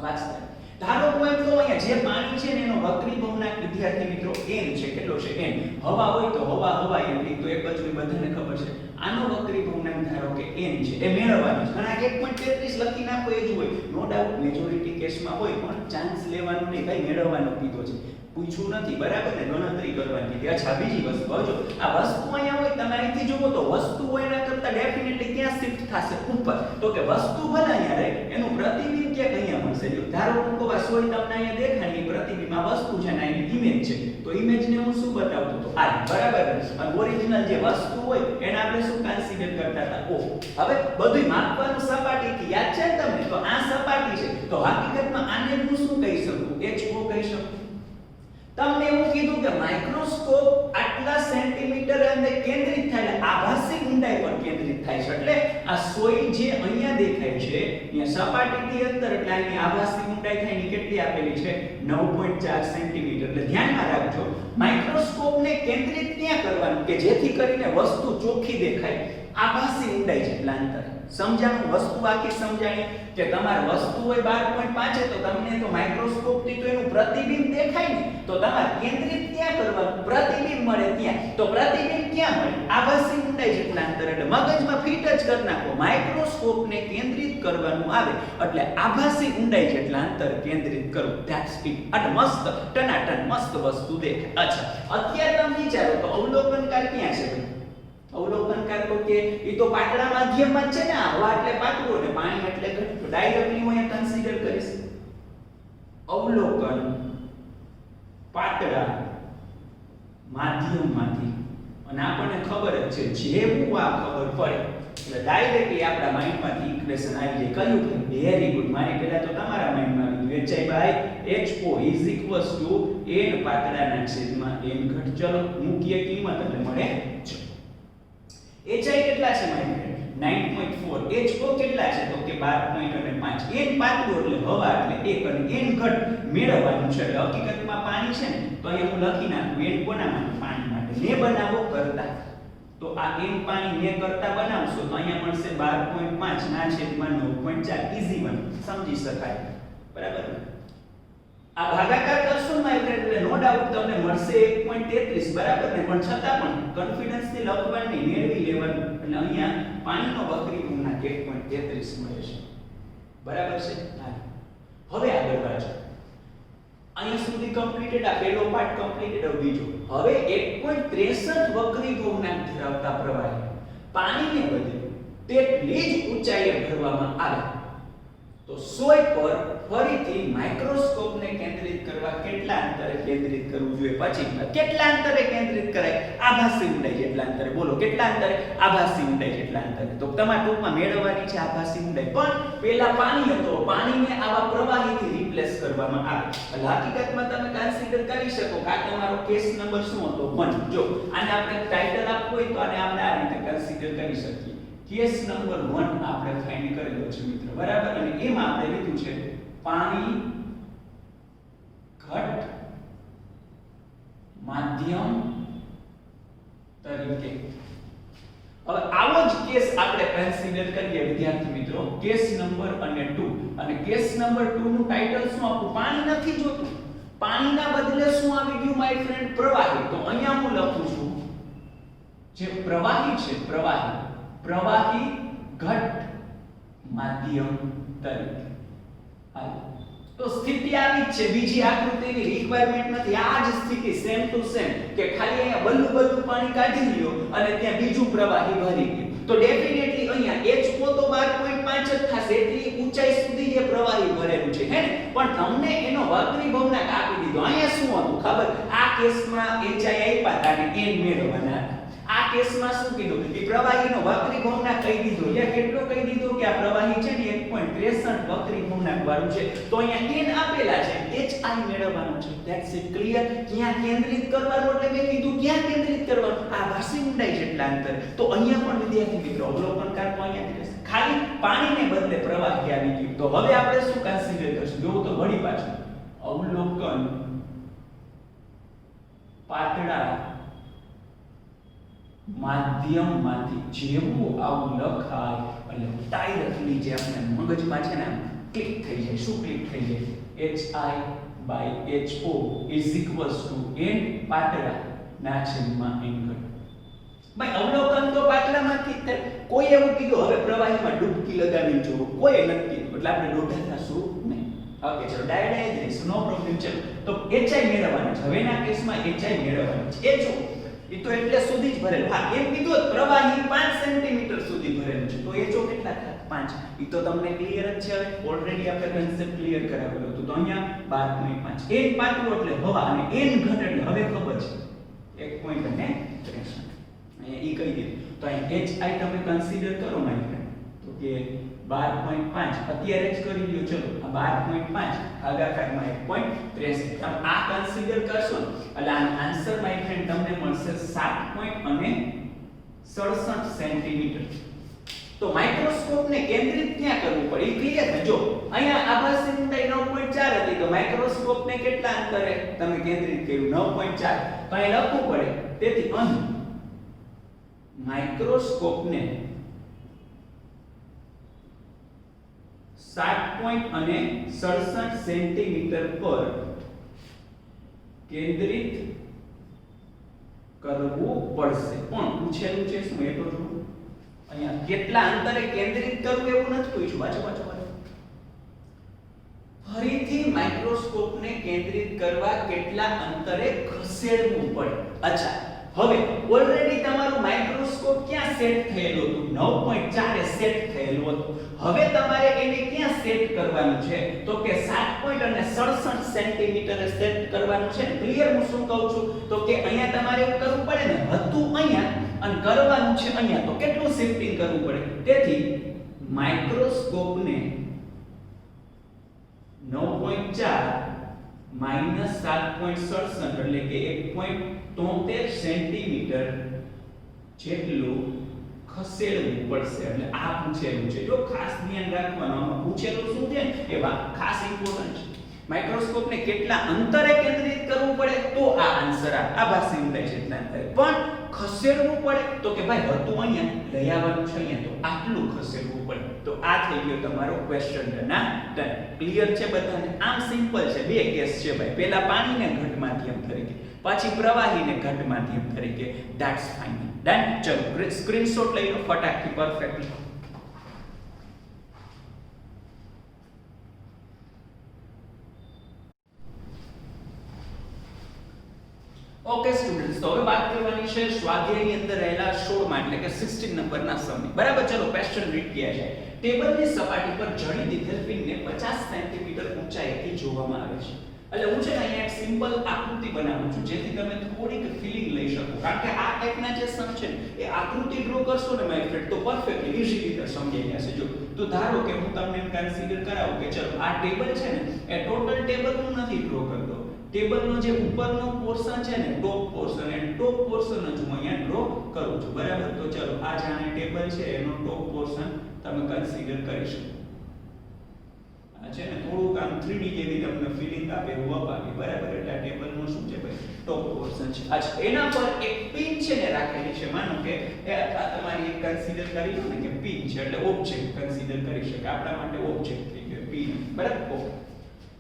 વાંચતા. ધારો કે એમ તો અહીંયા જે પાણી છે ને એનો વક્રી ભવનાંક વિદ્યાર્થી મિત્રો n છે. કેટલો છે? n. હવા હોય તો હવા એટલી તો એક જ હોય, બધાને ખબર છે. આનો વક્રી ભવનાંક ધારો કે n છે, એ મેળવવાનો છે. ઘણા 1.33 લખી નાખો એ જ હોય. નો ડાઉટ મેજોરિટી કેસમાં હોય પણ ચાન્સ લેવાનો નહીં ભાઈ, મેળવવાનો કીધો છે. પૂછ્યું નથી, બરાબર ને? ગણતરી કરવાની હતી. અચ્છા, બીજી વસ્તુ આવજો. આ વસ્તુ અહીંયા હોય, તમે અહીંથી જુઓ તો વસ્તુ હોય એના કરતા ડેફિનેટલી ક્યાં શિફ્ટ થશે? ઉપર. તો કે વસ્તુ ભલે અહીંયા રહે, એનું પ્રતિબિંબ ક્યાંક અહીંયા મળશે. જો ધારો કે સોય તમને અહીંયા દેખાય, પ્રતિબિંબ આ વસ્તુ છે ને એની ઇમેજ છે. તો ઇમેજને હું શું બતાવતો હતો આ બરાબર, અને ઓરિજિનલ જે વસ્તુ હોય એને આપણે શું કન્સિડર કરતા હતા ઓ. હવે બધું માપવાનું સપાટીથી યાદ છે ને તમને, તો આ સપાટી છે તો હકીકતમાં આને હું શું કહી શકું, HO કહી શકું. તમને એવું કીધું કે માઇક્રોસ્કોપ આટલા સેન્ટીમીટર અંદર કેન્દ્રિત થાય એટલે આભાસી ઊંડાઈ પર કેન્દ્રિત થાય છે. એટલે આ સોય જે અહીંયા દેખાય છે અહીંયા સપાટીથી અંદર, એટલે આની આભાસી ઊંડાઈ થાય ની કેટલી આપેલી છે 9.4 સેન્ટીમીટર. એટલે ધ્યાનમાં રાખજો માઇક્રોસ્કોપને કેન્દ્રિત ક્યાં કરવાનું કે જેથી કરીને વસ્તુ ચોખ્ખી દેખાય, આભાસી ઊંડાઈ જેટલા અંતરે. સમજાણું? વસ્તુ આખી સમજાણી કે તમારે વસ્તુ હોય 12.5 તો તમને તો માઇક્રોસ્કોપ થી તો એનું પ્રતિબિંબ દેખાય ને, તો તમારે કેન્દ્રિત ક્યાં કરવાનું, પ્રતિબિંબ મળે ત્યાં. તો પ્રતિબિંબ ક્યાં મળે, આભાસી ઊંડાઈ જેટલા અંતરે. એટલે મગજમાં ફિટ જ કરી નાખો, માઇક્રોસ્કોપને કેન્દ્રિત કરવાનું આવે એટલે આભાસી ઊંડાઈ જેટલા અંતર કેન્દ્રિત કરવું. That's it. એટલે મસ્ત ટનાટન મસ્ત વસ્તુ દેખાય. અચ્છા, અત્યારે તમે વિચારો તો અવલોકનકાર ક્યાં છે ભાઈ? અવલોકનકાર તો કે ઈ તો પાતળા માધ્યમમાં છે ને, હવા એટલે પાતળું ને પાણી એટલે ઘટતું. ડાયરેક્ટલી હું અહીંયા કન્સિડર કરીશ અવલોકન પાતળા માધ્યમમાંથી, અને આપણને ખબર જ છે જેવું આ ખબર પડે એટલે ડાયરેક્ટલી આપણા માઇન્ડમાંથી ઇક્વેશન આવી જાય. કયું કે વેરી ગુડ. મારી પહેલા તો તમારા માઇન્ડમાં આવી ગયું HI/HO n પાતળાના છેદમાં n ઘટ. ચલો મૂકીએ કિંમત એટલે મળે છે. HI કેટલા છે મારી ફ્રેન્ડ? 9.4. HO કેટલા છે તો કે 12.5. n પાતળું એટલે હવા એટલે 1 અને n ઘટ મેળવવાનું છે. એટલે હકીકતમાં પાણી છે ને તો અહીંયા હું લખી નાખું n કોના માટે? પાણી માટે. ને બનાવો કરતા, તો આ n પાણી ને કરતા બનાવશો તો અહીંયા મળશે 12.5 ના છેદમાં 9.4. ઈઝી વન, સમજી શકાય. બરાબર. આ ભાગાકાર કરશો માય ફ્રેન્ડ એટલે નો ડાઉટ તમને મળશે 1.33. બરાબર ને, પણ છતાં પણ કોન્ફિડન્સ થી લખવાનું મેળવી લેવાનું. એટલે અહીંયા પાણીનો વક્રી ગુણાંક 1.33 મળે છે. બરાબર છે. હવે આગળ વાંચો. અહીંયા સુધી કમ્પ્લીટેડ. આ પહેલો પાર્ટ કમ્પ્લીટેડ. હવે બીજો. હવે 1.63 વક્રી ગુણાંક ધરાવતા પ્રવાહી પાણીને બદલે તેટલી જ ઊંચાઈએ ભરવામાં આવે તો સોય પર ફરીથી માઇક્રોસ્કોપને કેન્દ્રિત કરવા કેટલા અંતરે કેન્દ્રિત કરવું જોઈએ? પછી કેટલા અંતરે કેન્દ્રિત કરાય? આભાસી ઊંડાઈ જેટલા અંતરે. બોલો કેટલા અંતરે? આભાસી ઊંડાઈ જેટલા અંતરે. તો તમારે ટૂંકમાં મેળવવાની છે આભાસી ઊંડાઈ. પણ પહેલા પાણી હતો, પાણીને આવા પ્રવાહીથી રિપ્લેસ કરવામાં આવે. એટલે હકીકતમાં તમે કન્સિડર કરી શકો કે આ તમારો કેસ નંબર શું હતો? 1. જો આને આપણે ટાઇટલ આપવું હોય તો આને આપણે આ રીતે કન્સિડર કરી શકીએ. કેસ નંબર 1 આપણે ફાઇન્ડ કરેલો છે મિત્રો. બરાબર. અને એમાં આપણે લીધું છે પાણી ઘટ માધ્યમ તરીકે. હવે આવો જ કેસ આપણે કન્સિડર કરીએ વિદ્યાર્થી મિત્રો, કેસ નંબર 2. અને કેસ નંબર 2 નું ટાઇટલ શું આપું? પાણી નથી જોતું, પાણીના બદલે શું આવી ગયું માય ફ્રેન્ડ? પ્રવાહી. તો અહીંયા હું લખું છું જે પ્રવાહી છે, પ્રવાહી ઘટ માધ્યમ તરીકે. તો સ્થિતિ આવી જ છે. બીજી આકૃતિની રિક્વાયરમેન્ટ નથી. આ જ સ્થિતિ સેમ ટુ સેમ કે ખાલી અહીંયા બલ્લું પાણી કાઢી લ્યો અને ત્યાં બીજું પ્રવાહી ભરી ગયું. તો ડેફિનેટલી અહીંયા HO તો 12.5 જ થશે. એટલી ઊંચાઈ સુધી જે પ્રવાહી ભરેલું છે હે ને. પણ તમને એનો વક્રી ભવનાંક આપી દીધો. અહીંયા શું હતું ખબર? આ કેસમાં HI આપ્યા હતા અને n મેળવવાના હતા. આ કેસમાં શું કીધું? કે પ્રવાહીનો વક્રી ભવનાંક કહી દીધો. એટલે કેટલો કહી દીધો કે આ પ્રવાહી છે ને 1.63 વક્રી ભવનાંક વાળું છે. તો અહીંયા n આપેલા છે, HI મેળવવાનું છે. That's it. ક્લિયર? ક્યાં કેન્દ્રિત કરવાનું? એટલે મેં કીધું ક્યાં કેન્દ્રિત કરવાનું? આ આભાસી ઊંડાઈ જેટલા અંતરે. તો અહીંયા પણ વિદ્યાર્થી મિત્રો અવલોકનકાર તો અહીંયા જ રહેશે. ખાલી પાણીને બદલે પ્રવાહી આવી ગયું. તો હવે આપણે શું કન્સિડર કરશું? જો તો વળી પાછું અવલોકન પાતળા માધ્યમમાંથી. જેવું આવું લખાય એટલે ડાયરેક્ટલી જે આપણે મગજમાં છે ને ક્લિક થઈ જાય. શું ક્લિક થઈ જાય? HI/HO n પાતળા ના છેદમાં n ઘટ. ભાઈ અવલોકન તો પાતળામાંથી જ થાય. કોઈ એવું કીધું હવે પ્રવાહીમાં ડૂબકી લગાવી જુઓ? કોઈ નથી કીધું. એટલે આપણે લોઢા થશું નહીં. ઓકે ચલો ડાયરેક્ટ નો પ્રોબ્લેમ. ચલો તો HI મેળવવાનું છે. હવેના કેસમાં HI મેળવવાનું છે. એ જો એ તો એટલે સુધી જ ભરેલું. હા એમ કીધું હોત પ્રવાહી 5 સેન્ટીમીટર સુધી ભરેલું છે તો HO કેટલા થાય 5. એ તો તમને ક્લિયર જ છે. હવે ઓલરેડી આપણે કન્સેપ્ટ ક્લિયર કરાવેલો હતો. તો અહીંયા 12.5 n પાતળું એટલે હવા અને n ઘટ એટલે હવે ખબર છે 1 અને 63 અહીંયા ઈ કહી દીધું. તો અહીં HI તમે કન્સિડર કરો મારી ફ્રેન્ડ તો કે 12.5 અત્યારે જ કરી લ્યો. ચલો આ 12.5 ભાગાકારમાં 1.63 તમે આ કન્સિડર કરશો એટલે આનો આન્સર માય ફ્રેન્ડ તમને મળશે 7.67 સેન્ટીમીટર. તો માઇક્રોસ્કોપને કેન્દ્રિત ક્યાં કરવું પડે એ ક્લિયર ને. જો અહીંયા આભાસી ઊંડાઈ 9.4 હતી તો માઇક્રોસ્કોપને કેટલા અંતરે તમે કેન્દ્રિત કર્યું 9.4 તો અહીં લખવું પડે. તેથી અહીં માઇક્રોસ્કોપને 7.67 સેન્ટીમીટર પર કેન્દ્રિત કરવું પડશે. પણ પૂછેલું છે શું એ તો જો અહીંયા કેટલા અંતરે કેન્દ્રિત કરવું એવું નથી પૂછ્યું. વાંચો ફરીથી માઇક્રોસ્કોપને કેન્દ્રિત કરવા કેટલા અંતરે ખસેડવું પડે. અચ્છા હવે ઓલરેડી તમારું માઇક્રોસ્કોપ ક્યાં સેટ થયેલું હતું 9.4 એ સેટ થયેલું હતું. હવે તમારે એને ક્યાં સેટ કરવાનું છે તો કે 7.67 સેન્ટીમીટરે સેટ કરવાનું છે. ક્લિયર હું શું કહું છું તો કે અહીંયા તમારે એવું કરવું પડે ને હતું અહીંયા અને કરવાનું છે અહીંયા તો કેટલું શિફ્ટિંગ કરવું પડે. તેથી માઇક્રોસ્કોપને 9.4 માઈનસ 7.67 એટલે કે 1.73 સેન્ટીમીટર જેટલું ખસેડવું પડશે. એટલે આ પૂછેલું છે. જો ખાસ ધ્યાન રાખવાનું આમાં પૂછેલું શું છે એ ખાસ ઇમ્પોર્ટન્ટ છે. માઇક્રોસ્કોપને કેટલા અંતરે કેન્દ્રિત કરવું પડે તો આ આન્સર આભાસી ઊંડાઈ જેટલા અંતરે. પણ ખસેડવું પડે તો કે ભાઈ હતું અહીંયા લઈ આવવાનું છે અહીંયા તો આટલું ખસેડવું પડે. તો આ થઈ ગયો તમારો ક્વેશ્ચન ના ડન. ક્લિયર છે બધાને. આમ સિમ્પલ છે. બે કેસ છે ભાઈ. પહેલા પાણીને ઘટ માધ્યમ તરીકે પછી પ્રવાહીને ઘટ માધ્યમ તરીકે. That's fine. ડન. ચલો સ્ક્રીનશોટ લઈ લો ફટાકથી પરફેક્ટલી. ઓકે સ્ટુડન્ટ્સ તો હવે વાત કરવાની છે સ્વાધ્યાયની અંદર રહેલા 16 માં એટલે કે 16 નંબરના સમય. બરાબર. ચલો ક્વેશ્ચન રીડ કિયા છે. ટેબલની સપાટી પર જડી દીધેલ પિનને 50 સેન્ટીમીટર ઊંચાઈથી જોવામાં આવે છે. એટલે હું છે ને અહીંયા એક સિમ્પલ આકૃતિ બનાવું છું જેથી તમે થોડીક ફીલિંગ લઈ શકો. કારણ કે આ ટાઈપના જે સમ છે એ આકૃતિ ડ્રો કરશો ને માય ફ્રેન્ડ તો પરફેક્ટલી ઈઝી રીતે સમજાઈ જશે. જો તો ધારો કે હું તમને એમ કન્સિડર કરાવું કે ચલો આ ટેબલ છે ને એ ટોટલ ટેબલ હું નથી ડ્રો કરતો. ટેબલનો જે ઉપરનો પોર્શન છે ને ટોપ પોર્શન એ ટોપ પોર્શન જ હું અહીંયા ડ્રો કરું છું. બરાબર. તો ચલો આ જાણે ટેબલ છે એનો ટોપ પોર્શન તમે કન્સિડર કરી શકો. આ છે ને થોડુંક આમ 3D જેવી તમને ફીલિંગ આપે એવું અપાવે. બરાબર. એટલે આ ટેબલનો શું છે ભાઈ ટોપ પોર્શન છે. અચ્છા એના પર એક પિન છે ને રાખેલી છે. માનો કે આ તમારી એક કન્સિડર કરી લો ને કે પિન છે એટલે ઓબ્જેક્ટ કન્સિડર કરી શકે. આપણા માટે ઓબ્જેક્ટ થઈ ગયો પિન. બરાબર.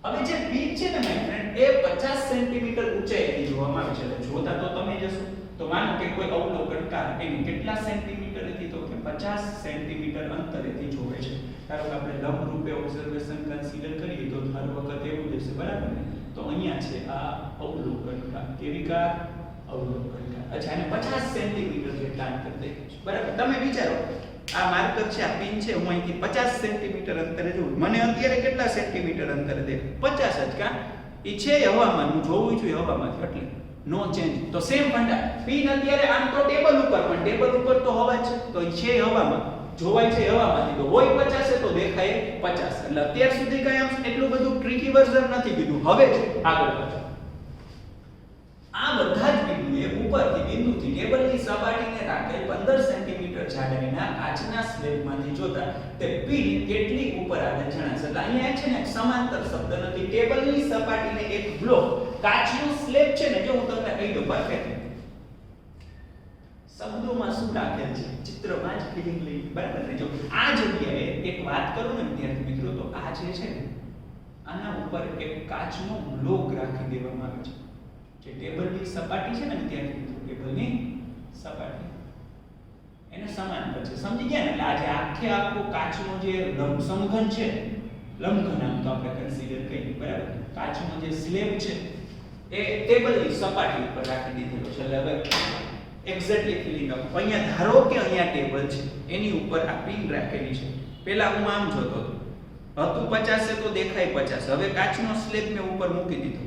હવે જે પિન છે ને માય ફ્રેન્ડ એ 50 સેન્ટીમીટર ઊંચાઈથી જોવામાં આવે છે. એટલે જોતા તો તમે જશો તો માનો કે કોઈ અવલોકનકાર એને કેટલા સેન્ટીમીટરથી તો કે 50 સેન્ટીમીટર અંતરેથી જોવે છે. ધારો કે આપણે લંબ રૂપે ઓબ્ઝર્વેશન કન્સિડર કરીએ તો ધારો વખત એવું જશે. બરાબર ને. તો અહીંયા છે આ અવલોકનકાર. કેવી કાર અવલોકનકાર. અચ્છા એને 50 સેન્ટીમીટર જેટલા અંતર દેખાય છે. બરાબર. તમે વિચારો આ માર્કર છે આ પિન છે હું અહીંથી 50 સેન્ટીમીટર અંતરે જોઉં. મને અત્યારે કેટલા સેન્ટીમીટર અંતરે દેખાય 50 જ કા. ઈ છે હવામાં હું જોઉં છું હવામાંથી એટલે નો ચેન્જ. તો સેમ ફંડા પિન અત્યારે આમ તો ટેબલ ઉપર પણ ટેબલ ઉપર તો હવા છે તો ઈ છે હવામાં જોવાય છે હવામાંથી તો હોય 50 તો દેખાય 50. એટલે અત્યાર સુધી કઈ આમ એટલું બધું ટ્રિકી વર્ઝન નથી કીધું. હવે આગળ વધો. આ બધા જ બિંદુએ ઉપરથી બિંદુથી ટેબલની સપાટીને રાખેલ 15 સેન્ટીમીટર જાડાઈના કાચના સ્લેબમાંથી જોતા તે પિન કેટલી ઉપર આવે જણાશે. એટલે અહીંયા છે ને સમાંતર શબ્દ નથી. ટેબલની સપાટીને એક બ્લોક કાચનો સ્લેબ છે ને જો હું તમને કહી દઉં પરફેક્ટ શબ્દોમાં શું રાખેલ છે ચિત્રમાં જ ફીલિંગ લઈ. બરાબર ને. જો આ જગ્યાએ એક વાત કરું ને વિદ્યાર્થી મિત્રો તો આ જે છે ને આના ઉપર એક કાચનો બ્લોક રાખી દેવામાં આવે છે. જે ટેબલની સપાટી છે ને વિદ્યાર્થી મિત્રો ટેબલની સપાટી એને સમાંતર છે. સમજી ગયા ને. એટલે આ જે આખો કાચનો જે સમઘન છે લંબઘન આમ તો આપણે કન્સિડર કરીએ. બરાબર. કાચનો જે સ્લેબ છે એ ટેબલની સપાટી ઉપર રાખી દીધેલો છે. એટલે હવે એક્ઝેક્ટલી ફિલિંગ અપ. અહીંયા ધારો કે અહીંયા ટેબલ છે, એની ઉપર આ પિન રાખેલી છે. પહેલા હું આમ જોતો હતો, હતું 50 તો દેખાય 50. હવે કાચનો સ્લેબ મેં ઉપર મૂકી દીધો.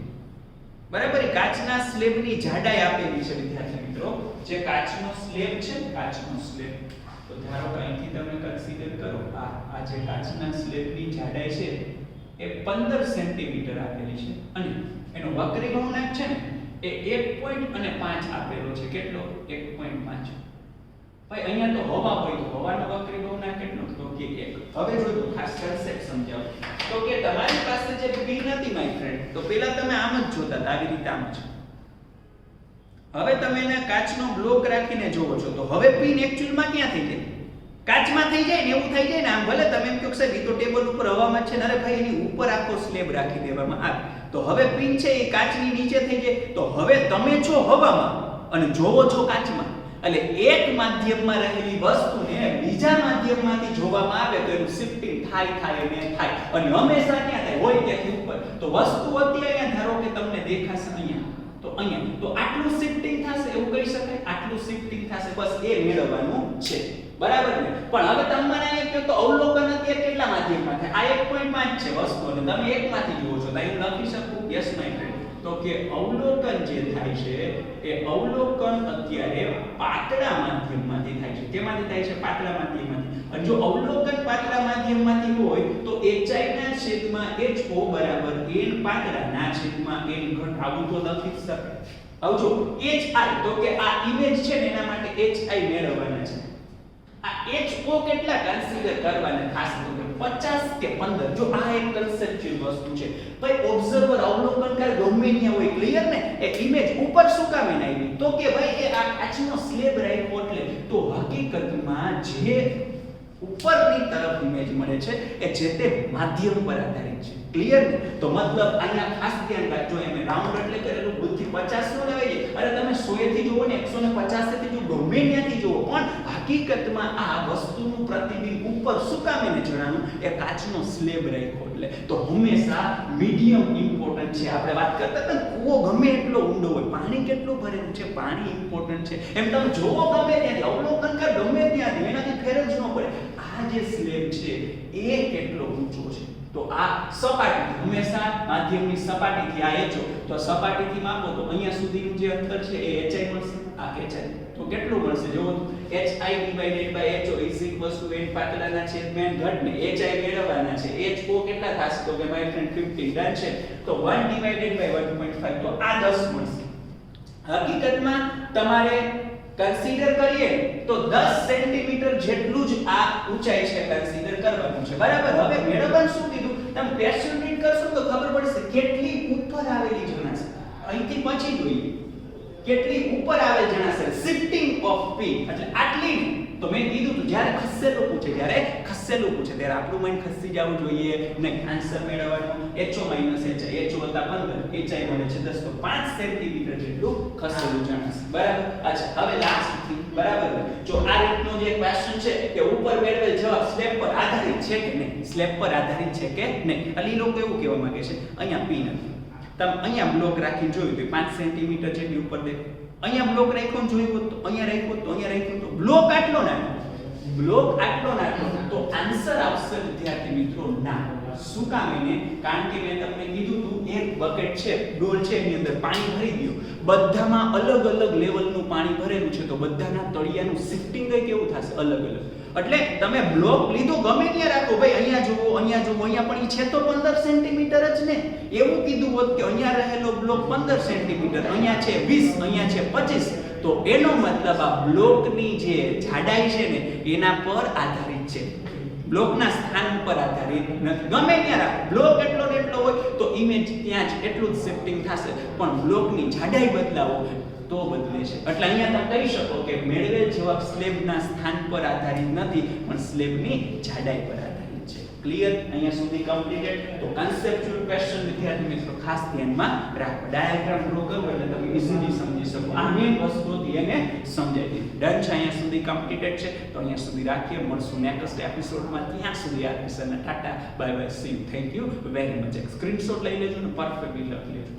બરાબર, કાચના સ્લેબની જાડાઈ આપેલી છે વિદ્યાર્થી મિત્રો. જે કાચનો સ્લેબ છે ને, કાચનો સ્લેબ, તો ધારો કે અહીંથી તમે કન્સિડર કરો, આ જે કાચના સ્લેબની જાડાઈ છે એ 15 સેન્ટીમીટર આપેલી છે અને એનો વક્રી ભવનાંક છે ને એ 1.5 આપેલો છે. કેટલો? 1.5. ભાઈ અહીંયા તો હવા હોય તો હવાનો વક્રી ભવનાંક કેટલો? તો કે 1. હવે જો ખાસ કન્સેપ્ટ સમજાવો તો કે તમારી પાસે જે પિન હતી માય ફ્રેન્ડ, તો પહેલા તમે આમ જ જોતા હતા, આવી રીતે આમ જ. હવે તમે એને કાચનો બ્લોક રાખીને જોવો છો તો હવે પિન એક્ચ્યુઅલમાં ક્યાં થઈ જાય? કાચમાં થઈ જાય ને, એવું થઈ જાય ને. આમ ભલે તમે એમ કહો સાહેબ ઈ તો ટેબલ ઉપર હવામાં છે ને, અરે ભાઈ એની ઉપર આખો સ્લેબ રાખી દેવામાં આવે તો હવે પિન છે એ કાચની નીચે થઈ જાય. તો હવે તમે છો હવામાં અને જોવો છો કાચમાં, એટલે એક માધ્યમમાં રહેલી વસ્તુને બીજા માધ્યમમાંથી જોવામાં આવે તો એનું શિફ્ટિંગ થાય અને હંમેશા ક્યાં થાય? હોય ત્યાંથી ઉપર. તો વસ્તુ અત્યારે અહીંયા ધારો કે તમને દેખાશે અહીંયા, તો અહીંયા તો આટલું શિફ્ટિંગ થશે, એવું કહી શકાય. આટલું શિફ્ટિંગ થશે, બસ એ મેળવવાનું છે. બરાબર ને? પણ હવે તમને અહીંયા કહો તો અવલોકન અત્યારે કેટલા માધ્યમમાં થાય? આ 1.5 છે વસ્તુ અને તમે એકમાંથી જુઓ છો. તો અહીં લખી શકું યસ માય ફ્રેન્ડ. તો કે અવલોકન જે થાય છે એ અવલોકન અત્યારે પાતળા માધ્યમમાંથી થાય છે. કેમાંથી થાય છે? પાતળા માધ્યમમાંથી. અને જો અવલોકન પાતળા માધ્યમમાંથી હોય તો HI ના છેદમાં HO બરાબર n પાતળા ના છેદમાં n ઘન. આવું તો લખી શકાય. આવજો HI, તો કે આ ઇમેજ છે ને એના માટે HI મેળવવાના છે. આ HO કેટલા કન્સિડર કરવાના ખાસ તો 50 કે 15. જો આ એક કન્સેપ્ચ્યુઅલ વસ્તુ છે ભાઈ. ઓબ્ઝર્વર અવલોકનકાર ગમે ત્યાં હોય, ક્લિયર ને? એ ઇમેજ ઉપર શું કામ એને આવી? તો કે ભાઈ એ આ કાચનો સ્લેબ રાખ્યો એટલે તો હકીકતમાં જે ઉપરની તરફ ઇમેજ મળે છે એ જે તે માધ્યમ પર આધારિત છે. ક્લિયર ને? તો મતલબ અહીંયા ખાસ ધ્યાન રાખજો, એમ રાઉન્ડ એટલે કરેલું બુદ્ધિ 50 નો લેવાય છે. અરે તમે 100 થી જુઓ ને 150 થી જુઓ, ગમે ત્યાંથી જુઓ, પણ હકીકતમાં આ વસ્તુનું પ્રતિબિંબ ઉપર શું કામ એને જણાવું? એ કાચનો સ્લેબ રાખ્યો એટલે. તો હંમેશા મીડિયમ ઇમ્પોર્ટન્ટ છે. આપણે વાત કરતા હતા કૂવો ગમે એટલો ઊંડો હોય, પાણી કેટલું ભરેલું છે, પાણી ઇમ્પોર્ટન્ટ છે. એમ તમે જોવો ગમે ત્યાંથી, અવલોકન કર ગમે ત્યાંથી, એનાથી ફેર જ ન પડે. આ જે સ્લેબ છે એ કેટલો ઊંચો છે? તો આ સપાટી હંમેશા માધ્યમની સપાટીથી આ HO, તો સપાટીથી માપો તો અહીંયા સુધીનું જે અંતર છે એ HI મળશે. આ HI તો કેટલું મળશે? જોવો HI / HO n પાતળાના છેદમાં ઘન ને HI મેળવવાના છે. HO કેટલા થશે? તો કે માય ફ્રેન્ડ 50 ડન છે. તો 1 / 1.5 તો આ 10 મળશે. હકીકતમાં તમારે કન્સિડર કરીએ તો 10 સેન્ટીમીટર જેટલું જ આ ઊંચાઈ છે કન્સિડર કરવાનું છે. બરાબર. હવે મેળવવાનું શું કીધું? તમે ક્વેશ્ચન રીડ કરશો તો ખબર પડશે કેટલી ઉપર આવેલી જણાશે. અહીંથી પછી જોઈએ કેટલી ઉપર આવેલ જણાશે. શિફ્ટિંગ ઓફ પી એટલે આટલી. તો મેં કીધું તો જ્યારે ખસેલું પૂછે ત્યારે આપણું માઇન્ડ ખસી જવું જોઈએ નહીં. આન્સર મેળવવાનો HO - HI. HO હતા 15, HI મળે છે 10, તો 5 સેન્ટીમીટર જેટલું ખસેલું જણાશે. બરાબર. અચ્છા, હવે લાસ્ટ થી બરાબર. જો આ રીતનો જે ક્વેશ્ચન છે કે ઉપર મેળવેલ જવાબ સ્લેબ પર આધારિત છે કે નહીં, સ્લેબ પર આધારિત છે કે નહીં. એટલે લોકો એવું કહેવા માંગે છે અહીંયા પી નથી. તમે અહીંયા બ્લોક રાખીને જોયું તો 5 સેન્ટીમીટર જેટલી ઉપર દેખો. અહીંયા બ્લોક રાખ્યો ને જોયું તો અહીંયા રાખ્યો તો અહીંયા રાખ્યો તો બ્લોક આટલો નાખો તો આન્સર આવશે વિદ્યાર્થી મિત્રો ના. શું કામ? એને કારણ કે મેં તમને કીધું હતું એક બકેટ છે, ડોલ છે, એની અંદર પાણી ભરી દો. બધામાં અલગ અલગ લેવલનું પાણી ભરેલું છે તો બધાના તળિયાનું શિફ્ટિંગ કેવું થશે? અલગ અલગ. એટલે તમે બ્લોક લીધો ગમે ત્યાં રાખો ભાઈ, અહીંયા જુઓ, અહીંયા પણ ઈ છે તો 15 સેન્ટીમીટર જ ને. એવું કીધું હોત કે અહીંયા રહેલો બ્લોક 15 સેન્ટીમીટર, અહીંયા છે 20, અહીંયા છે 25, તો એનો મતલબ આ બ્લોકની જે જાડાઈ છે ને એના પર આધારિત છે. બ્લોકના સ્થાન ઉપર આધારિત નથી. ગમે ત્યાં રાખો, બ્લોક એટલો ને એટલો હોય તો ઇમેજ ત્યાં જ એટલું જ શિફ્ટિંગ થશે, પણ બ્લોકની જાડાઈ બદલાવો તો બદલે છે. એટલે અહીંયા તમે કહી શકો કે મેળવેલ જવાબ સ્લેબના સ્થાન પર આધારિત નથી પણ સ્લેબની જાડાઈ પર આધારિત છે. ક્લિયર? અહીંયા સુધી કમ્પ્લીટેડ. તો કન્સેપ્ચ્યુઅલ ક્વેશ્ચન વિદ્યાર્થી મિત્રો ખાસ ધ્યાનમાં રાખો. ડાયાગ્રામ ડ્રો કરો એટલે તમે ઈઝીલી સમજી શકો. આ મેઈન વસ્તુ હતી એને સમજાવી દીધી. ડન છે. અહીંયા સુધી કમ્પ્લીટેડ છે. તો અહીંયા સુધી રાખીએ. મળશું નેક્સ્ટ એપિસોડમાં. ત્યાં સુધી આ કિસ્સાના tata bye bye see you. Thank you very much. એક સ્ક્રીનશોટ લઈ લેજો ને પરફેક્ટલી લખી લેજો.